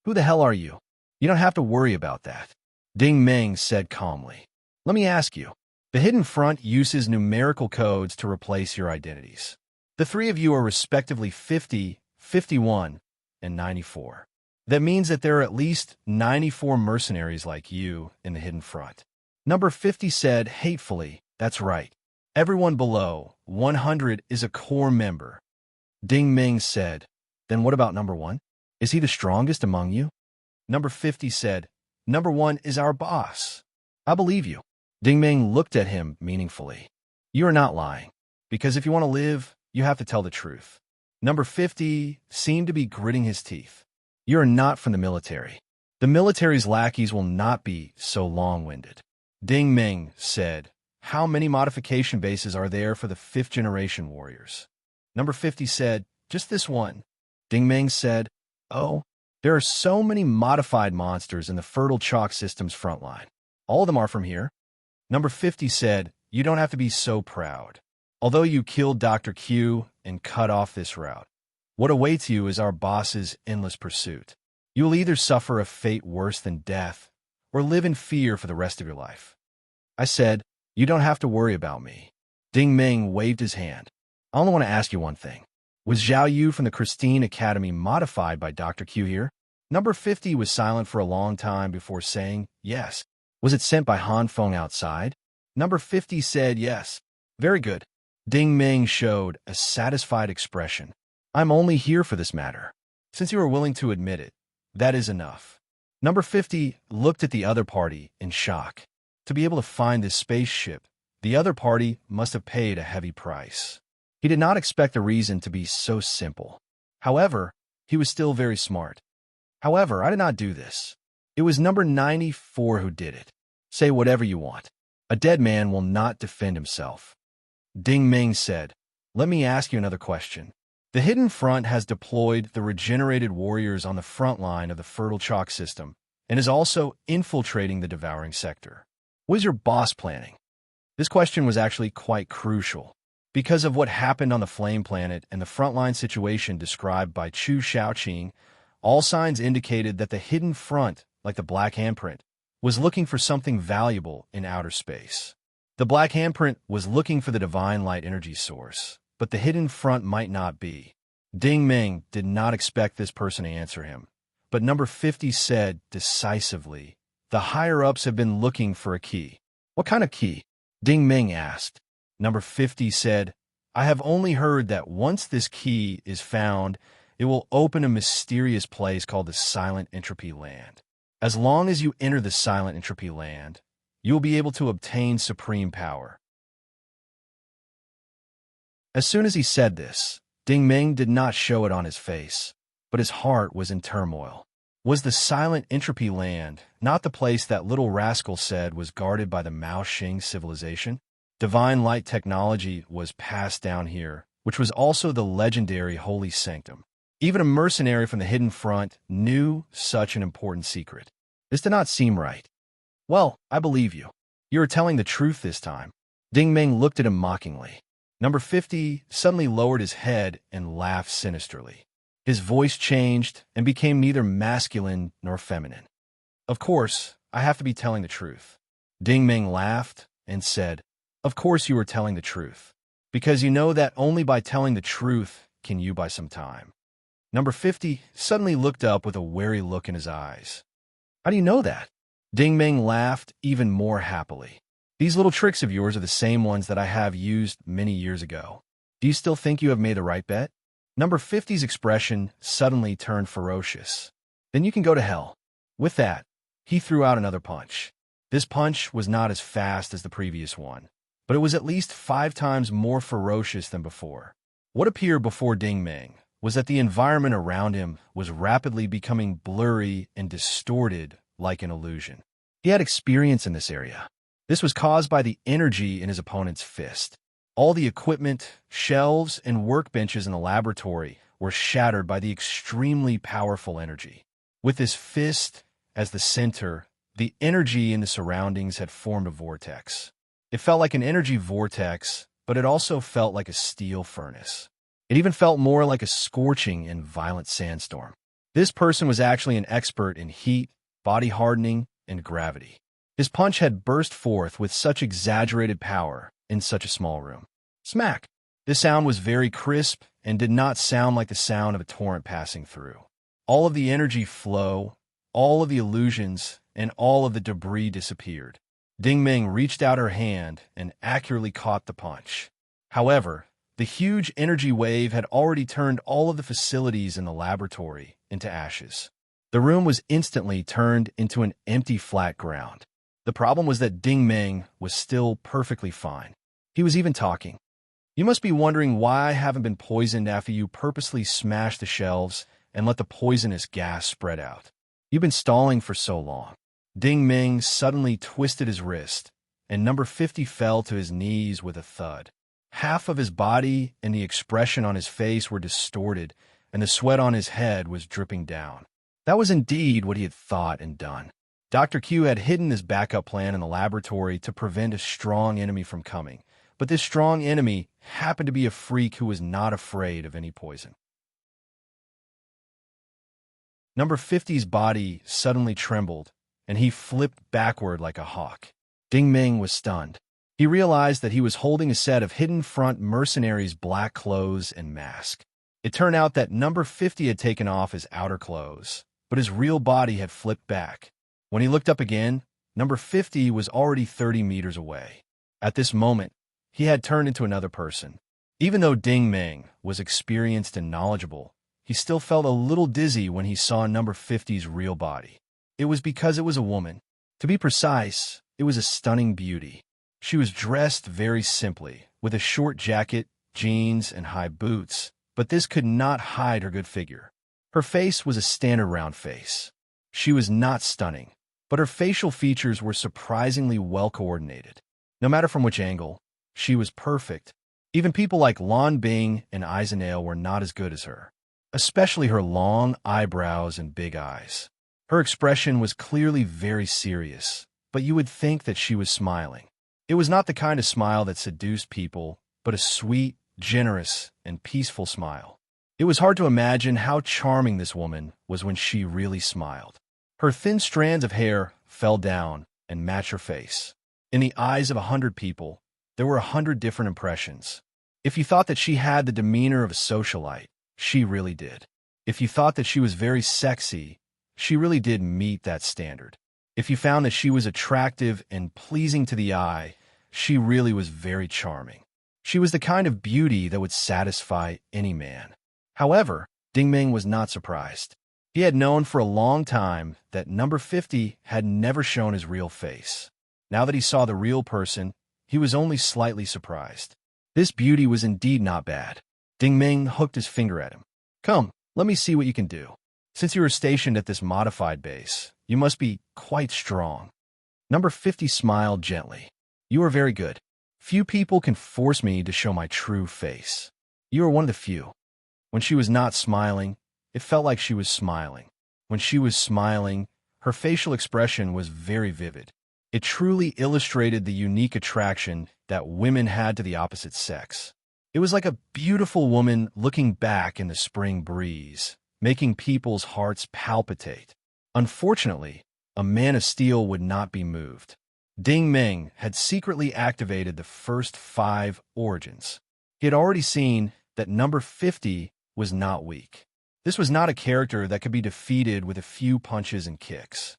"Who the hell are you? You don't have to worry about that," Ding Meng said calmly. "Let me ask you. The Hidden Front uses numerical codes to replace your identities. The three of you are respectively 50, 51, and 94. That means that there are at least 94 mercenaries like you in the Hidden Front." Number 50 said hatefully, "That's right. Everyone below 100 is a core member." Ding Meng said, "Then what about number 1? Is he the strongest among you?" Number 50 said, "Number 1 is our boss." "I believe you." Ding Meng looked at him meaningfully. "You are not lying, because if you want to live, you have to tell the truth." Number 50 seemed to be gritting his teeth. "You are not from the military. The military's lackeys will not be so long-winded." Ding Meng said, "How many modification bases are there for the 5th generation warriors?" Number 50 said, "Just this one." Ding Meng said, "Oh, there are so many modified monsters in the Fertile Chalk System's front line. All of them are from here." Number 50 said, "You don't have to be so proud. Although you killed Dr. Q and cut off this route, what awaits you is our boss's endless pursuit. You will either suffer a fate worse than death or live in fear for the rest of your life." I said, You don't have to worry about me. Ding Ming waved his hand. I only want to ask you one thing. Was Zhao Yu from the Christine Academy modified by Dr. Q here? Number 50 was silent for a long time before saying yes. Was it sent by Han Feng outside? Number 50 said yes. Very good. Ding Ming showed a satisfied expression. I'm only here for this matter. Since you are willing to admit it, that is enough. Number 50 looked at the other party in shock. To be able to find this spaceship, the other party must have paid a heavy price. He did not expect the reason to be so simple. However, he was still very smart. However, I did not do this. It was number 94 who did it. Say whatever you want. A dead man will not defend himself. Ding Ming said, let me ask you another question. The Hidden Front has deployed the regenerated warriors on the front line of the Fertile Chalk system and is also infiltrating the Devouring Sector. What is your boss planning? This question was actually quite crucial. Because of what happened on the Flame Planet and the frontline situation described by Chu Shaoqing, all signs indicated that the Hidden Front, like the Black Handprint, was looking for something valuable in outer space. The Black Handprint was looking for the divine light energy source, but the Hidden Front might not be. Ding Ming did not expect this person to answer him, but number 50 said decisively, the higher-ups have been looking for a key. What kind of key? Ding Ming asked. Number 50 said, I have only heard that once this key is found, it will open a mysterious place called the Silent Entropy Land. As long as you enter the Silent Entropy Land, you will be able to obtain supreme power. As soon as he said this, Ding Ming did not show it on his face, but his heart was in turmoil. Was the Silent Entropy Land not the place that little rascal said was guarded by the Mao Xing civilization? Divine light technology was passed down here, which was also the legendary Holy Sanctum. Even a mercenary from the Hidden Front knew such an important secret. This did not seem right. Well, I believe you. You are telling the truth this time. Ding Ming looked at him mockingly. Number 50 suddenly lowered his head and laughed sinisterly. His voice changed and became neither masculine nor feminine. Of course, I have to be telling the truth. Ding Ming laughed and said, Of course you are telling the truth, because you know that only by telling the truth can you buy some time. Number 50 suddenly looked up with a wary look in his eyes. How do you know that? Ding Ming laughed even more happily. These little tricks of yours are the same ones that I have used many years ago. Do you still think you have made the right bet? Number 50's expression suddenly turned ferocious. Then you can go to hell. With that, he threw out another punch. This punch was not as fast as the previous one, but it was at least 5 times more ferocious than before. What appeared before Ding Ming was that the environment around him was rapidly becoming blurry and distorted like an illusion. He had experience in this area. This was caused by the energy in his opponent's fist. All the equipment, shelves, and workbenches in the laboratory were shattered by the extremely powerful energy. With his fist as the center, the energy in the surroundings had formed a vortex. It felt like an energy vortex, but it also felt like a steel furnace. It even felt more like a scorching and violent sandstorm. This person was actually an expert in heat, body hardening, and gravity. His punch had burst forth with such exaggerated power in such a small room. Smack! This sound was very crisp and did not sound like the sound of a torrent passing through. All of the energy flow, all of the illusions, and all of the debris disappeared. Ding Ming reached out her hand and accurately caught the punch. However, the huge energy wave had already turned all of the facilities in the laboratory into ashes. The room was instantly turned into an empty flat ground. The problem was that Ding Ming was still perfectly fine. He was even talking. You must be wondering why I haven't been poisoned after you purposely smashed the shelves and let the poisonous gas spread out. You've been stalling for so long. Ding Ming suddenly twisted his wrist, and number 50 fell to his knees with a thud. Half of his body and the expression on his face were distorted, and the sweat on his head was dripping down. That was indeed what he had thought and done. Dr. Q had hidden this backup plan in the laboratory to prevent a strong enemy from coming, but this strong enemy happened to be a freak who was not afraid of any poison. Number 50's body suddenly trembled, and he flipped backward like a hawk. Ding Ming was stunned. He realized that he was holding a set of hidden front mercenaries' black clothes and mask. It turned out that number 50 had taken off his outer clothes, but his real body had flipped back. When he looked up again, number 50 was already 30 meters away. At this moment, he had turned into another person. Even though Ding Meng was experienced and knowledgeable, he still felt a little dizzy when he saw number 50's real body. It was because it was a woman. To be precise, it was a stunning beauty. She was dressed very simply, with a short jacket, jeans, and high boots, but this could not hide her good figure. Her face was a standard round face. She was not stunning, but her facial features were surprisingly well coordinated. No matter from which angle, she was perfect. Even people like Lan Bing and Eisenale were not as good as her, especially her long eyebrows and big eyes. Her expression was clearly very serious, but you would think that she was smiling. It was not the kind of smile that seduced people, but a sweet, generous, and peaceful smile. It was hard to imagine how charming this woman was when she really smiled. Her thin strands of hair fell down and matched her face. In the eyes of 100 people, there were 100 different impressions. If you thought that she had the demeanor of a socialite, she really did. If you thought that she was very sexy, she really did meet that standard. If you found that she was attractive and pleasing to the eye, she really was very charming. She was the kind of beauty that would satisfy any man. However, Ding Meng was not surprised. He had known for a long time that number 50 had never shown his real face. Now that he saw the real person, he was only slightly surprised. This beauty was indeed not bad. Ding Meng hooked his finger at him. "Come, let me see what you can do. Since you are stationed at this modified base, you must be quite strong." Number 50 smiled gently. "You are very good. Few people can force me to show my true face. You are one of the few." When she was not smiling, it felt like she was smiling. When she was smiling, her facial expression was very vivid. It truly illustrated the unique attraction that women had to the opposite sex. It was like a beautiful woman looking back in the spring breeze, making people's hearts palpitate. Unfortunately, a man of steel would not be moved. Ding Meng had secretly activated the first 5 origins. He had already seen that number 50 was not weak. This was not a character that could be defeated with a few punches and kicks.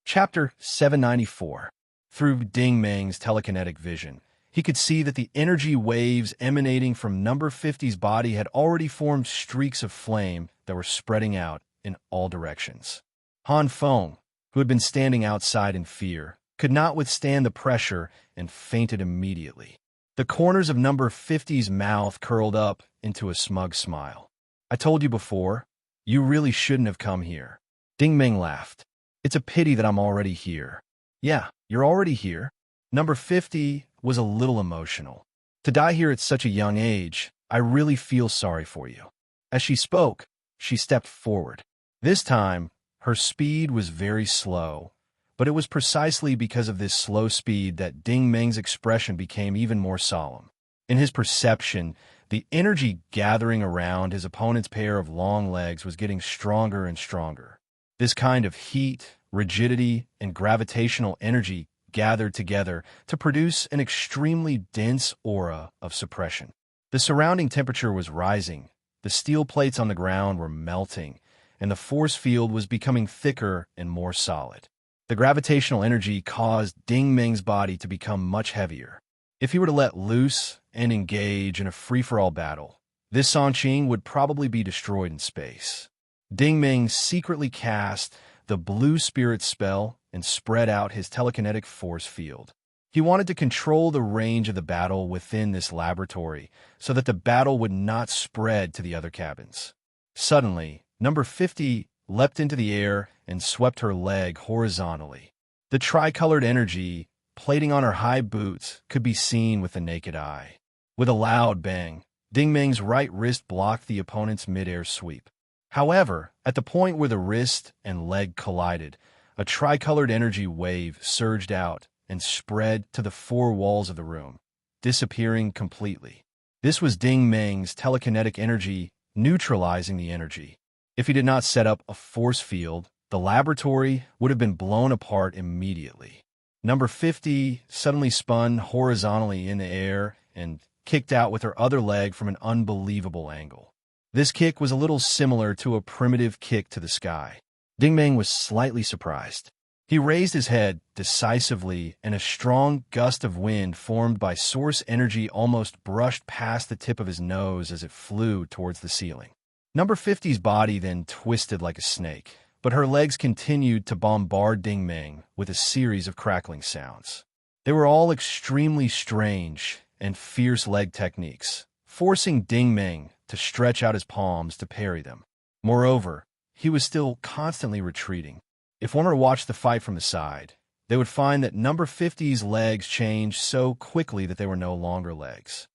Chapter 794. Through Ding Meng's telekinetic vision, he could see that the energy waves emanating from number 50's body had already formed streaks of flame that were spreading out in all directions. Han Feng, who had been standing outside in fear, could not withstand the pressure and fainted immediately. The corners of number 50's mouth curled up into a smug smile. "I told you before, you really shouldn't have come here." Ding Meng laughed. "It's a pity that I'm already here." "Yeah, you're already here." Number 50 was a little emotional. "To die here at such a young age, I really feel sorry for you." As she spoke, she stepped forward. This time, her speed was very slow, but it was precisely because of this slow speed that Ding Meng's expression became even more solemn. In his perception, the energy gathering around his opponent's pair of long legs was getting stronger and stronger. This kind of heat, rigidity, and gravitational energy gathered together to produce an extremely dense aura of suppression. The surrounding temperature was rising, the steel plates on the ground were melting, and the force field was becoming thicker and more solid. The gravitational energy caused Ding Meng's body to become much heavier. If he were to let loose and engage in a free-for-all battle, this Songqing would probably be destroyed in space. Ding Meng secretly cast the blue spirit spell and spread out his telekinetic force field. He wanted to control the range of the battle within this laboratory so that the battle would not spread to the other cabins. Suddenly, number 50 leapt into the air and swept her leg horizontally. The tricolored energy plating on her high boots could be seen with the naked eye. With a loud bang, Ding Meng's right wrist blocked the opponent's mid-air sweep. However, at the point where the wrist and leg collided, a tricolored energy wave surged out and spread to the 4 walls of the room, disappearing completely. This was Ding Meng's telekinetic energy neutralizing the energy. If he did not set up a force field, the laboratory would have been blown apart immediately. Number 50 suddenly spun horizontally in the air and kicked out with her other leg from an unbelievable angle. This kick was a little similar to a primitive kick to the sky. Ding Meng was slightly surprised. He raised his head decisively, and a strong gust of wind formed by source energy almost brushed past the tip of his nose as it flew towards the ceiling. Number 50's body then twisted like a snake, but her legs continued to bombard Ding Meng with a series of crackling sounds. They were all extremely strange and fierce leg techniques, forcing Ding Meng to stretch out his palms to parry them. Moreover, he was still constantly retreating. If one were to watch the fight from the side, they would find that number 50's legs changed so quickly that they were no longer legs.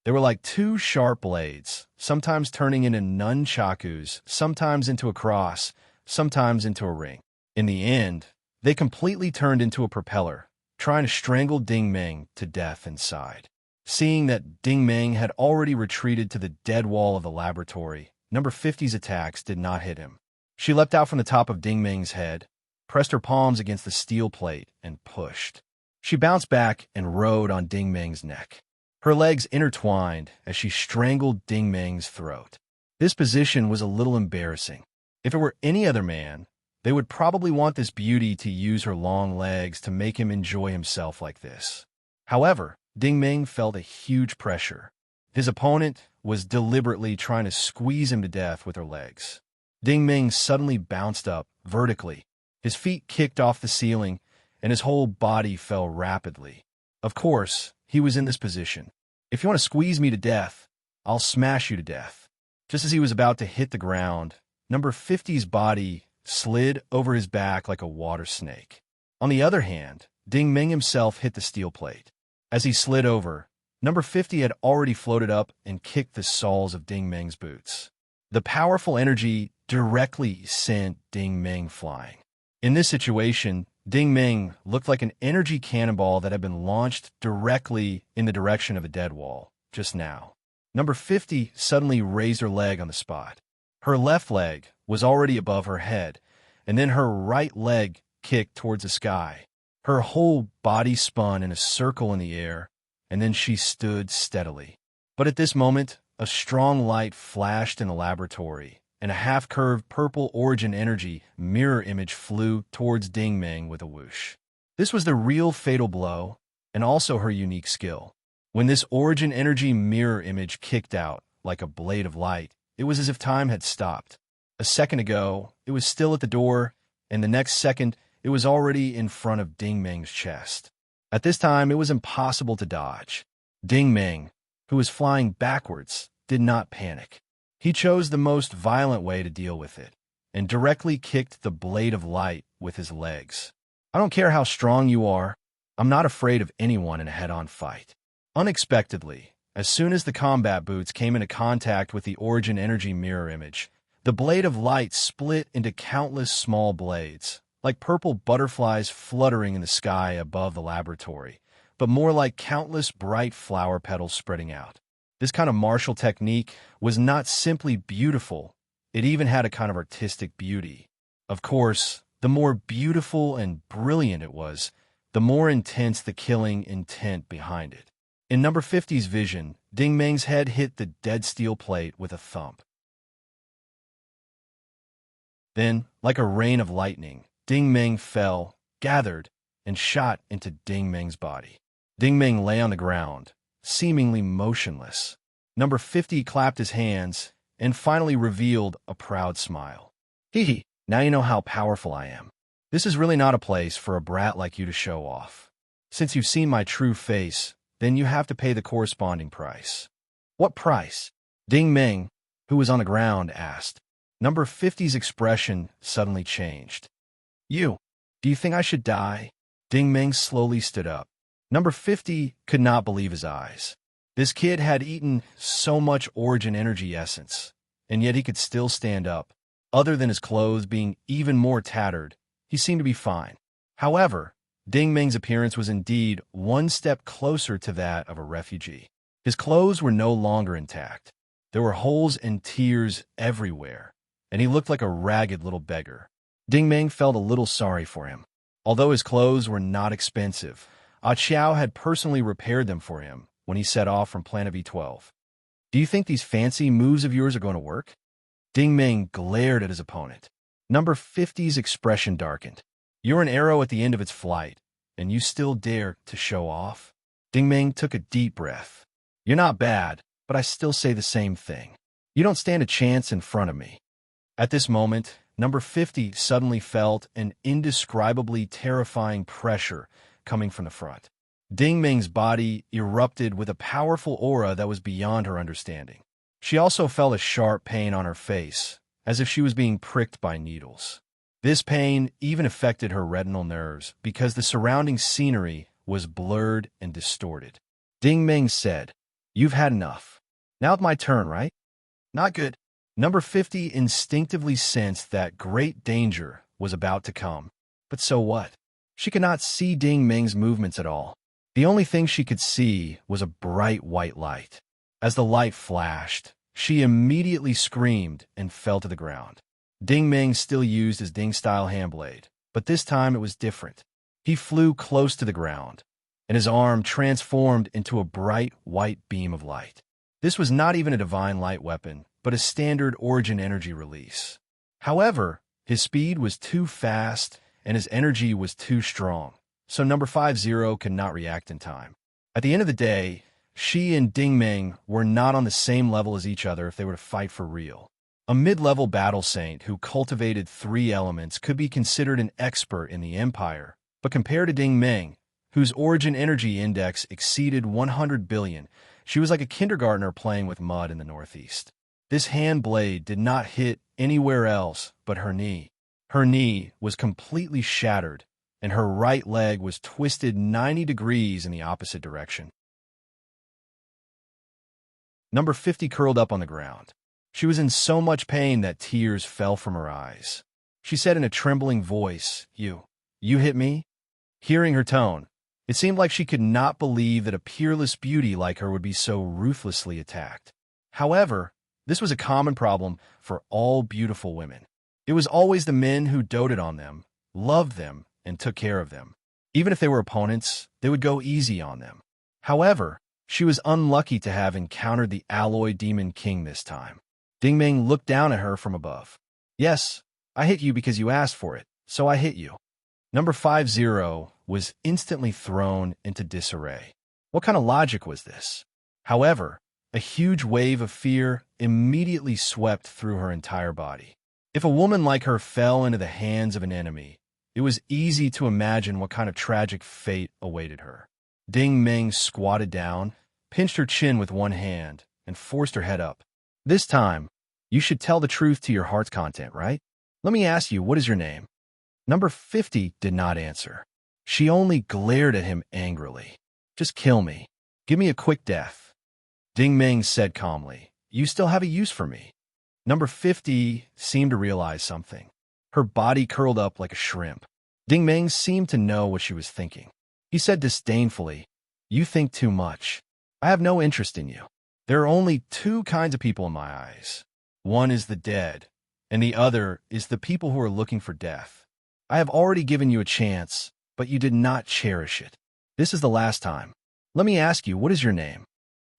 They were like two sharp blades, sometimes turning into nunchakus, sometimes into a cross, sometimes into a ring. In the end, they completely turned into a propeller, trying to strangle Ding Meng to death inside. Seeing that Ding Meng had already retreated to the dead wall of the laboratory, number 50's attacks did not hit him. She leapt out from the top of Ding Meng's head, pressed her palms against the steel plate, and pushed. She bounced back and rode on Ding Meng's neck. Her legs intertwined as she strangled Ding Meng's throat. This position was a little embarrassing. If it were any other man, they would probably want this beauty to use her long legs to make him enjoy himself like this. However, Ding Meng felt a huge pressure. His opponent was deliberately trying to squeeze him to death with her legs. Ding Meng suddenly bounced up vertically. His feet kicked off the ceiling, and his whole body fell rapidly. Of course, he was in this position. If you want to squeeze me to death, I'll smash you to death. Just as he was about to hit the ground, number 50's body slid over his back like a water snake. On the other hand, Ding Meng himself hit the steel plate. As he slid over, number 50 had already floated up and kicked the soles of Ding Meng's boots. The powerful energy directly sent Ding Meng flying. In this situation, Ding Meng looked like an energy cannonball that had been launched directly in the direction of a dead wall, just now. Number 50 suddenly raised her leg on the spot. Her left leg was already above her head, and then her right leg kicked towards the sky. Her whole body spun in a circle in the air, and then she stood steadily. But at this moment, a strong light flashed in the laboratory, and a half-curved purple origin energy mirror image flew towards Ding Meng with a whoosh. This was the real fatal blow, and also her unique skill. When this origin energy mirror image kicked out like a blade of light, it was as if time had stopped. A second ago, it was still at the door, and the next second, it was already in front of Ding Meng's chest. At this time, it was impossible to dodge. Ding Meng, who was flying backwards, did not panic. He chose the most violent way to deal with it, and directly kicked the blade of light with his legs. I don't care how strong you are, I'm not afraid of anyone in a head-on fight. Unexpectedly, as soon as the combat boots came into contact with the origin energy mirror image, the blade of light split into countless small blades, like purple butterflies fluttering in the sky above the laboratory, but more like countless bright flower petals spreading out. This kind of martial technique was not simply beautiful, it even had a kind of artistic beauty. Of course, the more beautiful and brilliant it was, the more intense the killing intent behind it. In number 50's vision, Ding Meng's head hit the dead steel plate with a thump. Then, like a rain of lightning, Ding Meng fell, gathered, and shot into Ding Meng's body. Ding Meng lay on the ground, seemingly motionless. Number 50 clapped his hands and finally revealed a proud smile. Hee hee, now you know how powerful I am. This is really not a place for a brat like you to show off. Since you've seen my true face, then you have to pay the corresponding price. What price? Ding Meng, who was on the ground, asked. Number 50's expression suddenly changed. Do you think I should die? Ding Meng slowly stood up. Number 50 could not believe his eyes. This kid had eaten so much origin energy essence, and yet he could still stand up. Other than his clothes being even more tattered, he seemed to be fine. However, Ding Meng's appearance was indeed one step closer to that of a refugee. His clothes were no longer intact. There were holes and tears everywhere, and he looked like a ragged little beggar. Ding Meng felt a little sorry for him. Although his clothes were not expensive, Ah Qiao had personally repaired them for him when he set off from Planet V12. Do you think these fancy moves of yours are going to work? Ding Meng glared at his opponent. Number 50's expression darkened. You're an arrow at the end of its flight, and you still dare to show off? Ding Meng took a deep breath. You're not bad, but I still say the same thing. You don't stand a chance in front of me. At this moment, number 50 suddenly felt an indescribably terrifying pressure coming from the front. Ding Meng's body erupted with a powerful aura that was beyond her understanding. She also felt a sharp pain on her face, as if she was being pricked by needles. This pain even affected her retinal nerves because the surrounding scenery was blurred and distorted. Ding Meng said, "You've had enough. Now it's my turn, right?" Not good. Number 50 instinctively sensed that great danger was about to come. But so what? She could not see Ding Meng's movements at all. The only thing she could see was a bright white light. As the light flashed, she immediately screamed and fell to the ground. Ding Meng still used his Ding-style handblade, but this time it was different. He flew close to the ground, and his arm transformed into a bright white beam of light. This was not even a divine light weapon, but a standard origin energy release. However, his speed was too fast and his energy was too strong, so number 50 could not react in time. At the end of the day, she and Ding Meng were not on the same level as each other if they were to fight for real. A mid-level battle saint who cultivated 3 elements could be considered an expert in the Empire, but compared to Ding Meng, whose origin energy index exceeded 100 billion, she was like a kindergartner playing with mud in the Northeast. This hand blade did not hit anywhere else but her knee. Her knee was completely shattered, and her right leg was twisted 90 degrees in the opposite direction. Number 50 curled up on the ground. She was in so much pain that tears fell from her eyes. She said in a trembling voice, You hit me?" Hearing her tone, it seemed like she could not believe that a peerless beauty like her would be so ruthlessly attacked. However, this was a common problem for all beautiful women. It was always the men who doted on them, loved them, and took care of them. Even if they were opponents, they would go easy on them. However, she was unlucky to have encountered the Alloy Demon King this time. Ding Meng looked down at her from above. "Yes, I hit you because you asked for it, so I hit you." Number 50 was instantly thrown into disarray. What kind of logic was this? However, a huge wave of fear immediately swept through her entire body. If a woman like her fell into the hands of an enemy, it was easy to imagine what kind of tragic fate awaited her. Ding Meng squatted down, pinched her chin with one hand, and forced her head up. "This time, you should tell the truth to your heart's content, right? Let me ask you, what is your name?" Number 50 did not answer. She only glared at him angrily. "Just kill me. Give me a quick death." Ding Meng said calmly, "You still have a use for me." Number 50 seemed to realize something. Her body curled up like a shrimp. Ding Meng seemed to know what she was thinking. He said disdainfully, "You think too much. I have no interest in you. There are only 2 kinds of people in my eyes. One is the dead, and the other is the people who are looking for death. I have already given you a chance, but you did not cherish it. This is the last time. Let me ask you, what is your name?"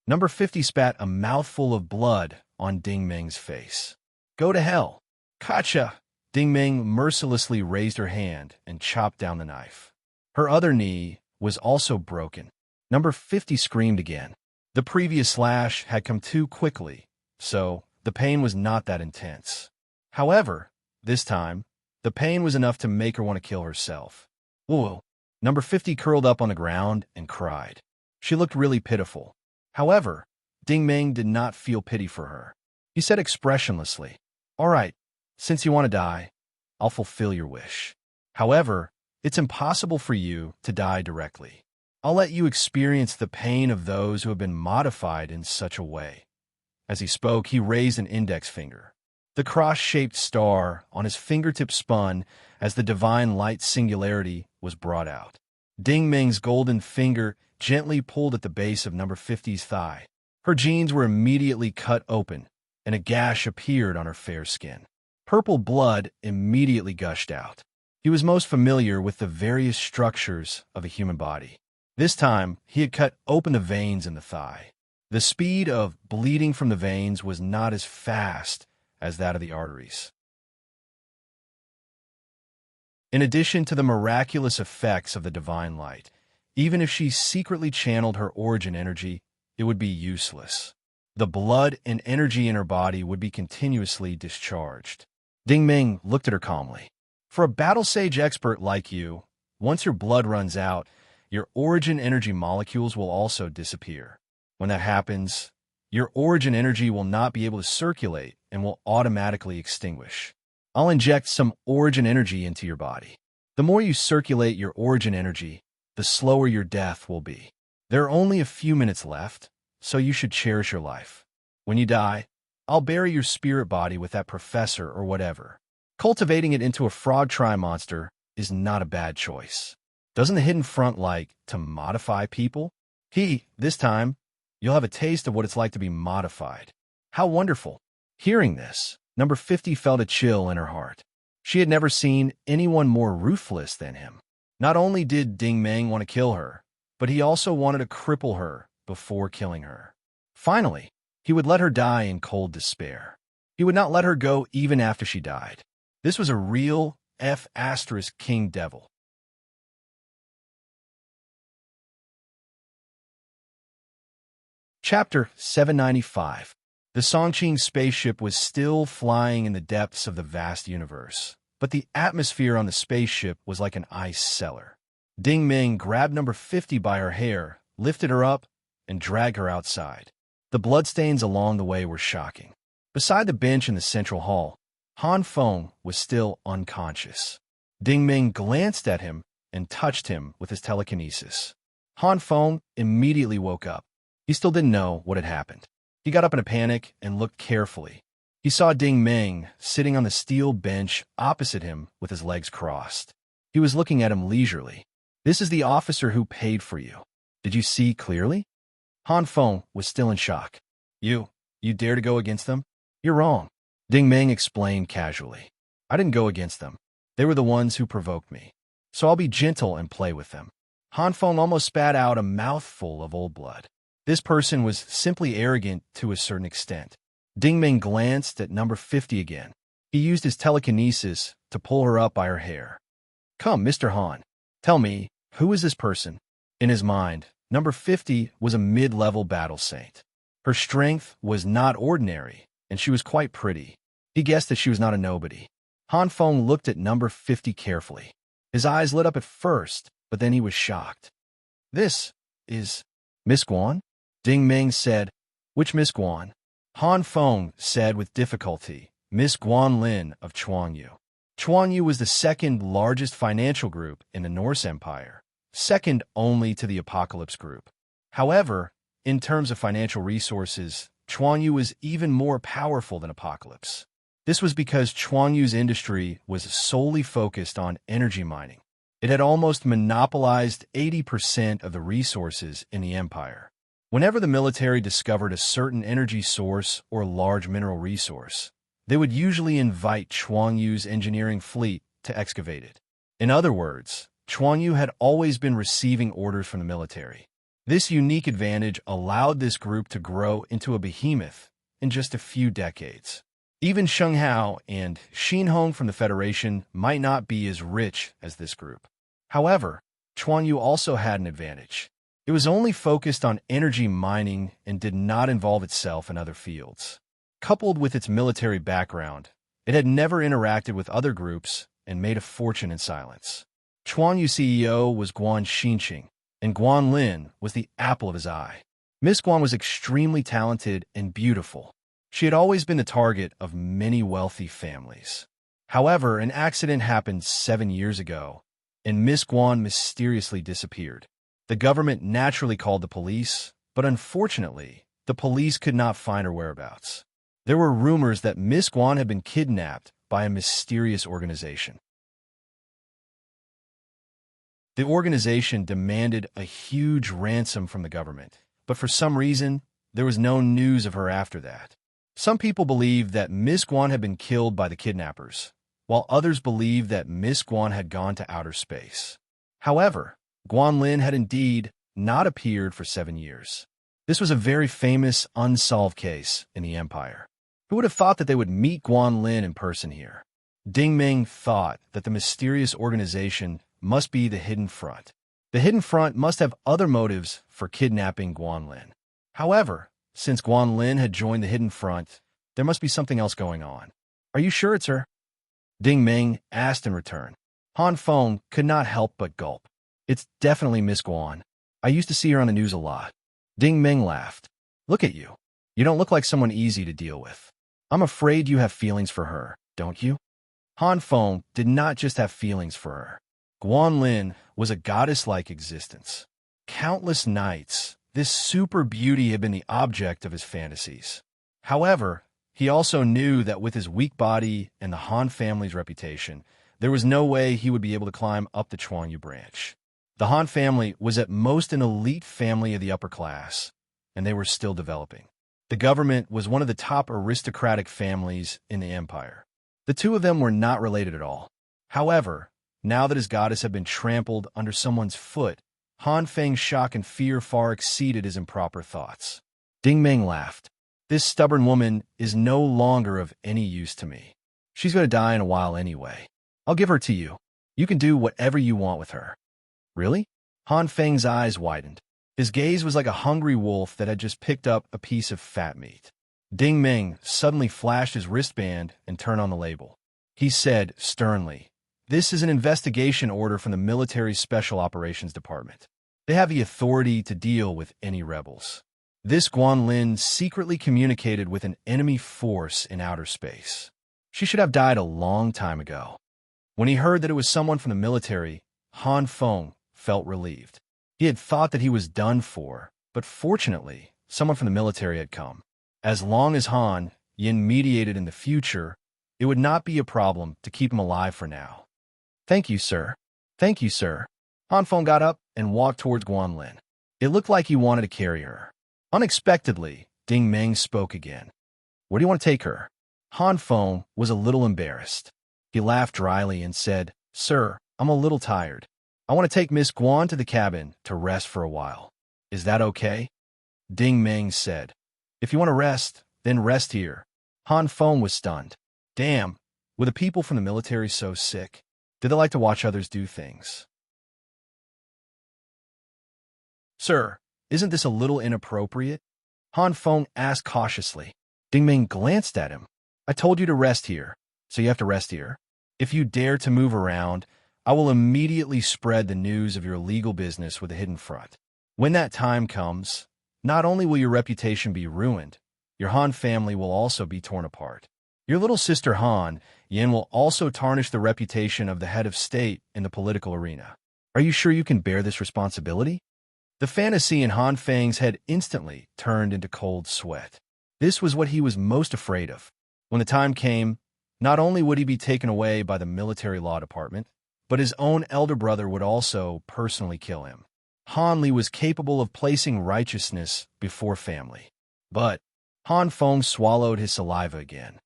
Number 50 spat a mouthful of blood on Ding Meng's face. "Go to hell." "Gotcha!" Ding Meng mercilessly raised her hand and chopped down the knife. Her other knee was also broken. Number 50 screamed again. The previous slash had come too quickly, so the pain was not that intense. However, this time, the pain was enough to make her want to kill herself. Whoa. Number 50 curled up on the ground and cried. She looked really pitiful. However, Ding Meng did not feel pity for her. He said expressionlessly, "All right, since you want to die, I'll fulfill your wish. However, it's impossible for you to die directly. I'll let you experience the pain of those who have been modified in such a way." As he spoke, he raised an index finger. The cross-shaped star on his fingertip spun as the divine light singularity was brought out. Ding Meng's golden finger gently pulled at the base of number 50's thigh. Her jeans were immediately cut open, and a gash appeared on her fair skin. Purple blood immediately gushed out. He was most familiar with the various structures of a human body. This time, he had cut open the veins in the thigh. The speed of bleeding from the veins was not as fast as that of the arteries. In addition to the miraculous effects of the divine light, even if she secretly channeled her origin energy, it would be useless. The blood and energy in her body would be continuously discharged. Ding Ming looked at her calmly. For a battle sage expert like you, once your blood runs out, your origin energy molecules will also disappear. When that happens, your origin energy will not be able to circulate and will automatically extinguish. I'll inject some origin energy into your body. The more you circulate your origin energy, the slower your death will be. There are only a few minutes left, so you should cherish your life. When you die, I'll bury your spirit body with that professor or whatever. Cultivating it into a frog tri-monster is not a bad choice. Doesn't the hidden front like to modify people? This time, you'll have a taste of what it's like to be modified. How wonderful. Hearing this, number 50 felt a chill in her heart. She had never seen anyone more ruthless than him. Not only did Ding Meng want to kill her, but he also wanted to cripple her before killing her. Finally, he would let her die in cold despair. He would not let her go even after she died. This was a real King devil. Chapter 795. The Songqing spaceship was still flying in the depths of the vast universe, but the atmosphere on the spaceship was like an ice cellar. Ding Ming grabbed number 50 by her hair, lifted her up, and dragged her outside. The bloodstains along the way were shocking. Beside the bench in the central hall, Han Feng was still unconscious. Ding Ming glanced at him and touched him with his telekinesis. Han Feng immediately woke up. He still didn't know what had happened. He got up in a panic and looked carefully. He saw Ding Ming sitting on the steel bench opposite him with his legs crossed. He was looking at him leisurely. "This is the officer who paid for you. Did you see clearly?" Han Feng was still in shock. You dare to go against them? You're wrong," Ding Ming explained casually. "I didn't go against them. They were the ones who provoked me. So I'll be gentle and play with them." Han Feng almost spat out a mouthful of old blood. This person was simply arrogant to a certain extent. Ding Ming glanced at number 50 again. He used his telekinesis to pull her up by her hair. "Come, Mr. Han, tell me, who is this person?" In his mind, number 50 was a mid-level battle saint. Her strength was not ordinary, and she was quite pretty. He guessed that she was not a nobody. Han Feng looked at number 50 carefully. His eyes lit up at first, but then he was shocked. "This is Miss Guan?" Ding Ming said. "Which Miss Guan?" Han Feng said with difficulty, "Miss Guan Lin of Chuangyu." Chuangyu was the second largest financial group in the Norse Empire, second only to the Apocalypse Group. However, in terms of financial resources, Chuangyu was even more powerful than Apocalypse. This was because Chuangyu's industry was solely focused on energy mining. It had almost monopolized 80% of the resources in the empire. Whenever the military discovered a certain energy source or large mineral resource, they would usually invite Chuangyu's engineering fleet to excavate it. In other words, Chuangyu had always been receiving orders from the military. This unique advantage allowed this group to grow into a behemoth in just a few decades. Even Sheng Hao and Xin Hong from the Federation might not be as rich as this group. However, Chuangyu also had an advantage. It was only focused on energy mining and did not involve itself in other fields. Coupled with its military background, it had never interacted with other groups and made a fortune in silence. Chuangyu CEO was Guan Xinqing, and Guan Lin was the apple of his eye. Miss Guan was extremely talented and beautiful. She had always been the target of many wealthy families. However, an accident happened 7 years ago, and Miss Guan mysteriously disappeared. The government naturally called the police, but unfortunately, the police could not find her whereabouts. There were rumors that Miss Guan had been kidnapped by a mysterious organization. The organization demanded a huge ransom from the government, but for some reason, there was no news of her after that. Some people believed that Miss Guan had been killed by the kidnappers, while others believed that Miss Guan had gone to outer space. However, Guan Lin had indeed not appeared for 7 years. This was a very famous, unsolved case in the Empire. Who would have thought that they would meet Guan Lin in person here? Ding Ming thought that the mysterious organization must be the Hidden Front. The Hidden Front must have other motives for kidnapping Guan Lin. However, since Guan Lin had joined the Hidden Front, there must be something else going on. Are you sure it's her? Ding Ming asked in return. Han Feng could not help but gulp. It's definitely Miss Guan. I used to see her on the news a lot. Ding Ming laughed. Look at you. You don't look like someone easy to deal with. I'm afraid you have feelings for her, don't you? Han Feng did not just have feelings for her. Guan Lin was a goddess-like existence. Countless nights, this super beauty had been the object of his fantasies. However, he also knew that with his weak body and the Han family's reputation, there was no way he would be able to climb up the Chuanyu branch. The Han family was at most an elite family of the upper class, and they were still developing. The government was one of the top aristocratic families in the empire. The two of them were not related at all. However, now that his goddess had been trampled under someone's foot, Han Feng's shock and fear far exceeded his improper thoughts. Ding Ming laughed. This stubborn woman is no longer of any use to me. She's going to die in a while anyway. I'll give her to you. You can do whatever you want with her. Really? Han Feng's eyes widened. His gaze was like a hungry wolf that had just picked up a piece of fat meat. Ding Ming suddenly flashed his wristband and turned on the label. He said sternly, "This is an investigation order from the Military Special Operations Department. They have the authority to deal with any rebels. This Guan Lin secretly communicated with an enemy force in outer space. She should have died a long time ago." When he heard that it was someone from the military, Han Feng felt relieved. He had thought that he was done for, but fortunately, someone from the military had come. As long as Han Yin mediated in the future, it would not be a problem to keep him alive for now. "Thank you, sir. Thank you, sir." Han Feng got up and walked towards Guan Lin. It looked like he wanted to carry her. Unexpectedly, Ding Ming spoke again. "Where do you want to take her?" Han Feng was a little embarrassed. He laughed dryly and said, "Sir, I'm a little tired. I want to take Miss Guan to the cabin to rest for a while. Is that okay?" Ding Ming said, "If you want to rest, then rest here." Han Feng was stunned. Damn, were the people from the military so sick? Did they like to watch others do things? "Sir, isn't this a little inappropriate?" Han Feng asked cautiously. Ding Ming glanced at him. "I told you to rest here, so you have to rest here. If you dare to move around, I will immediately spread the news of your illegal business with the Hidden Front. When that time comes, not only will your reputation be ruined, your Han family will also be torn apart. Your little sister Han Yin will also tarnish the reputation of the head of state in the political arena. Are you sure you can bear this responsibility?" The fantasy in Han Feng's head instantly turned into cold sweat. This was what he was most afraid of. When the time came, not only would he be taken away by the military law department, but his own elder brother would also personally kill him. Han Li was capable of placing righteousness before family. But Han Feng swallowed his saliva again.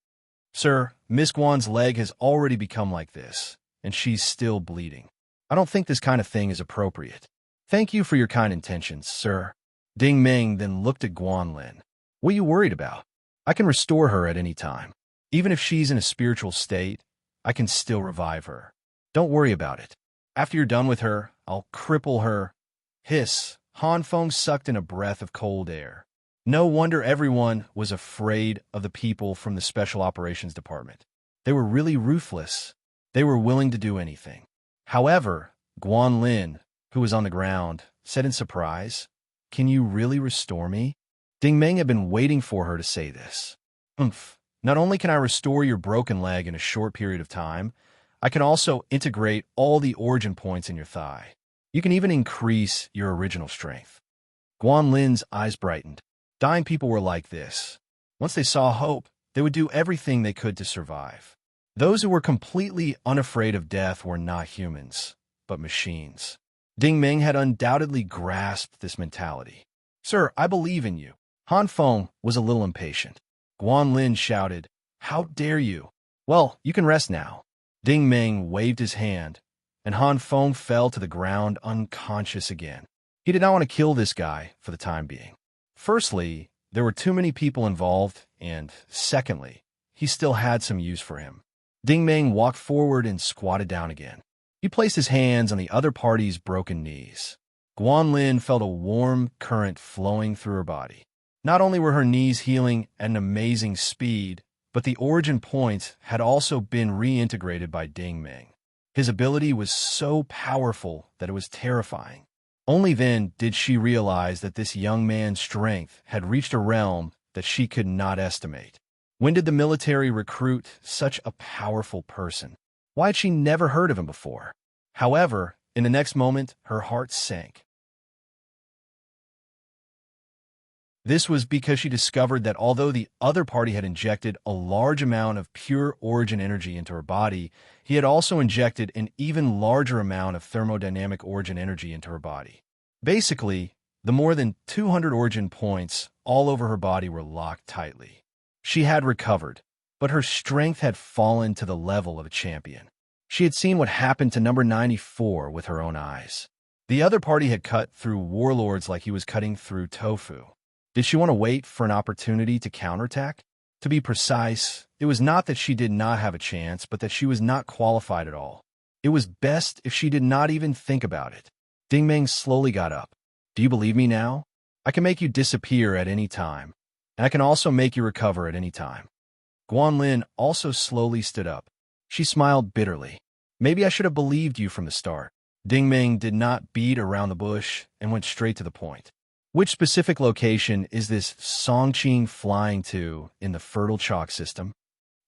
"Sir, Miss Guan's leg has already become like this, and she's still bleeding. I don't think this kind of thing is appropriate. Thank you for your kind intentions, sir." Ding Ming then looked at Guan Lin. "What are you worried about? I can restore her at any time. Even if she's in a spiritual state, I can still revive her. Don't worry about it. After you're done with her, I'll cripple her." Hiss! Han Feng sucked in a breath of cold air. No wonder everyone was afraid of the people from the Special Operations Department. They were really ruthless. They were willing to do anything. However, Guan Lin, who was on the ground, said in surprise, "Can you really restore me?" Ding Ming had been waiting for her to say this. "Oomph. Not only can I restore your broken leg in a short period of time, I can also integrate all the origin points in your thigh. You can even increase your original strength." Guan Lin's eyes brightened. Dying people were like this. Once they saw hope, they would do everything they could to survive. Those who were completely unafraid of death were not humans, but machines. Ding Ming had undoubtedly grasped this mentality. "Sir, I believe in you." Han Feng was a little impatient. Guan Lin shouted, "How dare you?" "Well, you can rest now." Ding Meng waved his hand, and Han Feng fell to the ground unconscious again. He did not want to kill this guy for the time being. Firstly, there were too many people involved, and secondly, he still had some use for him. Ding Meng walked forward and squatted down again. He placed his hands on the other party's broken knees. Guan Lin felt a warm current flowing through her body. Not only were her knees healing at an amazing speed, but the origin points had also been reintegrated by Ding Meng. His ability was so powerful that it was terrifying. Only then did she realize that this young man's strength had reached a realm that she could not estimate. When did the military recruit such a powerful person? Why had she never heard of him before? However, in the next moment, her heart sank. This was because she discovered that although the other party had injected a large amount of pure origin energy into her body, he had also injected an even larger amount of thermodynamic origin energy into her body. Basically, the more than 200 origin points all over her body were locked tightly. She had recovered, but her strength had fallen to the level of a champion. She had seen what happened to number 94 with her own eyes. The other party had cut through warlords like he was cutting through tofu. Did she want to wait for an opportunity to counterattack? To be precise, it was not that she did not have a chance, but that she was not qualified at all. It was best if she did not even think about it. Ding Meng slowly got up. "Do you believe me now? I can make you disappear at any time, and I can also make you recover at any time." Guan Lin also slowly stood up. She smiled bitterly. "Maybe I should have believed you from the start." Ding Meng did not beat around the bush and went straight to the point. "Which specific location is this Songqing flying to in the fertile chalk system?"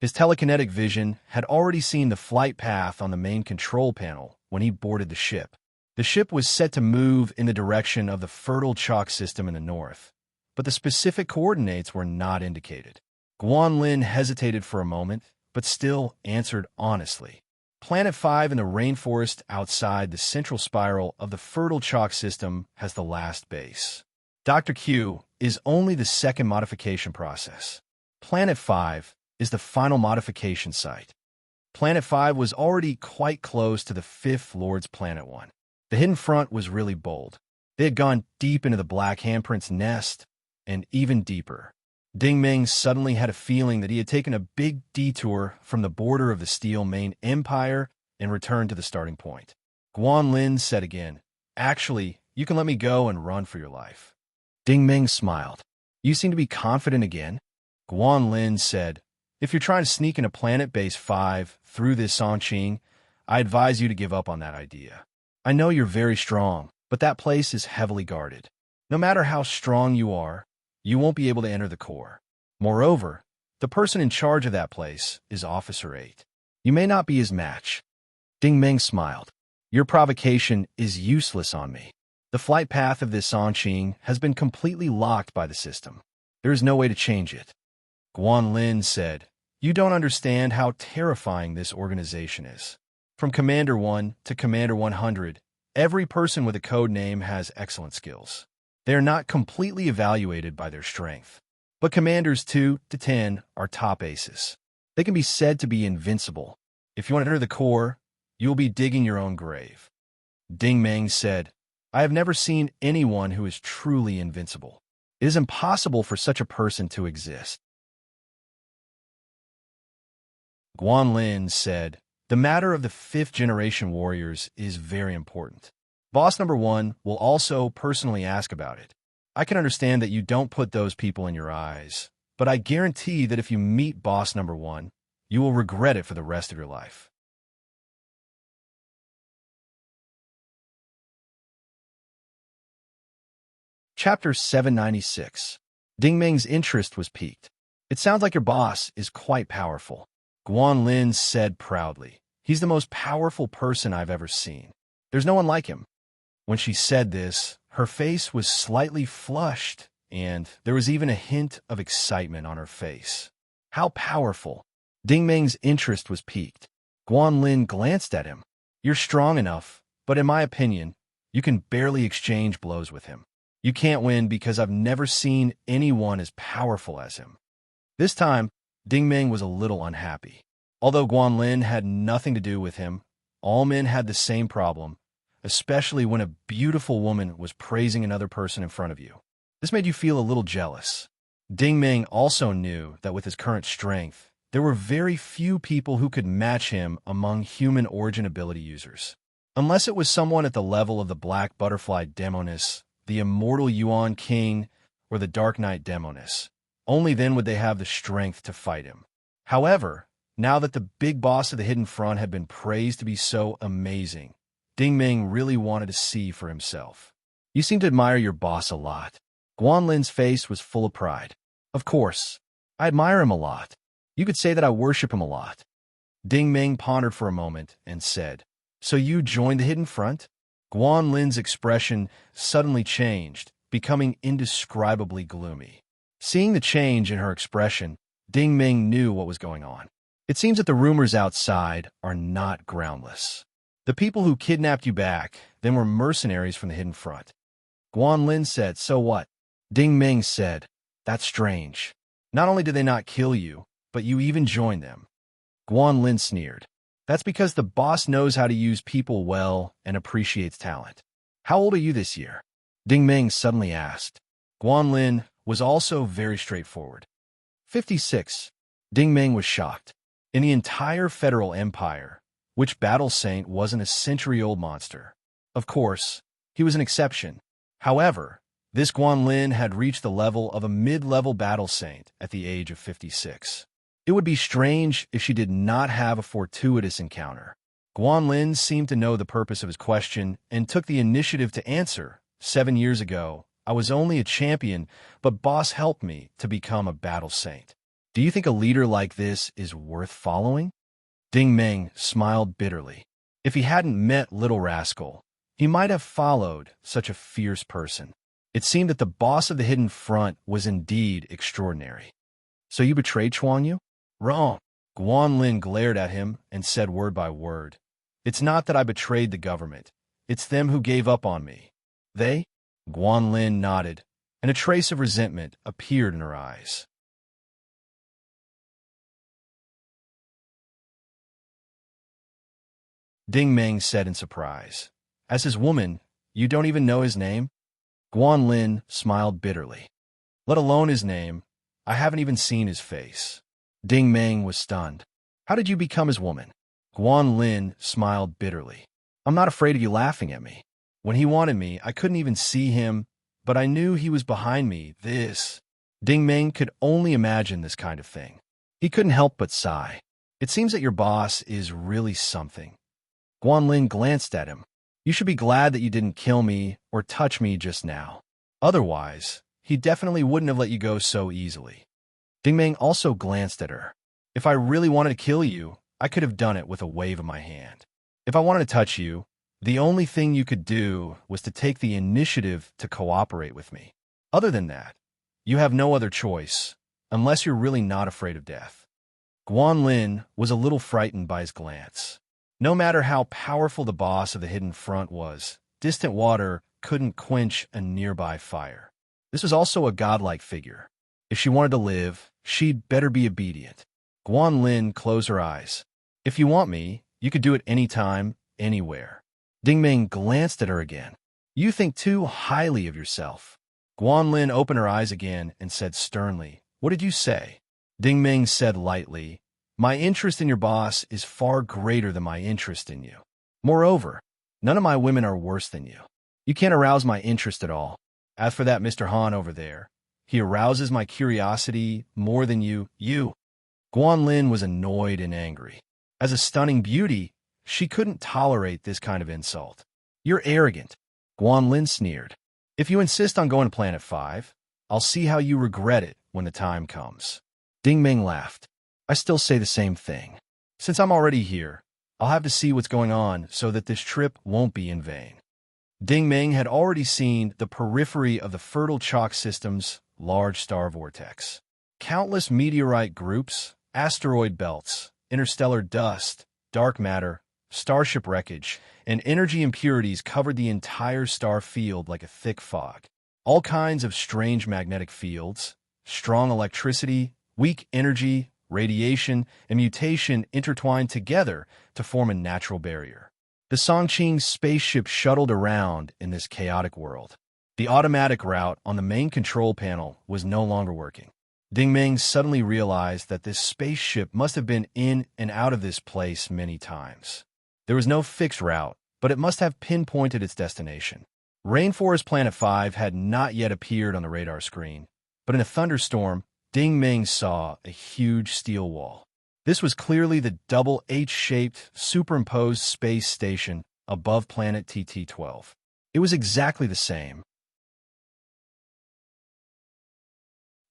His telekinetic vision had already seen the flight path on the main control panel when he boarded the ship. The ship was set to move in the direction of the fertile chalk system in the north, but the specific coordinates were not indicated. Guan Lin hesitated for a moment, but still answered honestly. "Planet 5 in the rainforest outside the central spiral of the fertile chalk system has the last base. Dr. Q is only the second modification process. Planet 5 is the final modification site. Planet 5 was already quite close to the 5th Lord's Planet 1. The hidden front was really bold. They had gone deep into the Black Handprint's nest, and even deeper. Ding Meng suddenly had a feeling that he had taken a big detour from the border of the Steel Main Empire and returned to the starting point. Guan Lin said again, "Actually, you can let me go and run for your life." Ding Meng smiled. "You seem to be confident again." Guan Lin said, "If you're trying to sneak into Planet Base 5 through this Songqing, I advise you to give up on that idea. I know you're very strong, but that place is heavily guarded. No matter how strong you are, you won't be able to enter the core. Moreover, the person in charge of that place is Officer 8. You may not be his match." Ding Meng smiled. "Your provocation is useless on me. The flight path of this Songqing has been completely locked by the system. There is no way to change it." Guan Lin said, "You don't understand how terrifying this organization is. From Commander 1 to Commander 100, every person with a code name has excellent skills. They are not completely evaluated by their strength. But Commanders 2 to 10 are top aces. They can be said to be invincible. If you want to enter the core, you will be digging your own grave." Ding Meng said, "I have never seen anyone who is truly invincible. It is impossible for such a person to exist." Guan Lin said, "The matter of the 5th generation warriors is very important. Boss number 1 will also personally ask about it. I can understand that you don't put those people in your eyes, but I guarantee that if you meet boss number 1, you will regret it for the rest of your life." Chapter 796. Ding Meng's interest was piqued. "It sounds like your boss is quite powerful." Guan Lin said proudly, "He's the most powerful person I've ever seen. There's no one like him." When she said this, her face was slightly flushed, and there was even a hint of excitement on her face. How powerful! Ding Meng's interest was piqued. Guan Lin glanced at him. "You're strong enough, but in my opinion, you can barely exchange blows with him. You can't win because I've never seen anyone as powerful as him." This time, Ding Ming was a little unhappy. Although Guanlin had nothing to do with him, all men had the same problem, especially when a beautiful woman was praising another person in front of you. This made you feel a little jealous. Ding Ming also knew that with his current strength, there were very few people who could match him among human origin ability users. Unless it was someone at the level of the Black Butterfly Demoness, the Immortal Yuan King, or the Dark Knight Demoness. Only then would they have the strength to fight him. However, now that the big boss of the Hidden Front had been praised to be so amazing, Ding Ming really wanted to see for himself. You seem to admire your boss a lot. Guanlin's face was full of pride. Of course, I admire him a lot. You could say that I worship him a lot. Ding Ming pondered for a moment and said, So you joined the Hidden Front? Guanlin's expression suddenly changed, becoming indescribably gloomy. Seeing the change in her expression, Ding Ming knew what was going on. It seems that the rumors outside are not groundless. The people who kidnapped you back then were mercenaries from the Hidden Front. Guanlin said, So what? Ding Ming said, That's strange. Not only did they not kill you, but you even joined them. Guanlin sneered. That's because the boss knows how to use people well and appreciates talent. How old are you this year? Ding Ming suddenly asked. Guanlin was also very straightforward. 56. Ding Ming was shocked. In the entire Federal Empire, which Battle Saint wasn't a century-old monster. Of course, he was an exception. However, this Guanlin had reached the level of a mid-level Battle Saint at the age of 56. It would be strange if she did not have a fortuitous encounter. Guanlin seemed to know the purpose of his question and took the initiative to answer. 7 years ago, I was only a champion, but boss helped me to become a Battle Saint. Do you think a leader like this is worth following? Ding Ming smiled bitterly. If he hadn't met Little Rascal, he might have followed such a fierce person. It seemed that the boss of the Hidden Front was indeed extraordinary. So you betrayed Chuanyu? Wrong. Guanlin glared at him and said word by word. It's not that I betrayed the government. It's them who gave up on me. They? Guanlin nodded, and a trace of resentment appeared in her eyes. Ding Ming said in surprise. As his woman, you don't even know his name? Guanlin smiled bitterly. Let alone his name, I haven't even seen his face. Ding Ming was stunned. How did you become his woman? Guanlin smiled bitterly. I'm not afraid of you laughing at me. When he wanted me, I couldn't even see him, but I knew he was behind me. Ding Ming could only imagine this kind of thing. He couldn't help but sigh. It seems that your boss is really something. Guanlin glanced at him. You should be glad that you didn't kill me or touch me just now. Otherwise, he definitely wouldn't have let you go so easily. Ding Ming also glanced at her. If I really wanted to kill you, I could have done it with a wave of my hand. If I wanted to touch you, the only thing you could do was to take the initiative to cooperate with me. Other than that, you have no other choice, unless you're really not afraid of death. Guanlin was a little frightened by his glance. No matter how powerful the boss of the Hidden Front was, distant water couldn't quench a nearby fire. This was also a godlike figure. If she wanted to live, she'd better be obedient. Guanlin closed her eyes. If you want me, you could do it anytime, anywhere. Ding Ming glanced at her again. You think too highly of yourself. Guanlin opened her eyes again and said sternly, What did you say? Ding Ming said lightly, My interest in your boss is far greater than my interest in you. Moreover, none of my women are worse than you. You can't arouse my interest at all. As for that Mr. Han over there, he arouses my curiosity more than you. Guanlin was annoyed and angry. As a stunning beauty, she couldn't tolerate this kind of insult. You're arrogant. Guanlin sneered. If you insist on going to Planet 5, I'll see how you regret it when the time comes. Ding Ming laughed. I still say the same thing. Since I'm already here, I'll have to see what's going on so that this trip won't be in vain. Ding Ming had already seen the periphery of the fertile chalk system's large star vortex. Countless meteorite groups, asteroid belts, interstellar dust, dark matter, starship wreckage, and energy impurities covered the entire star field like a thick fog. All kinds of strange magnetic fields, strong electricity, Weak energy, radiation, and mutation intertwined together to form a natural barrier. The Songqing spaceship shuttled around in this chaotic world. The automatic route on the main control panel was no longer working. Dingmeng suddenly realized that this spaceship must have been in and out of this place many times. There was no fixed route, but it must have pinpointed its destination. Rainforest Planet 5 had not yet appeared on the radar screen, but in a thunderstorm, Dingmeng saw a huge steel wall. This was clearly the double H-shaped, superimposed space station above planet TT-12. It was exactly the same.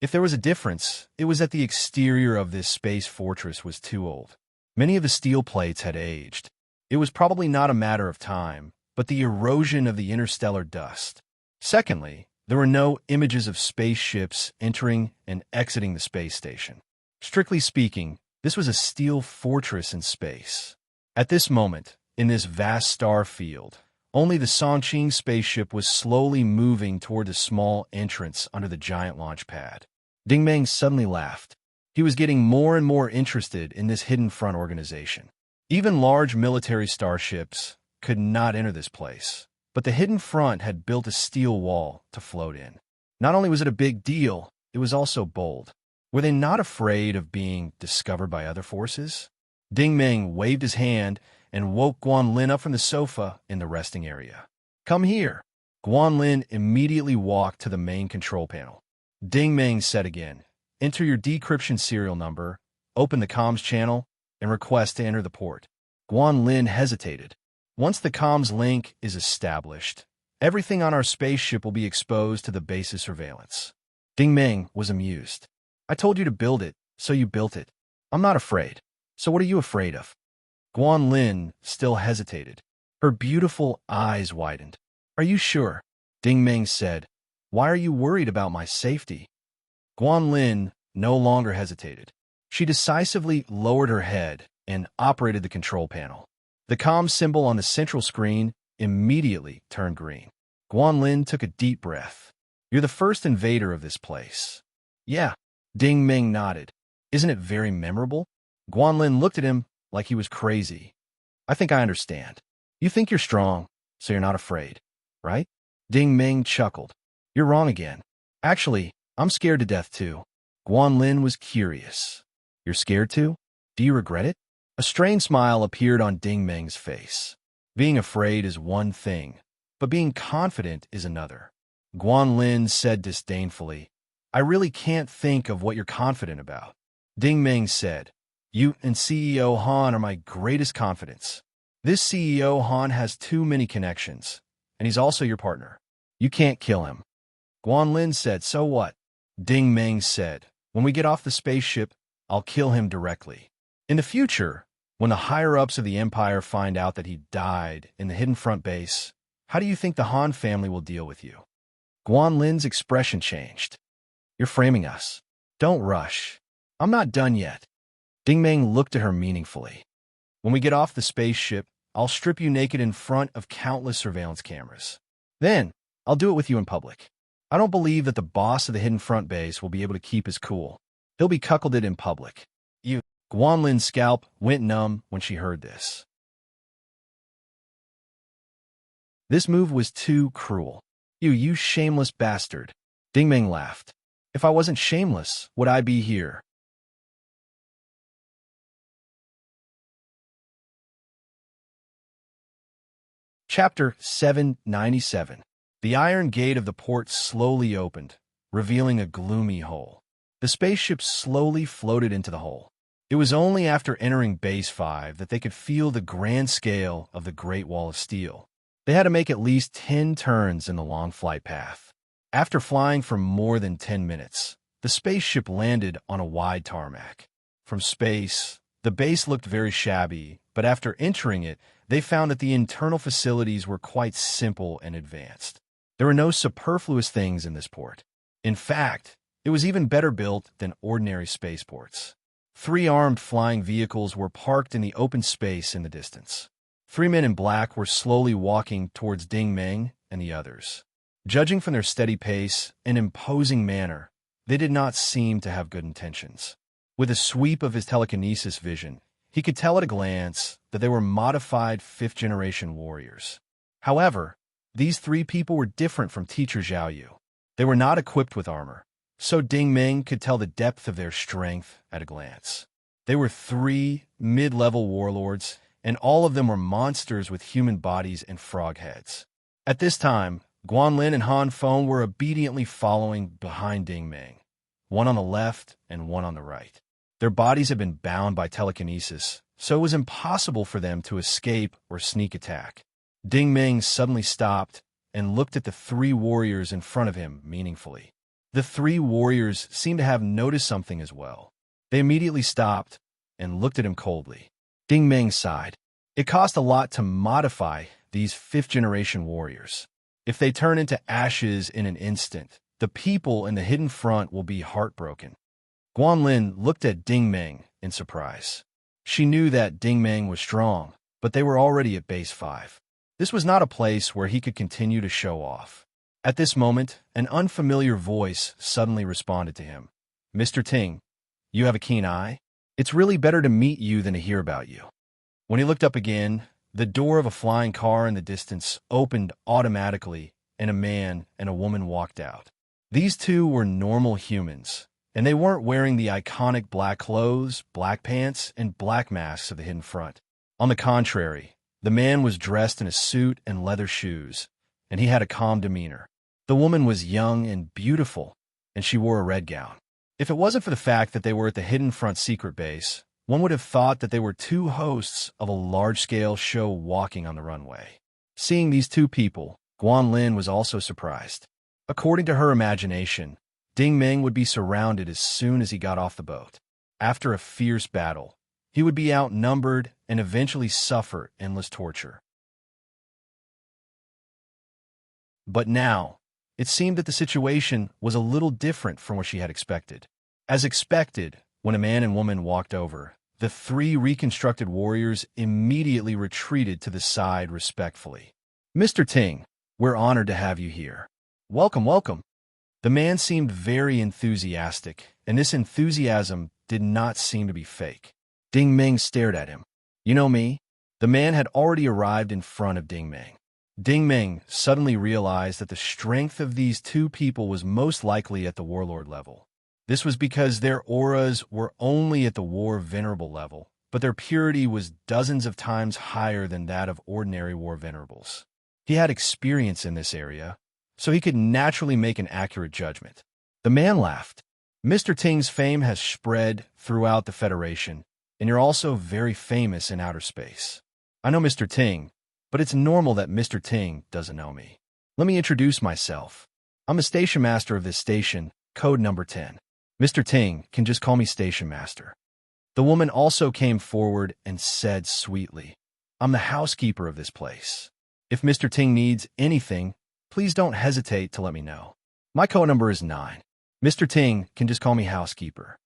If there was a difference, it was that the exterior of this space fortress was too old. Many of the steel plates had aged. It was probably not a matter of time, but the erosion of the interstellar dust. Secondly, there were no images of spaceships entering and exiting the space station. Strictly speaking, this was a steel fortress in space. At this moment, in this vast star field, only the Songqing spaceship was slowly moving toward the small entrance under the giant launch pad. Dingmeng suddenly laughed. He was getting more and more interested in this hidden front organization. Even large military starships could not enter this place, but the hidden front had built a steel wall to float in. Not only was it a big deal, it was also bold. Were they not afraid of being discovered by other forces? Dingmeng waved his hand and woke Guanlin up from the sofa in the resting area. "Come here." Guanlin immediately walked to the main control panel. Dingmeng said again, "Enter your decryption serial number, open the comms channel, and request to enter the port." Guanlin hesitated. "Once the comms link is established, everything on our spaceship will be exposed to the base's surveillance." Dingmeng was amused. "I told you to build it, so you built it. I'm not afraid. So what are you afraid of?" Guanlin still hesitated. Her beautiful eyes widened. "Are you sure?" Dingmeng said. "Why are you worried about my safety?" Guanlin no longer hesitated. She decisively lowered her head and operated the control panel. The comm symbol on the central screen immediately turned green. Guanlin took a deep breath. "You're the first invader of this place." "Yeah." Dingmeng nodded. "Isn't it very memorable?" Guanlin looked at him like he was crazy. "I think I understand. You think you're strong, so you're not afraid, right?" Dingmeng chuckled. "You're wrong again. Actually, I'm scared to death too." Guanlin was curious. "You're scared too? Do you regret it?" A strained smile appeared on Dingmeng's face. Being afraid is one thing, but being confident is another. Guanlin said disdainfully, "I really can't think of what you're confident about." Dingmeng said, "You and CEO Han are my greatest confidence. This CEO Han has too many connections, and he's also your partner. You can't kill him." Guanlin said, "So what?" Dingmeng said, "When we get off the spaceship, I'll kill him directly. In the future, when the higher-ups of the Empire find out that he died in the hidden front base, how do you think the Han family will deal with you?" Guanlin's expression changed. "You're framing us. Don't rush. I'm not done yet." Dingmeng looked at her meaningfully. "When we get off the spaceship, I'll strip you naked in front of countless surveillance cameras. Then, I'll do it with you in public. I don't believe that the boss of the hidden front base will be able to keep his cool. He'll be cuckolded in public." Guanlin's scalp went numb when she heard this. This move was too cruel. You shameless bastard." Dingmeng laughed. "If I wasn't shameless, would I be here?" Chapter 797. The iron gate of the port slowly opened, revealing a gloomy hole. The spaceship slowly floated into the hole. It was only after entering Base 5 that they could feel the grand scale of the Great Wall of Steel. They had to make at least 10 turns in the long flight path. After flying for more than 10 minutes, the spaceship landed on a wide tarmac. From space, the base looked very shabby, but after entering it, they found that the internal facilities were quite simple and advanced. There were no superfluous things in this port. In fact, it was even better built than ordinary spaceports. 3 armed flying vehicles were parked in the open space in the distance. 3 men in black were slowly walking towards Dingmeng and the others. Judging from their steady pace and imposing manner, They did not seem to have good intentions. With a sweep of his telekinesis vision, he could tell at a glance that they were modified fifth-generation warriors. However, these three people were different from Teacher Xiaoyu. They were not equipped with armor, so Ding Ming could tell the depth of their strength at a glance. They were three mid-level warlords, and all of them were monsters with human bodies and frog heads. At this time, Guanlin and Han Feng were obediently following behind Ding Ming, one on the left and one on the right. Their bodies had been bound by telekinesis, so it was impossible for them to escape or sneak attack. Ding Ming suddenly stopped and looked at the three warriors in front of him meaningfully. The three warriors seemed to have noticed something as well. They immediately stopped and looked at him coldly. Ding Ming sighed. It cost a lot to modify these fifth-generation warriors. If they turn into ashes in an instant, the people in the hidden front will be heartbroken. Guanlin looked at Ding Ming in surprise. She knew that Ding Ming was strong, but they were already at base 5. This was not a place where he could continue to show off. At this moment, an unfamiliar voice suddenly responded to him. "Mr. Ting, you have a keen eye? It's really better to meet you than to hear about you." When he looked up again, the door of a flying car in the distance opened automatically, and a man and a woman walked out. These two were normal humans, and they weren't wearing the iconic black clothes, black pants, and black masks of the Hidden Front. On the contrary, the man was dressed in a suit and leather shoes, and he had a calm demeanor. The woman was young and beautiful, and she wore a red gown. If it wasn't for the fact that they were at the Hidden Front secret base, one would have thought that they were two hosts of a large-scale show walking on the runway. Seeing these two people, Guanlin was also surprised. According to her imagination, Ding Ming would be surrounded as soon as he got off the boat. After a fierce battle, he would be outnumbered and eventually suffer endless torture. But now, it seemed that the situation was a little different from what she had expected. As expected, when a man and woman walked over, the three reconstructed warriors immediately retreated to the side respectfully. "Mr. Ting, we're honored to have you here. Welcome, welcome." The man seemed very enthusiastic, and this enthusiasm did not seem to be fake. Ding Ming stared at him. "You know me?" The man had already arrived in front of Ding Ming. Ding Ming suddenly realized that the strength of these two people was most likely at the warlord level. This was because their auras were only at the war venerable level, but their purity was dozens of times higher than that of ordinary war venerables. He had experience in this area, so he could naturally make an accurate judgment. The man laughed. "Mr. Ting's fame has spread throughout the Federation, and you're also very famous in outer space. I know Mr. Ting, but it's normal that Mr. Ting doesn't know me. Let me introduce myself. I'm a station master of this station, code number 10. Mr. Ting can just call me Station Master." The woman also came forward and said sweetly, "I'm the housekeeper of this place. If Mr. Ting needs anything, please don't hesitate to let me know. My code number is 9. Mr. Ting can just call me housekeeper."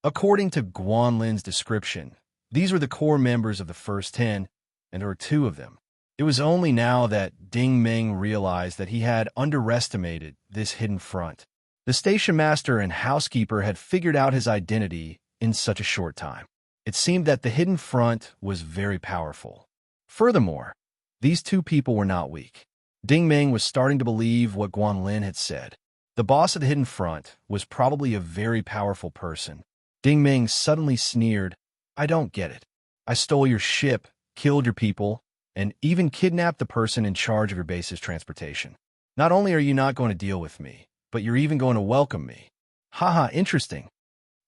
According to Guanlin's description, these were the core members of the first 10, and there were 2 of them. It was only now that Ding Ming realized that he had underestimated this hidden front. The station master and housekeeper had figured out his identity in such a short time. It seemed that the hidden front was very powerful. Furthermore, these 2 people were not weak. Ding Ming was starting to believe what Guanlin had said. The boss of the hidden front was probably a very powerful person. Ding Ming suddenly sneered, "I don't get it. I stole your ship, killed your people, and even kidnapped the person in charge of your base's transportation. Not only are you not going to deal with me, but you're even going to welcome me. Haha, interesting."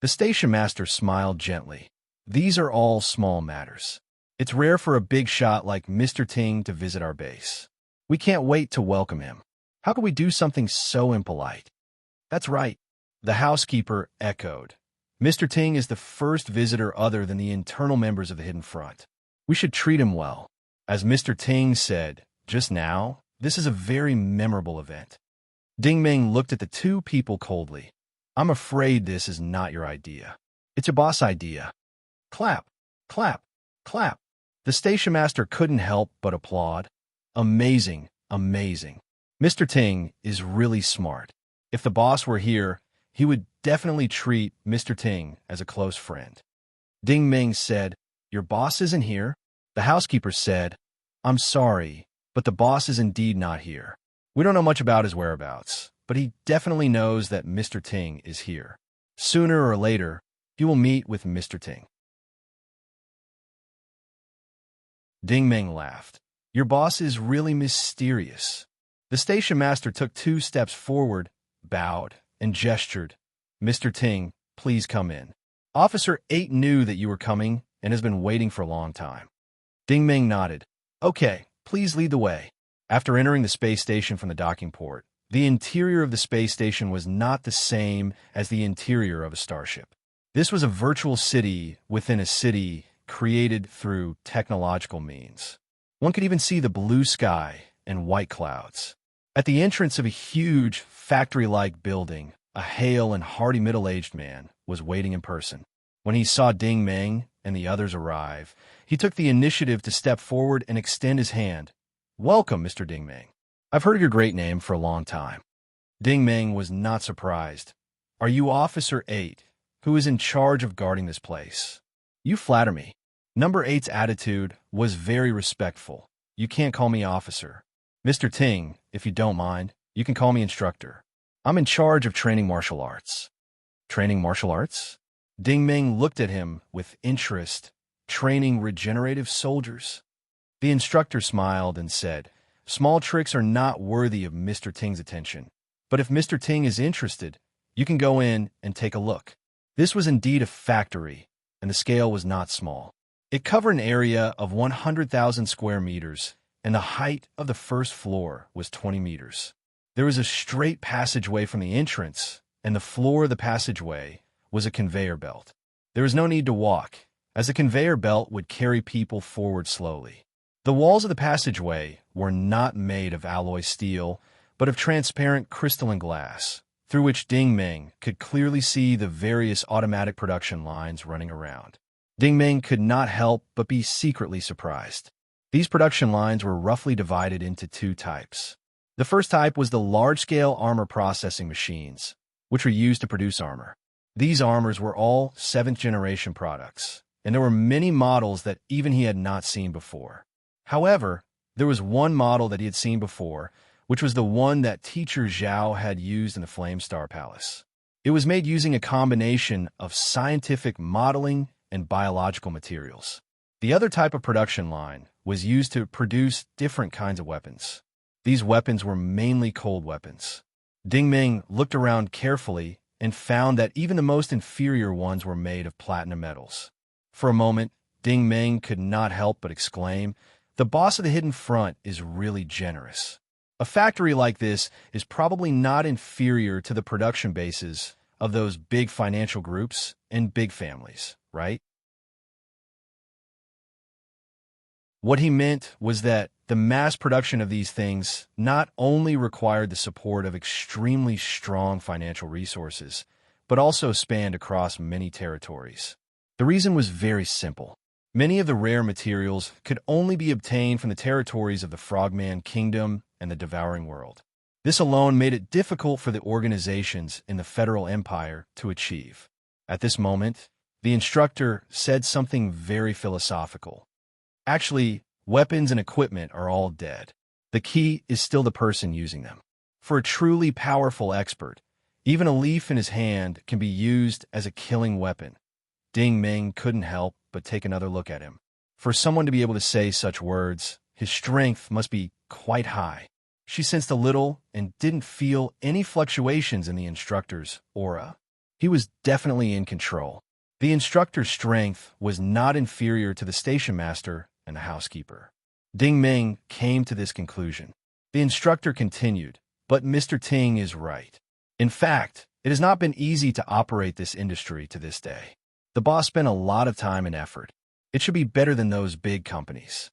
The station master smiled gently. "These are all small matters. It's rare for a big shot like Mr. Ting to visit our base. We can't wait to welcome him. How could we do something so impolite?" "That's right," the housekeeper echoed. "Mr. Ting is the first visitor other than the internal members of the Hidden Front. We should treat him well. As Mr. Ting said just now, this is a very memorable event." Ding Ming looked at the 2 people coldly. "I'm afraid this is not your idea. It's a boss idea." Clap, clap, clap. The station master couldn't help but applaud. "Amazing, amazing. Mr. Ting is really smart. If the boss were here, he would definitely treat Mr. Ting as a close friend. Ding Ming said, "Your boss isn't here?" The housekeeper said, "I'm sorry, but the boss is indeed not here. We don't know much about his whereabouts, but he definitely knows that Mr. Ting is here. Sooner or later, he will meet with Mr. Ting." Ding Ming laughed. "Your boss is really mysterious." The station master took 2 steps forward, bowed, and gestured. "Mr. Ting, please come in. Officer 8 knew that you were coming and has been waiting for a long time." Ding Ming nodded. "Okay, please lead the way." After entering the space station from the docking port, the interior of the space station was not the same as the interior of a starship. This was a virtual city within a city created through technological means. One could even see the blue sky and white clouds. At the entrance of a huge, factory-like building, a hale and hearty middle-aged man was waiting in person. When he saw Ding Ming and the others arrive, he took the initiative to step forward and extend his hand. "Welcome, Mr. Ding Ming. I've heard of your great name for a long time." Ding Ming was not surprised. "Are you Officer 8, who is in charge of guarding this place?" "You flatter me." Number 8's attitude was very respectful. "You can't call me officer. Mr. Ting, if you don't mind, you can call me instructor. I'm in charge of training martial arts." "Training martial arts?" Ding Ming looked at him with interest. "Training regenerative soldiers?" The instructor smiled and said, "Small tricks are not worthy of Mr. Ting's attention, but if Mr. Ting is interested, you can go in and take a look." This was indeed a factory, and the scale was not small. It covered an area of 100,000 square meters, and the height of the first floor was 20 meters. There was a straight passageway from the entrance, and the floor of the passageway was a conveyor belt. There was no need to walk, as the conveyor belt would carry people forward slowly. The walls of the passageway were not made of alloy steel, but of transparent crystalline glass, through which Ding Ming could clearly see the various automatic production lines running around. Ding Ming could not help but be secretly surprised. These production lines were roughly divided into 2 types. The first type was the large-scale armor processing machines, which were used to produce armor. These armors were all 7th-generation products, and there were many models that even he had not seen before. However, there was one model that he had seen before, which was the one that Teacher Zhao had used in the Flame Star Palace. It was made using a combination of scientific modeling and biological materials. The other type of production line was used to produce different kinds of weapons. These weapons were mainly cold weapons. Ding Ming looked around carefully and found that even the most inferior ones were made of platinum metals. For a moment, Ding Ming could not help but exclaim, "The boss of the Hidden Front is really generous." A factory like this is probably not inferior to the production bases of those big financial groups and big families, right? What he meant was that the mass production of these things not only required the support of extremely strong financial resources, but also spanned across many territories. The reason was very simple. Many of the rare materials could only be obtained from the territories of the Frogman Kingdom and the Devouring World. This alone made it difficult for the organizations in the Federal Empire to achieve. At this moment, the instructor said something very philosophical. "Actually, weapons and equipment are all dead. The key is still the person using them. For a truly powerful expert, even a leaf in his hand can be used as a killing weapon." Ding Ming couldn't help but take another look at him. For someone to be able to say such words, his strength must be quite high. She sensed a little and didn't feel any fluctuations in the instructor's aura. He was definitely in control. The instructor's strength was not inferior to the station master and the housekeeper. Ding Ming came to this conclusion. The instructor continued, "But Mr. Ting is right. In fact, it has not been easy to operate this industry to this day. The boss spent a lot of time and effort. It should be better than those big companies."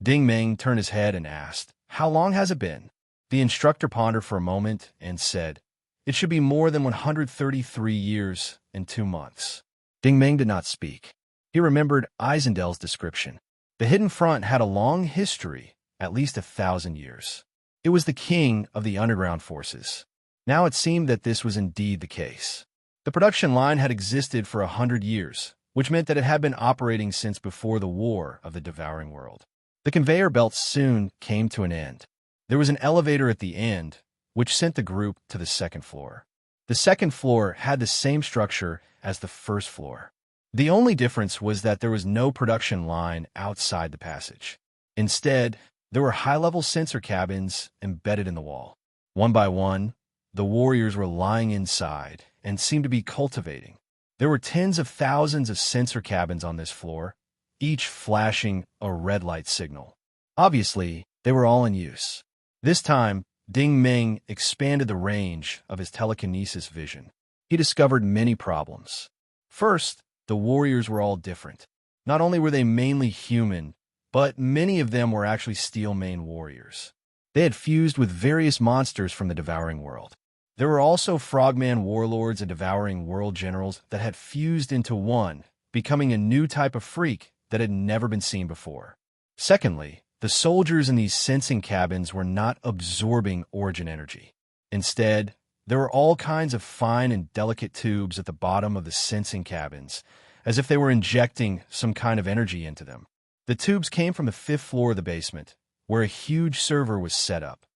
Ding Ming turned his head and asked, "How long has it been?" The instructor pondered for a moment and said, "It should be more than 133 years and 2 months." Ding Ming did not speak. He remembered Eisendel's description. The Hidden Front had a long history, at least 1,000 years. It was the king of the underground forces. Now it seemed that this was indeed the case. The production line had existed for 100 years, which meant that it had been operating since before the War of the Devouring World. The conveyor belt soon came to an end. There was an elevator at the end, which sent the group to the second floor. The second floor had the same structure as the first floor. The only difference was that there was no production line outside the passage. Instead, there were high-level sensor cabins embedded in the wall. One by one, the warriors were lying inside and seemed to be cultivating. There were tens of thousands of sensor cabins on this floor, each flashing a red light signal. Obviously, they were all in use. This time, Ding Meng expanded the range of his telekinesis vision. He discovered many problems. First, the warriors were all different. Not only were they mainly human, but many of them were actually steel-mane warriors. They had fused with various monsters from the Devouring World. There were also frogman warlords and Devouring World generals that had fused into one, becoming a new type of freak that had never been seen before. Secondly, the soldiers in these sensing cabins were not absorbing origin energy. Instead, there were all kinds of fine and delicate tubes at the bottom of the sensing cabins, as if they were injecting some kind of energy into them. The tubes came from the 5th floor of the basement, where a huge server was set up.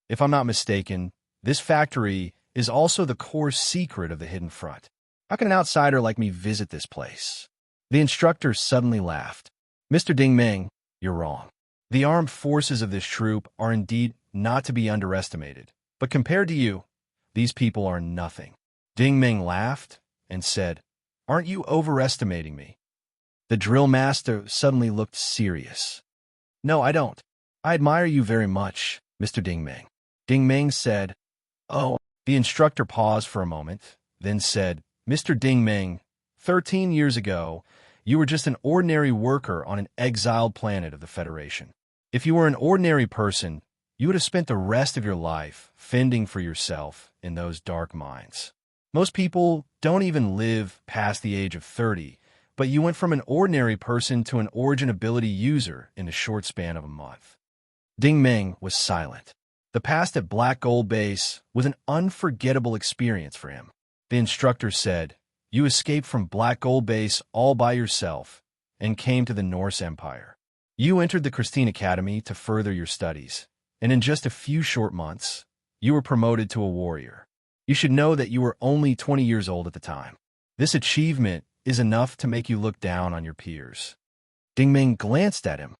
If I'm not mistaken, this factory is also the core secret of the Hidden Front. How can an outsider like me visit this place? The instructor suddenly laughed. Mr. Ding Meng, you're wrong. The armed forces of this troop are indeed not to be underestimated, but compared to you, these people are nothing. Ding Meng laughed and said, Aren't you overestimating me? The drill master suddenly looked serious. No, I don't. I admire you very much, Mr. Ding Meng. Ding Meng said, Oh. The instructor paused for a moment, then said, Mr. Ding Meng, 13 years ago, you were just an ordinary worker on an exiled planet of the Federation. If you were an ordinary person, you would have spent the rest of your life fending for yourself in those dark mines. Most people don't even live past the age of 30, but you went from an ordinary person to an origin ability user in a short span of a month. Ding Meng was silent. The past at Black Gold Base was an unforgettable experience for him. The instructor said, You escaped from Black Gold Base all by yourself and came to the Norse Empire. You entered the Christine Academy to further your studies, and in just a few short months, you were promoted to a warrior. You should know that you were only 20 years old at the time. This achievement is enough to make you look down on your peers. Ding Meng glanced at him.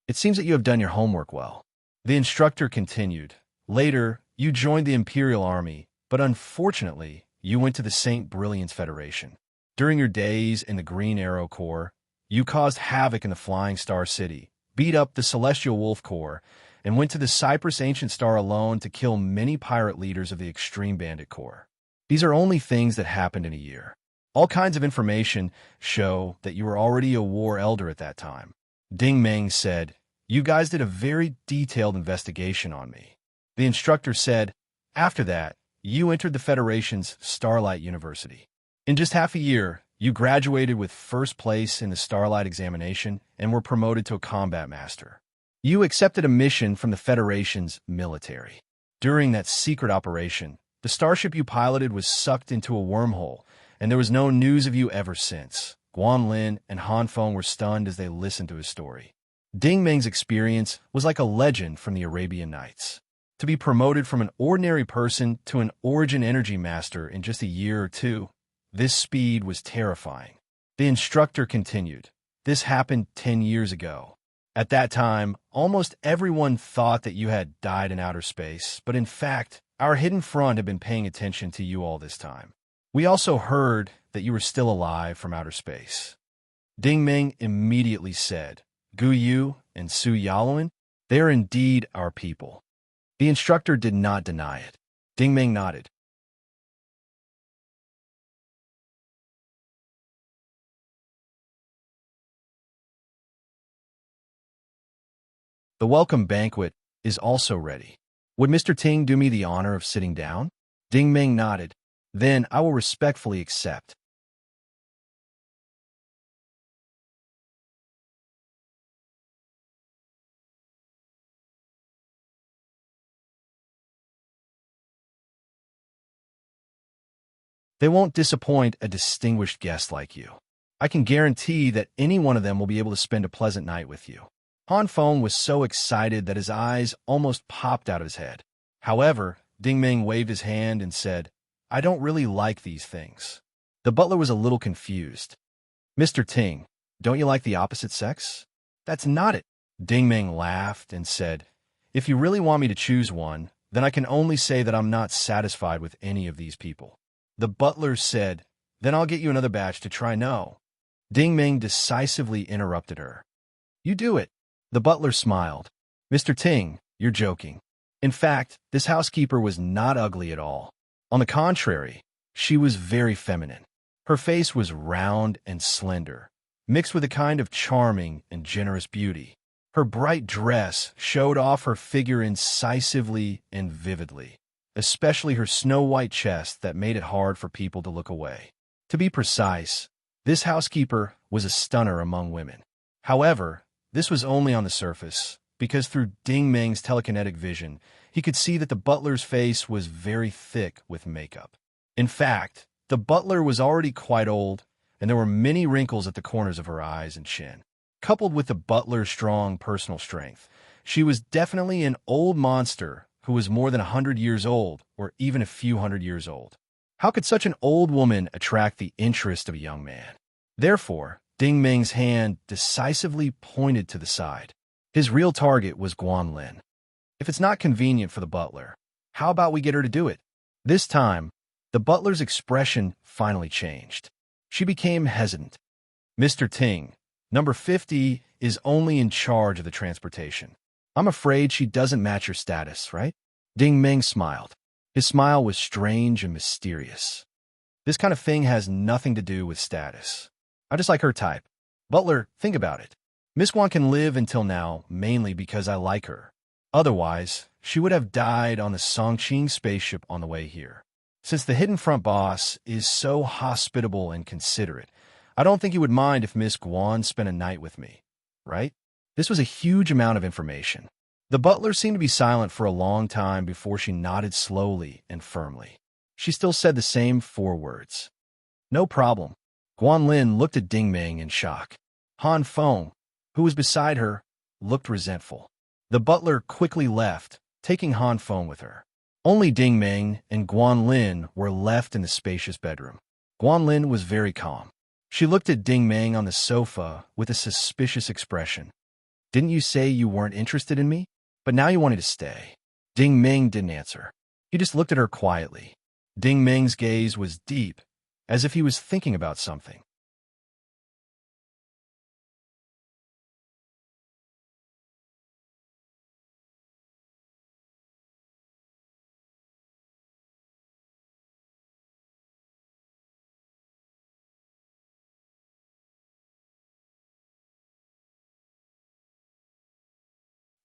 It seems that you have done your homework well. The instructor continued, Later, you joined the Imperial Army, but unfortunately, you went to the St. Brilliance Federation. During your days in the Green Arrow Corps, you caused havoc in the Flying Star City, beat up the Celestial Wolf Corps, and went to the Cypress Ancient Star alone to kill many pirate leaders of the Extreme Bandit Corps. These are only things that happened in a year. All kinds of information show that you were already a war elder at that time. Ding Meng said, You guys did a very detailed investigation on me. The instructor said, After that, you entered the Federation's Starlight University. In just half a year, you graduated with first place in the Starlight examination and were promoted to a combat master. You accepted a mission from the Federation's military. During that secret operation, the starship you piloted was sucked into a wormhole, and there was no news of you ever since. Guan Lin and Han Feng were stunned as they listened to his story. Ding Meng's experience was like a legend from the Arabian Nights. To be promoted from an ordinary person to an origin energy master in just a year or two, this speed was terrifying. The instructor continued, This happened 10 years ago. At that time, almost everyone thought that you had died in outer space, but in fact, our Hidden Front had been paying attention to you all this time. We also heard that you were still alive from outer space. Ding Meng immediately said, Gu Yu and Su Yaluan, they are indeed our people. The instructor did not deny it. Ding Meng nodded. The welcome banquet is also ready. Would Mr. Ting do me the honor of sitting down? Ding Meng nodded. Then I will respectfully accept. They won't disappoint a distinguished guest like you. I can guarantee that any one of them will be able to spend a pleasant night with you." Han Feng was so excited that his eyes almost popped out of his head. However, Ding Meng waved his hand and said, "I don't really like these things." The butler was a little confused. "Mr. Ting, don't you like the opposite sex?" "That's not it." Ding Meng laughed and said, "If you really want me to choose one, then I can only say that I'm not satisfied with any of these people." The butler said, "Then I'll get you another batch to try." "No." Ding Meng decisively interrupted her. "You do it." The butler smiled. "Mr. Ting, you're joking." In fact, this housekeeper was not ugly at all. On the contrary, she was very feminine. Her face was round and slender, mixed with a kind of charming and generous beauty. Her bright dress showed off her figure incisively and vividly, especially her snow-white chest that made it hard for people to look away. To be precise, this housekeeper was a stunner among women. However, this was only on the surface, because through Ding Meng's telekinetic vision, he could see that the butler's face was very thick with makeup. In fact, the butler was already quite old, and there were many wrinkles at the corners of her eyes and chin. Coupled with the butler's strong personal strength, she was definitely an old monster who was more than 100 years old, or even a few hundred years old. How could such an old woman attract the interest of a young man? Therefore, Ding Meng's hand decisively pointed to the side. His real target was Guanlin. If it's not convenient for the butler, how about we get her to do it? This time, the butler's expression finally changed. She became hesitant. "Mr. Ting, number 50 is only in charge of the transportation. I'm afraid she doesn't match your status, right?" Ding Meng smiled. His smile was strange and mysterious. "This kind of thing has nothing to do with status. I just like her type. Butler, think about it. Miss Guan can live until now mainly because I like her. Otherwise, she would have died on the Songqing spaceship on the way here. Since the hidden front boss is so hospitable and considerate, I don't think he would mind if Miss Guan spent a night with me, right?" This was a huge amount of information. The butler seemed to be silent for a long time before she nodded slowly and firmly. She still said the same 4 words. "No problem." Guanlin looked at Ding Meng in shock. Han Feng, who was beside her, looked resentful. The butler quickly left, taking Han Feng with her. Only Ding Meng and Guanlin were left in the spacious bedroom. Guanlin was very calm. She looked at Ding Meng on the sofa with a suspicious expression. "Didn't you say you weren't interested in me? But now you wanted to stay." Ding Meng didn't answer. He just looked at her quietly. Ding Meng's gaze was deep, as if he was thinking about something.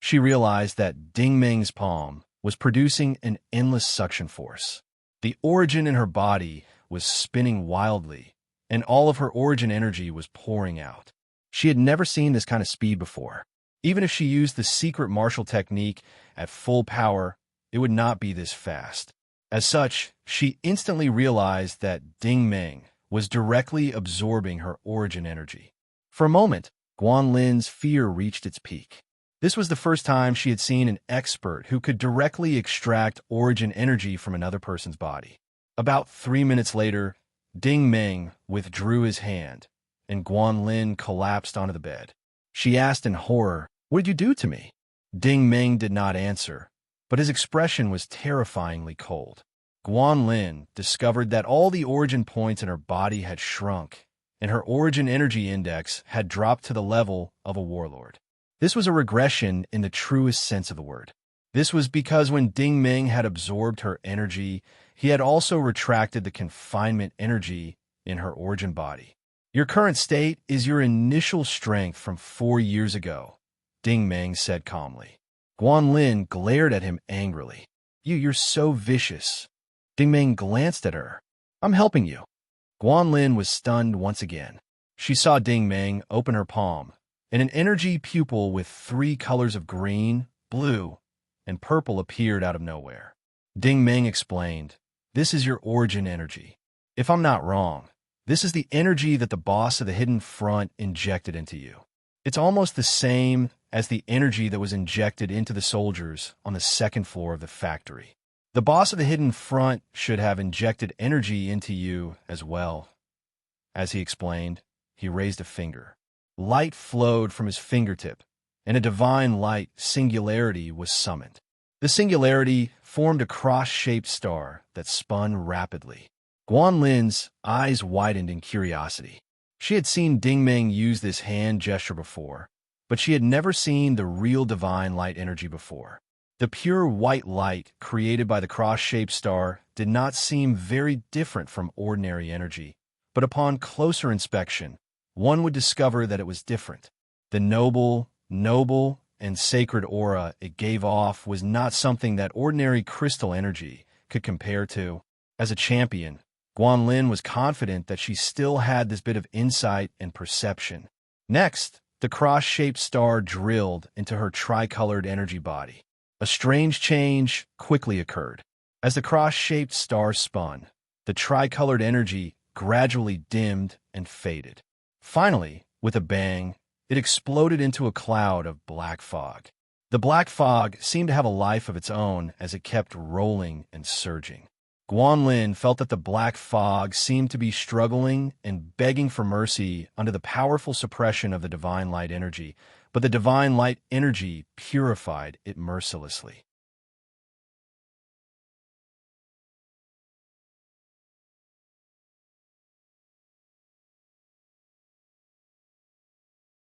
She realized that Ding Meng's palm was producing an endless suction force. The origin in her body was spinning wildly, and all of her origin energy was pouring out. She had never seen this kind of speed before. Even if she used the secret martial technique at full power, it would not be this fast. As such, she instantly realized that Ding Meng was directly absorbing her origin energy. For a moment, Guanlin's fear reached its peak. This was the first time she had seen an expert who could directly extract origin energy from another person's body. About 3 minutes later, Ding Meng withdrew his hand, and Guanlin collapsed onto the bed. She asked in horror, "What did you do to me?" Ding Meng did not answer, but his expression was terrifyingly cold. Guanlin discovered that all the origin points in her body had shrunk, and her origin energy index had dropped to the level of a warlord. This was a regression in the truest sense of the word. This was because when Ding Meng had absorbed her energy, he had also retracted the confinement energy in her origin body. "Your current state is your initial strength from 4 years ago," Ding Meng said calmly. Guanlin glared at him angrily. You're so vicious." Ding Meng glanced at her. "I'm helping you." Guanlin was stunned once again. She saw Ding Meng open her palm, and an energy pupil with 3 colors of green, blue, and purple appeared out of nowhere. Ding Meng explained, "This is your origin energy. If I'm not wrong, this is the energy that the boss of the Hidden Front injected into you. It's almost the same as the energy that was injected into the soldiers on the second floor of the factory. The boss of the Hidden Front should have injected energy into you as well. As he explained, he raised a finger. Light flowed from his fingertip, and a divine light singularity was summoned. The singularity formed a cross-shaped star that spun rapidly. Guanlin's eyes widened in curiosity. She had seen Dingmeng use this hand gesture before, but she had never seen the real divine light energy before. The pure white light created by the cross-shaped star did not seem very different from ordinary energy, but upon closer inspection, one would discover that it was different. The noble, and sacred aura it gave off was not something that ordinary crystal energy could compare to. As a champion, Guanlin was confident that she still had this bit of insight and perception. Next, the cross-shaped star drilled into her tricolored energy body. A strange change quickly occurred. As the cross-shaped star spun, the tricolored energy gradually dimmed and faded. Finally, with a bang, it exploded into a cloud of black fog. The black fog seemed to have a life of its own as it kept rolling and surging. Guanlin felt that the black fog seemed to be struggling and begging for mercy under the powerful suppression of the divine light energy, but the divine light energy purified it mercilessly.